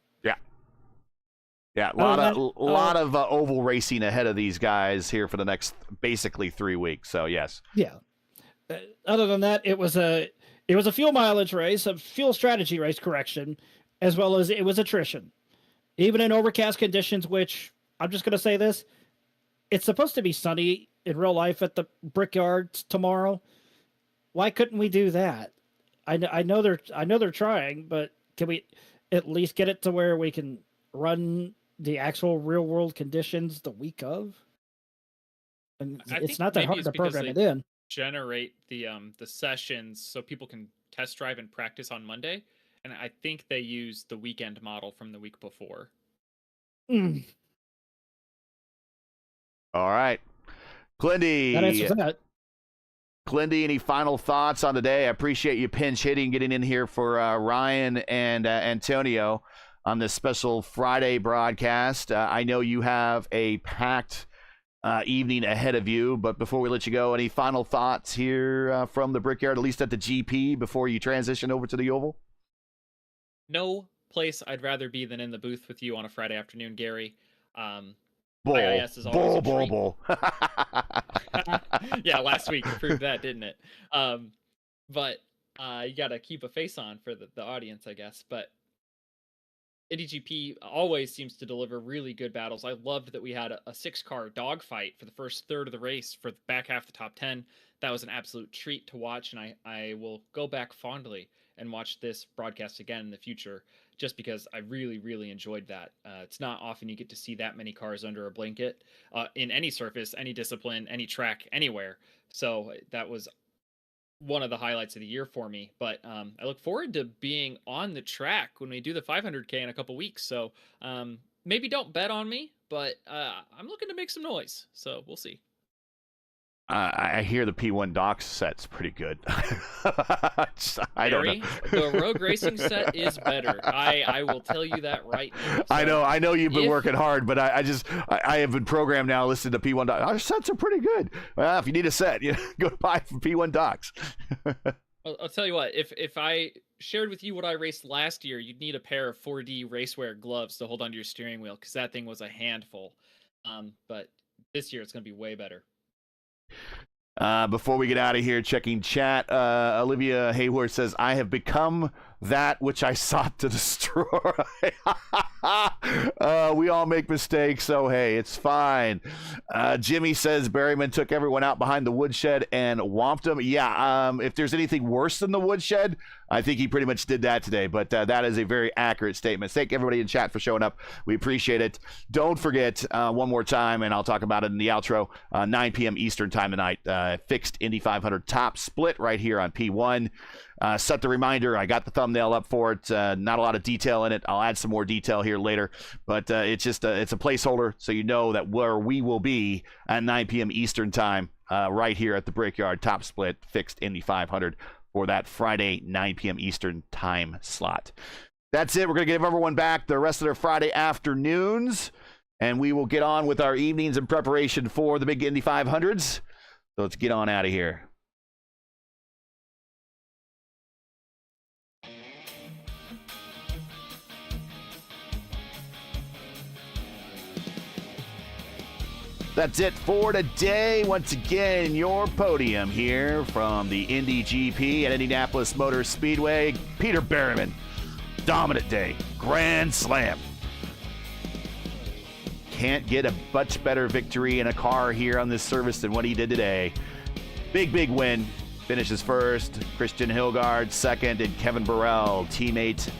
Yeah, a lot of oval racing ahead of these guys here for the next basically 3 weeks. So yes. Yeah. Other than that, it was a fuel mileage race, a fuel strategy race, correction, as well as it was attrition. Even in overcast conditions, which I'm just going to say this, it's supposed to be sunny in real life at the Brickyards tomorrow. Why couldn't we do that? I know they're trying, but can we at least get it to where we can run the actual real world conditions the week of? And it's not that hard to program it in. Generate the sessions so people can test drive and practice on Monday, and I think they use the weekend model from the week before. All right, Clindy. That answers that. Clindy, any final thoughts on the day? I appreciate you pinch hitting, getting in here for Ryan and Antonio on this special Friday broadcast. I know you have a packed evening ahead of you, but before we let you go, any final thoughts here from the Brickyard, at least at the GP, before you transition over to the Oval? No place I'd rather be than in the booth with you on a Friday afternoon, Gary. Bull. IIS is always a treat. Yeah, last week proved that, didn't it? But you got to keep a face on for the audience, I guess. But Indy GP always seems to deliver really good battles. I loved that we had a 6-car dogfight for the first third of the race for the back half of the top 10. That was an absolute treat to watch, and I will go back fondly and watch this broadcast again in the future, just because I really, really enjoyed that. It's not often you get to see that many cars under a blanket in any surface, any discipline, any track, anywhere. So that was one of the highlights of the year for me. But I look forward to being on the track when we do the 500K in a couple weeks. So maybe don't bet on me, but I'm looking to make some noise. So we'll see. I hear the P1 Docs set's pretty good. I don't know. The Rogue Racing set is better. I will tell you that right now. So I know you've been working hard, but I have been programmed now listening to P1 Docs. Our sets are pretty good. Well, if you need a set, go buy from P1 Docs. I'll tell you what, if I shared with you what I raced last year, you'd need a pair of 4D Racewear gloves to hold onto your steering wheel, because that thing was a handful. But this year it's going to be way better. Before we get out of here, checking chat, Olivia Hayward says, I have become that which I sought to destroy. We all make mistakes, so hey, it's fine. Jimmy says Berryman took everyone out behind the woodshed and whomped them. Yeah, if there's anything worse than the woodshed, I think he pretty much did that today, but that is a very accurate statement. Thank everybody in chat for showing up. We appreciate it. Don't forget, one more time, and I'll talk about it in the outro, 9 p.m. Eastern time tonight, fixed Indy 500 top split right here on P1. Set the reminder. I got the thumbnail up for it. Not a lot of detail in it. I'll add some more detail here later, but it's just it's a placeholder, so you know that where we will be at 9 p.m. Eastern time, right here at the Brickyard top split fixed Indy 500 for that Friday 9 p.m. Eastern time slot. That's it. We're going to give everyone back the rest of their Friday afternoons, and we will get on with our evenings in preparation for the big Indy 500s. So let's get on out of here. That's it for today. Once again, your podium here from the Indy GP at Indianapolis Motor Speedway. Peter Berryman, dominant day, grand slam. Can't get a much better victory in a car here on this service than what he did today. Big win. Finishes first. Christian Hilgard second, and Kevin Burrell, teammate,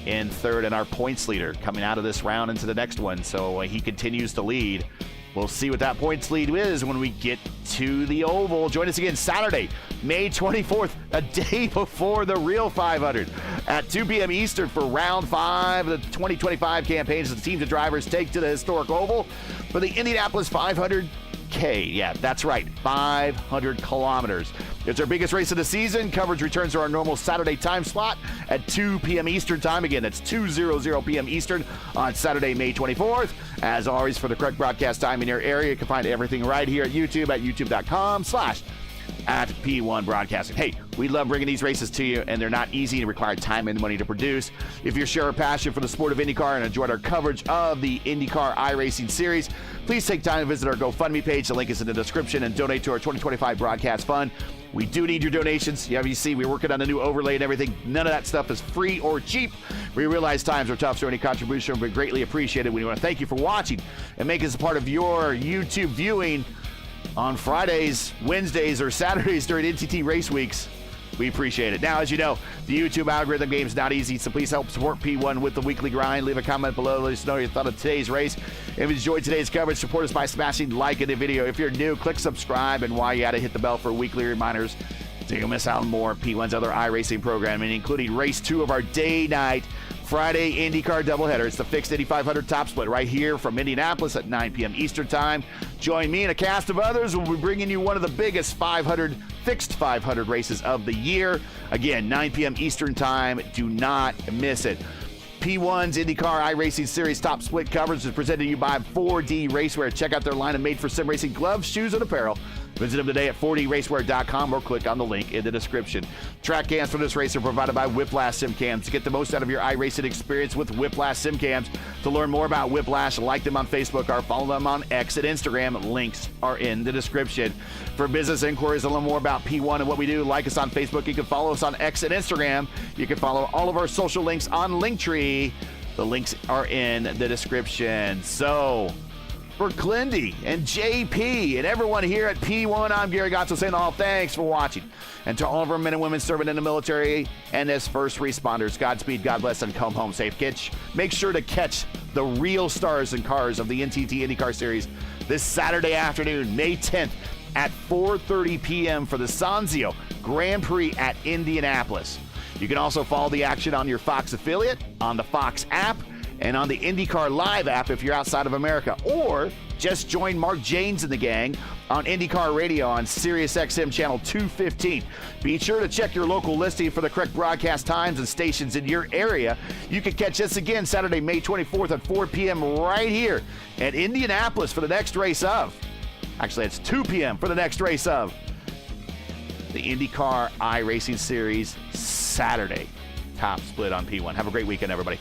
in third, and our points leader coming out of this round into the next one. So he continues to lead. We'll see what that points lead is when we get to the Oval. Join us again Saturday, May 24th, a day before the real 500 at 2 p.m. Eastern for round 5 of the 2025 campaigns as the teams and drivers take to the historic Oval for the Indianapolis 500K. Yeah, that's right, 500 kilometers. It's our biggest race of the season. Coverage returns to our normal Saturday time slot at 2 p.m. Eastern time. Again, that's 2:00 p.m. Eastern on Saturday, May 24th. As always, for the correct broadcast time in your area, you can find everything right here at YouTube at youtube.com/@P1 Broadcasting. Hey, we love bringing these races to you, and they're not easy and require time and money to produce. If you share a passion for the sport of IndyCar and enjoyed our coverage of the IndyCar iRacing Series, please take time to visit our GoFundMe page. The link is in the description, and donate to our 2025 broadcast fund. We do need your donations. Yeah, you see, we're working on a new overlay and everything. None of that stuff is free or cheap. We realize times are tough, so any contribution will be greatly appreciated. We want to thank you for watching and make us a part of your YouTube viewing on Fridays, Wednesdays, or Saturdays during NTT race weeks. We appreciate it. Now, as you know, the YouTube algorithm game is not easy, so please help support P1 with the weekly grind. Leave a comment below. Let us know your thought of today's race. If you enjoyed today's coverage, support us by smashing like in the video. If you're new, click subscribe, and while you're at it, hit the bell for weekly reminders so you don't miss out on more P1's other iRacing programming, including race 2 of our day-night Friday IndyCar doubleheader. It's the fixed Indy 500 top split right here from Indianapolis at 9 p.m. Eastern time. Join me and a cast of others. We'll be bringing you one of the biggest fixed 500 races of the year. Again, 9 p.m. Eastern time. Do not miss it. P1's IndyCar iRacing Series top split coverage is presented to you by 4D Racewear. Check out their line of made-for-sim racing gloves, shoes, and apparel. Visit them today at 4dracewear.com or click on the link in the description. Track cams for this race are provided by Whiplash Sim Cams. Get the most out of your iRacing experience with Whiplash Sim Cams. To learn more about Whiplash, like them on Facebook or follow them on X and Instagram. Links are in the description. For business inquiries and learn more about P1 and what we do, like us on Facebook. You can follow us on X and Instagram. You can follow all of our social links on Linktree. The links are in the description. So, For Clindy and JP and everyone here at P1, I'm Gary Gotzo saying all thanks for watching. And to all of our men and women serving in the military and as first responders, Godspeed, God bless, and come home safe. Make sure to catch the real stars and cars of the NTT IndyCar Series this Saturday afternoon, May 10th at 4:30 p.m. for the Sanzio Grand Prix at Indianapolis. You can also follow the action on your Fox affiliate, on the Fox app, and on the IndyCar Live app if you're outside of America. Or just join Mark Janes and the gang on IndyCar Radio on SiriusXM Channel 215. Be sure to check your local listing for the correct broadcast times and stations in your area. You can catch us again Saturday, May 24th at 4 p.m. right here at Indianapolis for the next race of. Actually, it's 2 p.m. for the next race of the IndyCar iRacing Series Saturday. Top split on P1. Have a great weekend, everybody.